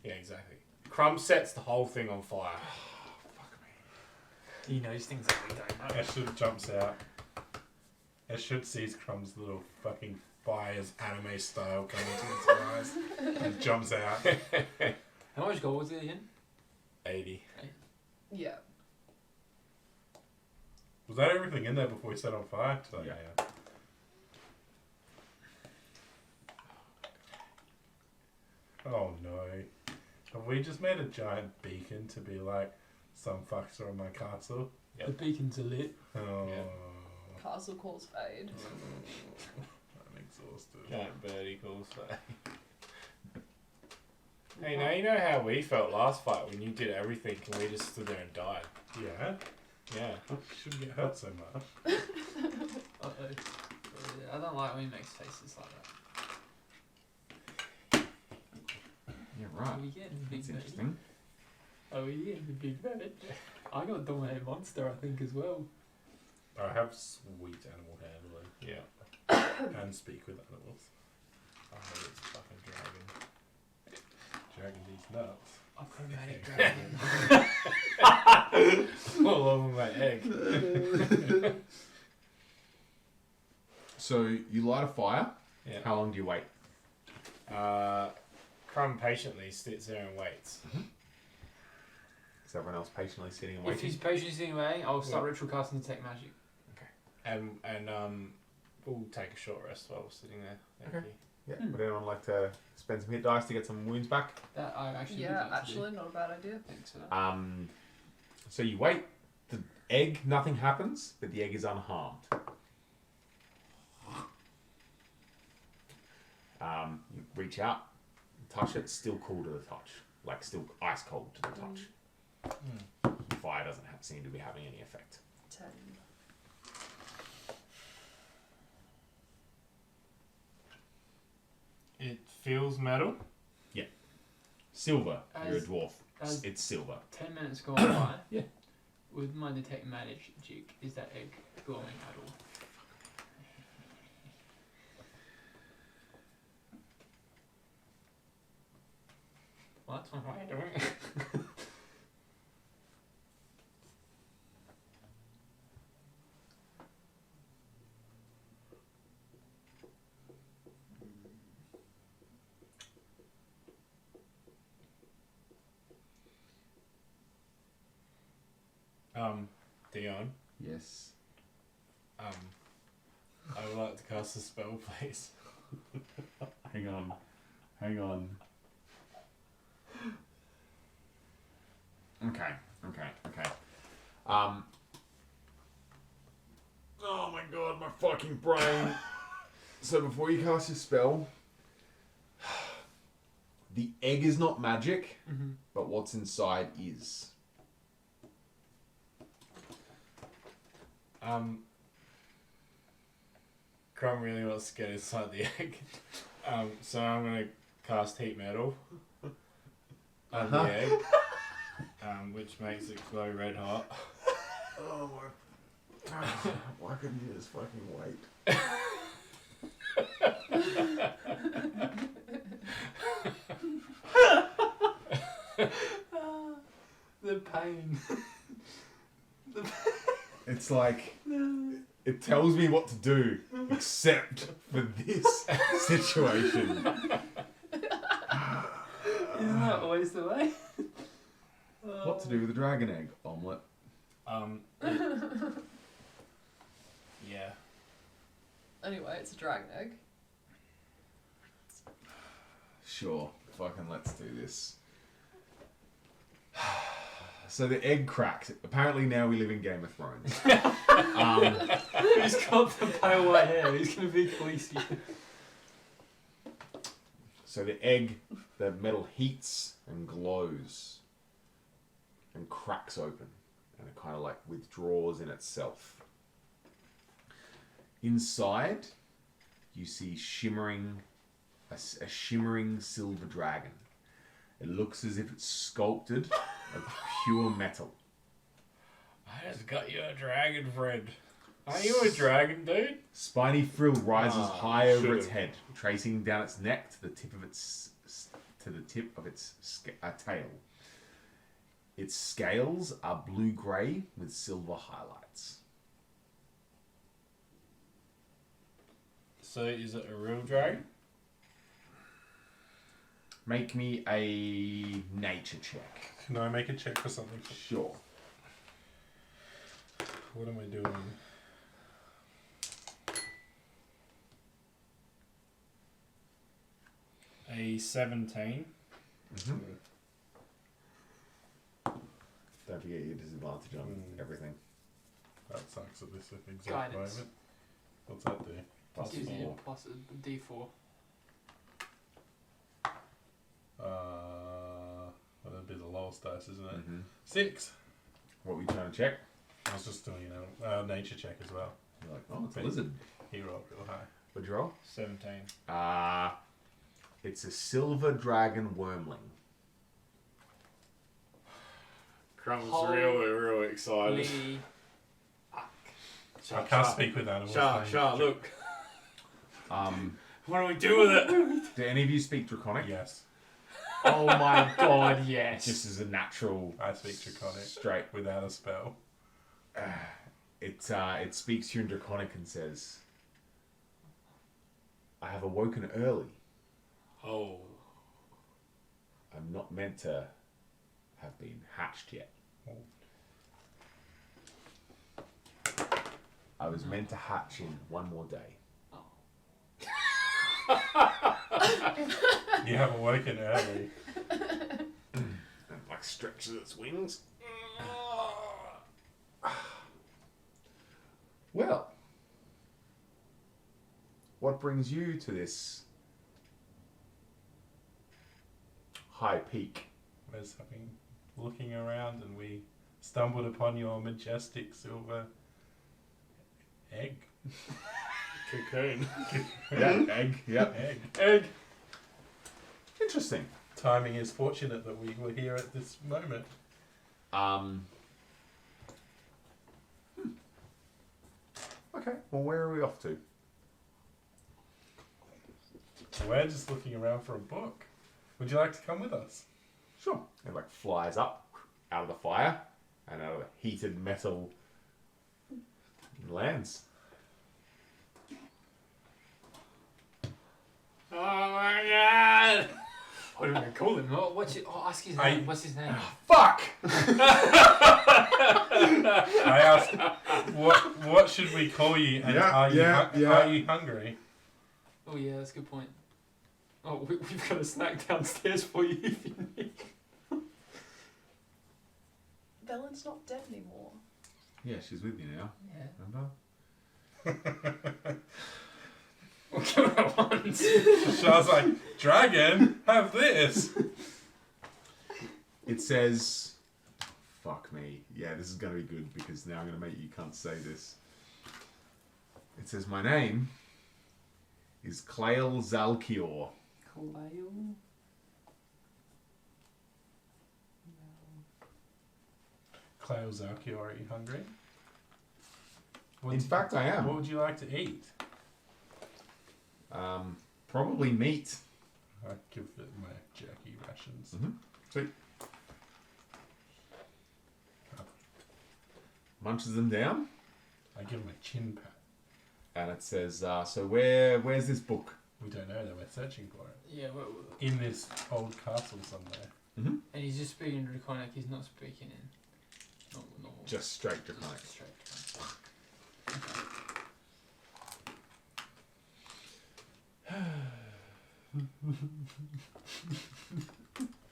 Yeah, exactly. Crumb sets the whole thing on fire. He knows things that we don't know. Eshud jumps out. Eshud sees Crumb's little fucking fires anime style coming to his eyes and jumps out. How much gold was it again? 80. Yeah. Was that everything in there before we set on fire? Yeah. Oh no. Have we just made a giant beacon to be like, some fucks are on my castle? Yep. The beacons are lit. Oh. Yeah. Castle calls fade. I'm exhausted. Giant birdie calls for. Hey, now you know how we felt last fight when you did everything and we just stood there and died. Yeah? Yeah. You shouldn't get hurt so much. Uh-oh. I don't like when he makes faces like that. Yeah, Are right. we getting the big That's bird? interesting. Are we getting the big bird? I got Dominate Monster, I think, as well. I have sweet animal handling Yeah. and speak with animals. I hope it's a fucking dragon. Dragon these nuts. A chromatic dragon. All over my egg. So you light a fire. Yeah. How long do you wait? Crumb patiently sits there and waits. Is everyone else patiently sitting and If waiting? he's patiently away, I'll start Yeah. ritual casting Detect Magic. And we'll take a short rest while we're sitting there. Thank Okay. you. Yeah. Would anyone like to spend some hit dice to get some wounds back? That I actually would Yeah, like to actually, not a bad idea. do. Thanks for that. So you wait. The egg, nothing happens, but the egg is unharmed. You reach out, touch it, still cool to the touch. Like still ice cold to the touch. The fire doesn't seem to be having any effect. 10. It feels metal. Silver, you're a As- dwarf. as- It's silver. 10 minutes gone by. Yeah. With my Detect Magic, is that egg glowing at all? What? What am I doing? Dion, Yes. I would like to cast a spell, please. Hang on. Hang on. Okay. Oh my god, my fucking brain. So before you cast your spell, the egg is not magic, but what's inside is. Crumb really wants to get inside the egg. So I'm gonna cast heat metal on the egg, which makes it glow red hot. Oh my. Why couldn't you just fucking wait? The pain. It's like. It tells me what to do. except for this situation. Isn't that always the way? What to do with a dragon egg omelette? Yeah. Anyway, it's a dragon egg. Sure, fucking let's do this. So the egg cracked. Apparently now we live in Game of Thrones. Who's got the pale white hair? Who's going to be Khaleesi? So the egg, the metal heats and glows and cracks open, and it kind of like withdraws in itself. Inside, you see a shimmering silver dragon. It looks as if it's sculpted of pure metal. I just got you a dragon friend. Are you a dragon, dude? Spiny frill rises high over its should've. head, tracing down its neck to the tip of its tail. Its scales are blue-grey with silver highlights. So is it a real dragon? Make me a nature check. Can I make a check for something? Sure. What am I doing? A 17. Mm-hmm. Don't forget your disadvantage on everything. That sucks at this exact Guidance. moment. What's that do? Plus Gives you 4. plus a D4. Well, that'd be the lowest dice, isn't it? Mm-hmm. 6. What were you trying to check? I was just doing a nature check as well. You're like, oh, it's a lizard. He rolled real high. What'd you roll? 17. It's a silver dragon wormling. Crumb's Holy- really excited. Lee. I can't speak with animals. Shark, look. Um, What do we do with it? do any of you speak Draconic? Yes, Oh my god, yes. Just as a natural, I speak Draconic straight. without a spell. It speaks to you in Draconic and says, I have awoken early. Oh. I'm not meant to have been hatched yet. I was meant to hatch in one more day. You have awoken early. And like stretches its wings. Well, what brings you to this high peak? We're looking around and we stumbled upon your majestic silver egg. Cocoon. Yeah, egg. Yeah, Egg. interesting. Timing is fortunate that we were here at this moment. Okay. Well, where are we off to? We're just looking around for a book. Would you like to come with us? Sure. It like flies up out of the fire and out of the heated metal and lands. Oh my god! What are we going to call him? Ask his name. What's his name? Fuck! I asked, what should we call you? And are you hungry? Oh yeah, that's a good point. Oh, we've got a snack downstairs for you if you need. Belen's not dead anymore. Yeah, she's with you now. Yeah. Remember? We'll go at once. Shah's like, dragon, have this. It says, fuck me. Yeah, this is going to be good because now I'm going to make you cunts say this. It says, my name is Clail Zalkior. Clay Ozaki, are you hungry? In fact, I am. What would you like to eat? Probably meat. I give it my jerky rations. Mm-hmm. Sweet. Munches them down. I give him a chin pat. And it says, so where's this book? We don't know that we're searching for it. Yeah, In this old castle somewhere. Mm-hmm. and he's just speaking in Draconic, he's not speaking in normal. Just straight Draconic. Just straight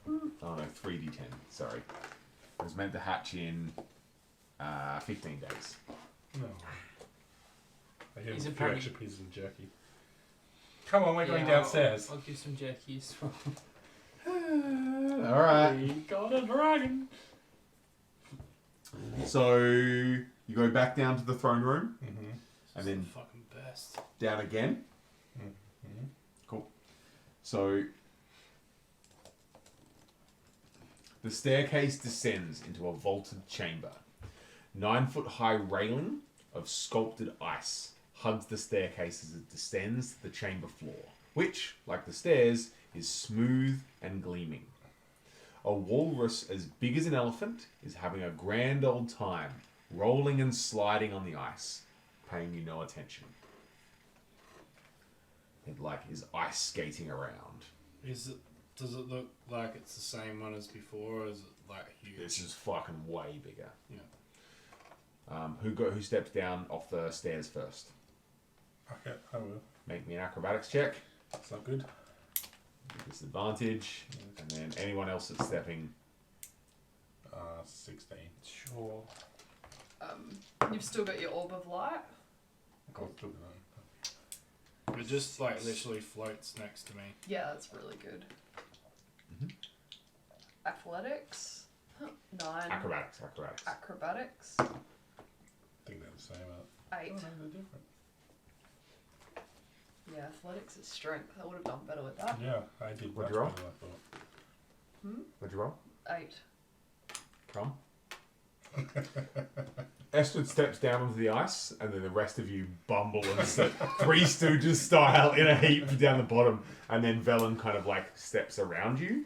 Oh no, 3d10. Sorry. It was meant to hatch in 15 days. No. I have He's a few apparently- extra pieces of jerky. Come on, we're going Yeah, downstairs. I'll give some jerkies. Alright. We got a dragon. So you go back down to the throne room Mm-hmm. and then the fucking best. down again. Mm-hmm. Cool. So the staircase descends into a vaulted chamber. 9-foot-high railing of sculpted ice hugs the staircase as it descends to the chamber floor, which, like the stairs, is smooth and gleaming. A walrus as big as an elephant is having a grand old time, rolling and sliding on the ice, paying you no attention. It is ice skating around. Does it look like it's the same one as before, or is it huge? This is fucking way bigger. Yeah. Who steps down off the stairs first? Okay, I will. Make me an acrobatics check. It's not good. Disadvantage. And then anyone else that's stepping. 16. Sure. You've still got your orb of light. I'll still do that. It just literally floats next to me. Yeah, that's really good. Mhm. Athletics. 9. Acrobatics. Acrobatics. I think they're the same. 8. Oh, no, they're different. Yeah, athletics is strength. I would have done better with that. Yeah, I did. What'd much you roll? better than I thought. What'd you roll? 8. Come. Estrid steps down onto the ice, and then the rest of you bumble and sit Three Stooges style in a heap down the bottom, and then Velen kind of steps around you.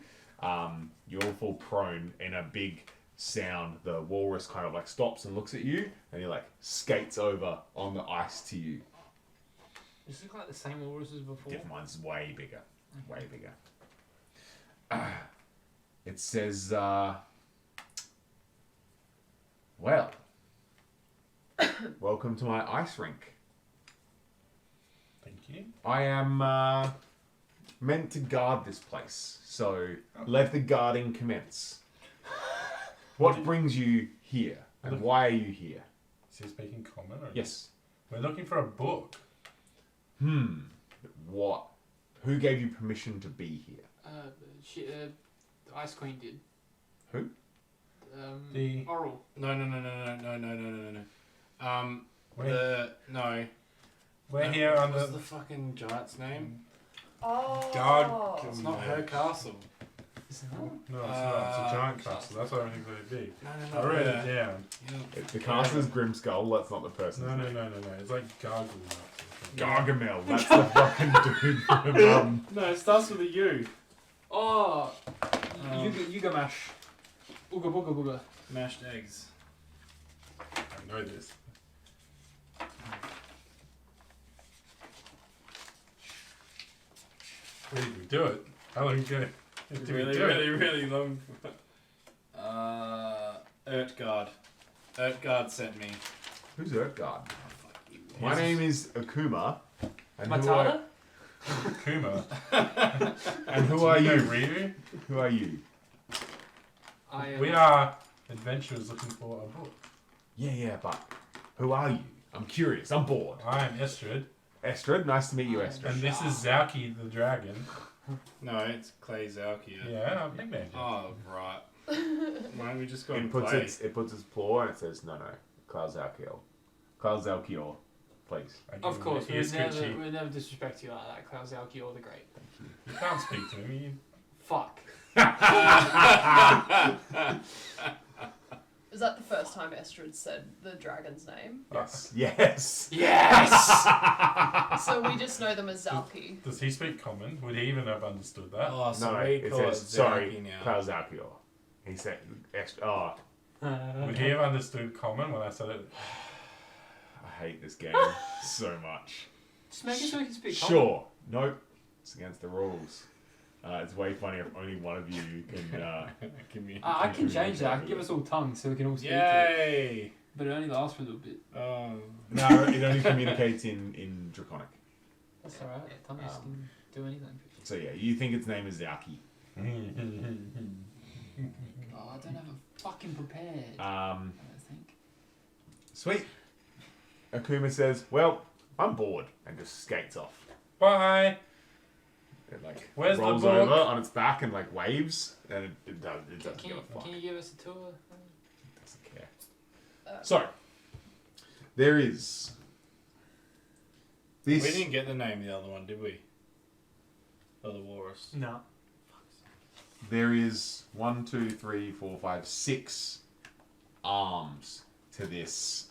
You all fall prone in a big sound. The walrus kind of stops and looks at you, and he skates over on the ice to you. Does it look like the same walrus as before? Different one's way bigger. Way bigger. It says, well, welcome to my ice rink. Thank you. I am meant to guard this place, so let the guarding commence. What brings you here, and why are you here? Is he speaking common? Or Yes. We're looking for a book. What? Who gave you permission to be here? The Ice Queen did. Who? The- Oral. No. We're here on What's the... the fucking giant's name? Oh. God. It's not her castle. Is it not? No, it's not. It's a giant castle. That's why I think they're big. No. I wrote it down. The castle is Grimskull. That's not the person. No. It's like gargle nuts. Gargamel. That's the fucking dude from No, it starts with a U. Oh! Yuga mash. Ooga booga booga. Mashed eggs. I know this. Where did we do it? How long ago did we do it? Really long. Urtgard. Urtgard sent me. Who's Urtgard? Oh, fuck you. My name is Akuma. And Matata? Kuma. Who are you? Ryu? Who are you? I am. We are adventurers looking for a book. Yeah, but who are you? I'm curious. I'm bored. I am Estrid, Estrid, nice to meet you, Estrid. and this is Zauki the dragon. No, it's Clay Zalkia. Yeah, I'm big man. Oh, right. Why don't we just go It and puts play? its paw and it says no, Klaus-Zalkiel. Klaus-Zalkiel, please. I give Of him course, the we ear would never, scritchy. we would never disrespect you like that, Klaus Zalki or the Great. You can't speak to him. Fuck. Is that the first time Estrid said the dragon's name? Yes. Yes. Yes! So we just know them as Zalki. Does he speak common? Would he even have understood that? Oh, so No, we it call says it sorry, Zalki now. Klaus-Zalkiel. He said, Would he have understood common when I said it? hate this game so much. Just make it so we can speak. Sure. Nope. It's against the rules. It's way funnier if only one of you can communicate. I can change that. I can give us all tongues so we can all speak. It. Yay! But it only lasts for a little bit. Oh. No, it only communicates in Draconic. That's alright. Tongues can do anything. So yeah, you think its name is Zaki. Oh, I don't have a fucking prepared. I don't think. Sweet. Akuma says, "Well, I'm bored," and just skates off. Bye. It like Where's the rolls book? over on its back and like waves, and it doesn't give a fuck. Can you give us a tour? Doesn't care. So there is this. We didn't get the name of the other one, did we? Of the walrus. No. There is 1, 2, 3, 4, 5, 6 arms to this.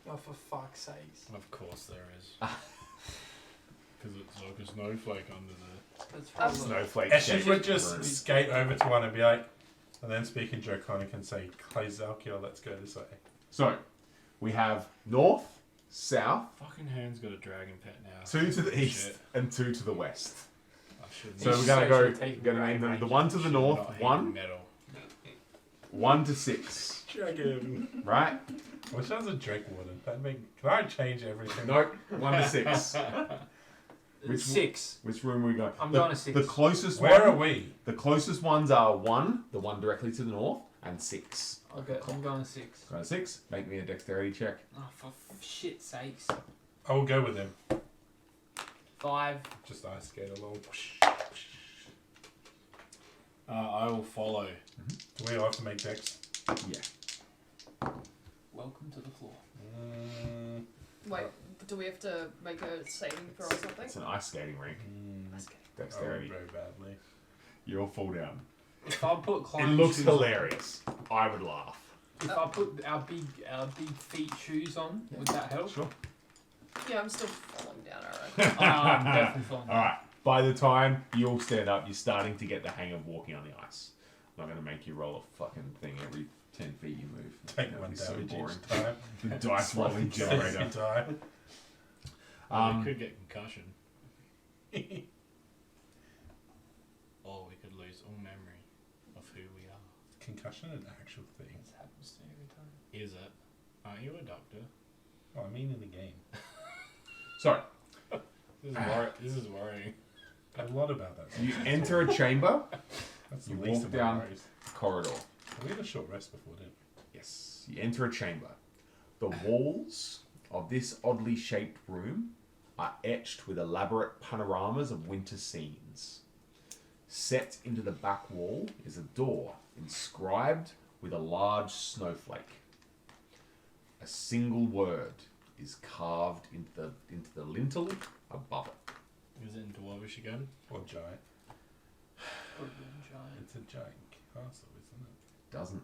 Oh, for fuck's sakes. Of course there is. Because it's like a snowflake under the... That's Um, probably... Snowflake. Ashley shaped would just room. skate over to one and be like, and then speak in Draconic and say, Klazalkia, let's go this way. So we have north, south, Fucking Hearn's got a dragon pet now. 2 to the east, Shit. and 2 to the west. I shouldn't So He's we're gonna so go. should take Gonna name them. The one to the should north, not hate 1, metal. 1 to 6. Dragon. Right? I wish I was a Drake Warden. Can I change everything? Nope. 1 to 6. Which 6. Which room are we going? I'm the, going to 6. The closest Where one. are we? The closest ones are 1, the one directly to the north, and 6. Okay, I'm going to 6. Going to 6. Make me a dexterity check. Oh, for shit's sakes. I will go with him. 5. Just ice skate along. I will follow. Do we all have to make decks? Yeah. Welcome to the floor. Wait, do we have to make a saving throw or something? It's an ice skating rink. That's good. Dexterity. very badly. You'll fall down. If I put It climbing looks shoes hilarious. I would laugh. On, if I put our big feet shoes on, would that help? Sure. Yeah, I'm still falling down, alright. Oh, I'm definitely falling. Alright. By the time you all stand up, you're starting to get the hang of walking on the ice. I'm not going to make you roll a fucking thing every 10 feet you move. Take That'd one be so damage boring. each time. The dice rolling generator. Die. We could get concussion. Or we could lose all memory of who we are. Concussion an actual thing. This happens to me every time. Is it? Aren't you a doctor? Oh, I mean in the game. Sorry. This is worrying. A lot about that. You enter a chamber, That's you the least walk of my down worries. the corridor. We had a short rest before, didn't Yes. You enter a chamber. The walls of this oddly shaped room are etched with elaborate panoramas of winter scenes. Set into the back wall is a door inscribed with a large snowflake. A single word is carved into the lintel above it. Is it in Dwarvish again? we? Or giant. Probably giant. It's a giant castle, isn't it? Doesn't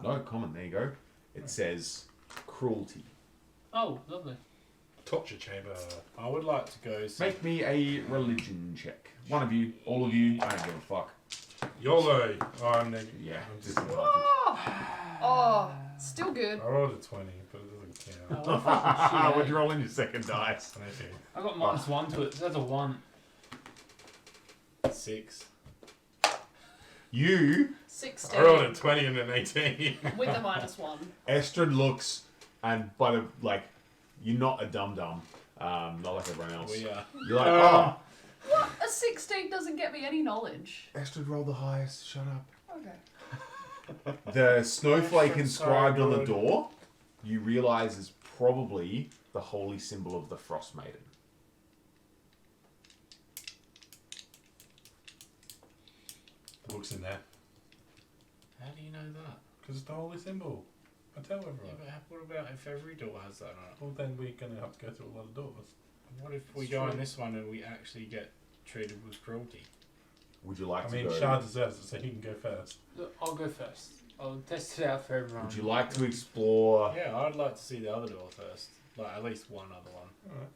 no common. There you go. It says cruelty. Oh, lovely. Torture chamber. I would like to go see... Make me a religion check. One of you, all of you. I don't give a fuck. YOLO! Oh, I'm negative. Yeah, I'm just, disadvantage. Oh, still good. I rolled a 20, but it doesn't count. Oh, what fucking shit, Would eh? you roll in your second dice? Okay. I got -1 to it, so that's a 1. 6. You, 16 I rolled a 20 and an 18. with a -1. Estrid looks, and by the like, you're not a dum dum, not like everyone else. We are. You're like, oh, What? A 16 doesn't get me any knowledge. Estrid rolled the highest. Shut up. Okay. The snowflake Estrid's inscribed so on the good. door, you realise is probably the holy symbol of the Frostmaiden. The book's in there. How do you know that? Because it's the holy symbol. I tell everyone. Yeah, but what about if every door has that on it? Well, then we're going to have to go through a lot of doors. What if we It's go true. on this one and we actually get treated with cruelty? Would you like I to mean, go? Shah deserves it, so he can go first. Look, I'll go first. I'll test it out for everyone. Would you like to explore? Yeah, I'd like to see the other door first. Like, at least one other one. Alright.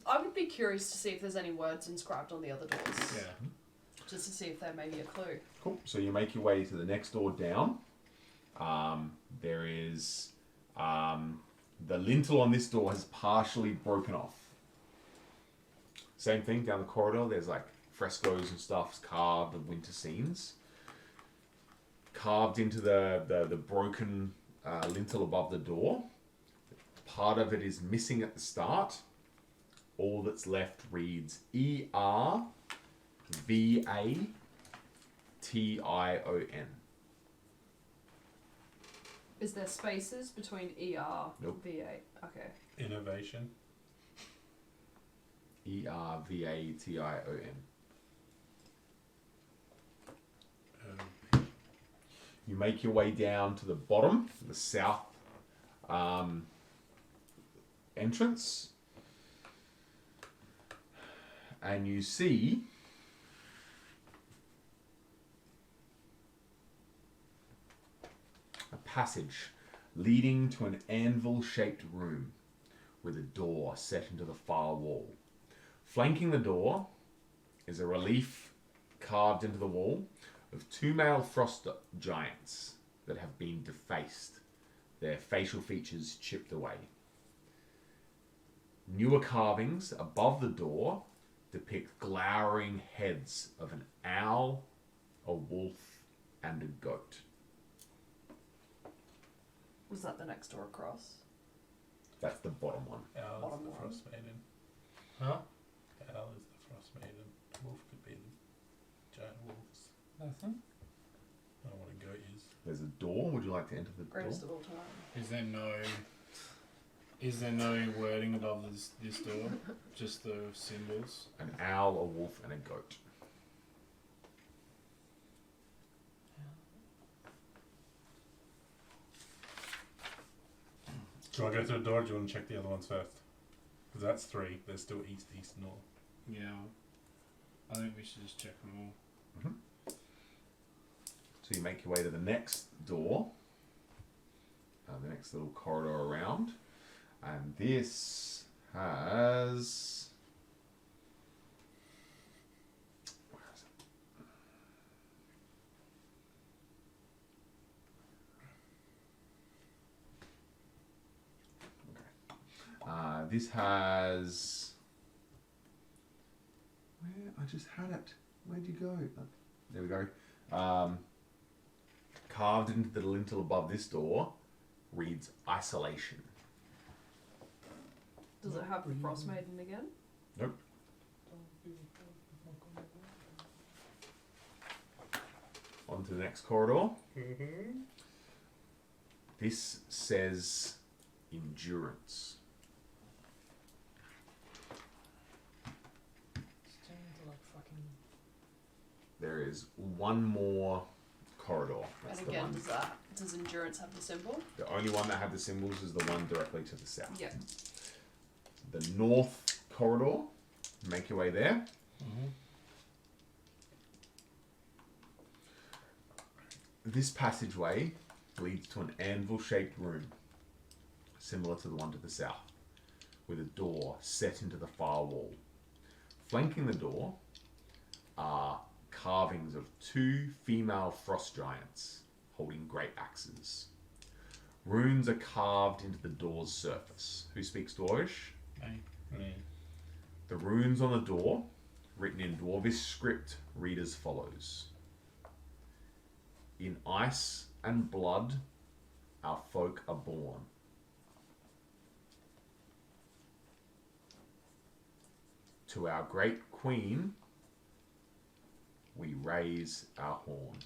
I would be curious to see if there's any words inscribed on the other doors. Yeah. Just to see if there may be a clue. Cool. So you make your way to the next door down. There is the The lintel on this door has partially broken off. Same thing down the corridor. There's like frescoes and stuff carved of winter scenes. Carved into the broken lintel above the door. Part of it is missing at the start. All that's left reads ERVATION. Is there spaces between ER Nope. VA? Okay. Innovation. ERVATION. Um, You make your way down to the bottom, the south entrance, and you see a passage leading to an anvil-shaped room with a door set into the far wall. Flanking the door is a relief carved into the wall of two male frost giants that have been defaced, their facial features chipped away. Newer carvings above the door depict glowering heads of an owl, a wolf, and a goat. Was that the next door across? That's the bottom one. Owl is Bottom the one. Frostmaiden. Huh? Owl is the Frostmaiden. Wolf could be the giant wolves. Nothing. I don't know what a goat is. There's a door. Would you like to enter the door? Greatest of all time. Is there no wording above this door? Just the symbols? An owl, a wolf, and a goat. Do you want to go through the door or do you want to check the other ones first? Because that's three. There's still east, east, north. Yeah. I think we should just check them all. So you make your way to the next door, the next little corridor around, and this has. Where is it? Okay. This has. Where I just had it. Where'd you go? There we go. Carved into the lintel above this door reads isolation. Does it have Frostmaiden again? Nope. On to the next corridor. This says endurance. There is one more corridor. That's And the again, one. does endurance have the symbol? The only one that had the symbols is the one directly to the south. Yeah. The north corridor. Make your way there. This passageway leads to an anvil-shaped room, similar to the one to the south, with a door set into the far wall. Flanking the door are carvings of two female frost giants holding great axes. Runes are carved into the door's surface. Who speaks Dwarvish? Me. The runes on the door, written in Dwarvish script, read as follows. In ice and blood, our folk are born. To our great queen, we raise our horn.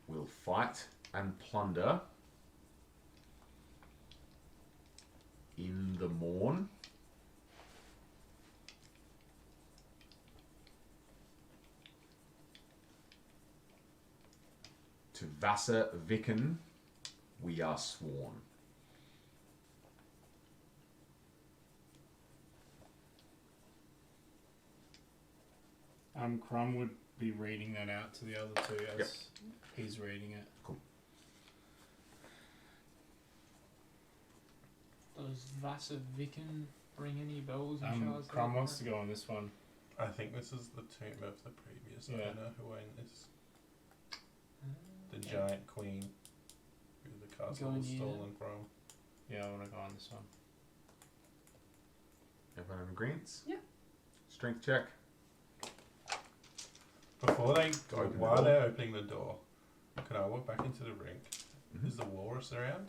We'll fight and plunder in the morn. To Vassa Viken we are sworn. Crumb would be reading that out to the other two as he's reading it. Does Vasaviken ring any bells and shards? Crumb wants to go on this one. I think this is the tomb of the previous Yeah. owner who owned this. the giant queen who the castle Going was here. stolen from. Yeah, I want to go on this one. Everyone in agreement? Yeah. Strength check. Before they, Open the while door. they're opening the door, can I walk back into the rink? Mhm. Is the walrus around?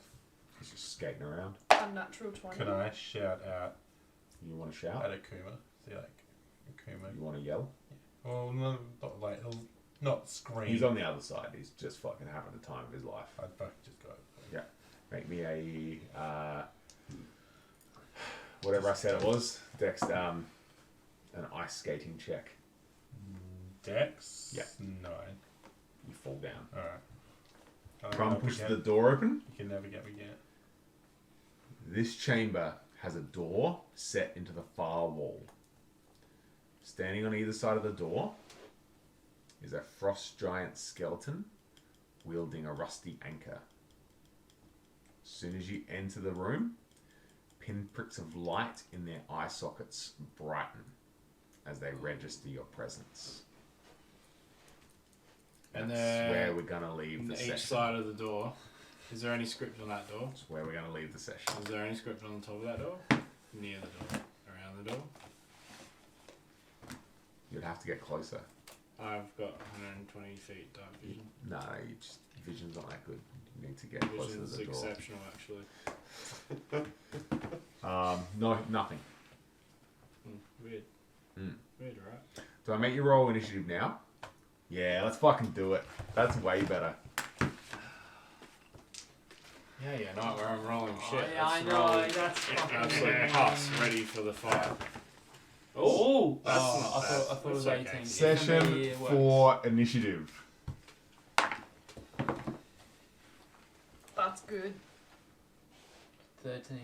He's just skating around. Unnatural 20. Can I shout out You want to at shout? Akuma? See, like, Akuma. You want to yell? Well, no, not like, he'll not scream. He's on the other side. He's just fucking having the time of his life. I'd fucking just go. Make me a whatever I said it was. Dex an ice skating check. Dex? Yeah. 9. You fall down. Alright. Crumb pushes the door open. You can never get me yet. This chamber has a door set into the far wall. Standing on either side of the door is a frost giant skeleton wielding a rusty anchor. As soon as you enter the room, pinpricks of light in their eye sockets brighten as they register your presence. And That's where we're going to leave the each session. side of the door. Is there any script on that door? That's where we're going to leave the session. Is there any script on the top of that door? Near the door? Around the door? You'd have to get closer. I've got 120 feet dark vision. No, vision's not that good. You need to get closer to Vision's the door. exceptional, actually. No, nothing. Weird. Mm. Weird, right? Do I make you roll initiative now? Yeah, let's fucking do it. That's way better. Yeah, not where I'm rolling Oh, shit. yeah, I Let's know. roll That's fucking absolute annoying. huss ready for the fight. Oh, That's oh, not I bad. thought it was That's okay. 18. Session For me, it works. 4 initiative. That's good. 13.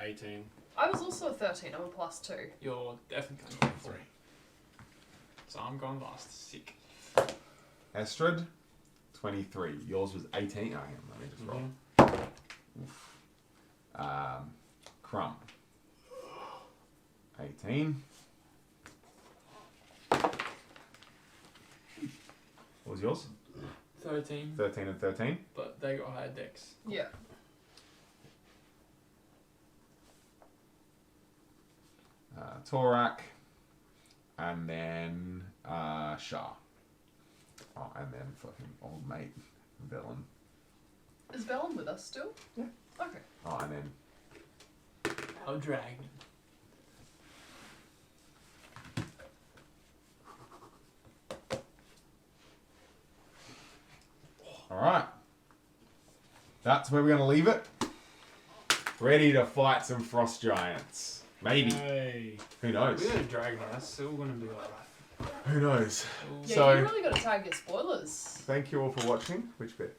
18. I was also a 13. I'm a +2. You're definitely going for 3. So I'm going last. Sick. Astrid, 23. Yours was 18. Oh, hang on, let me just roll. Crumb, 18. What was yours? 13. 13 and 13. But they got higher decks. Yeah. Torak, and then Shah. Oh, and then fucking old mate, Velen. Is Velen with us still? Yeah. Okay. Oh, and then Our dragon. alright. That's where we're going to leave it. Ready to fight some frost giants. Maybe. Hey. Who knows? We got a dragon. That's still going to be alright. Who knows? Yeah, So- you really got to tag your spoilers. Thank you all for watching. Which bit?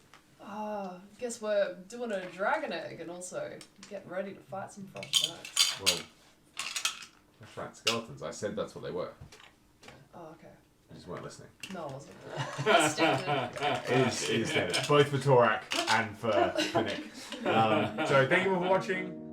Guess we're doing a dragon egg and also getting ready to fight some frost giants. Well, that's right, skeletons. I said that's what they were. Oh, okay. You just weren't listening. No, I wasn't. That's standard. It is standard. Both for Torak and for Nick. So thank you all for watching.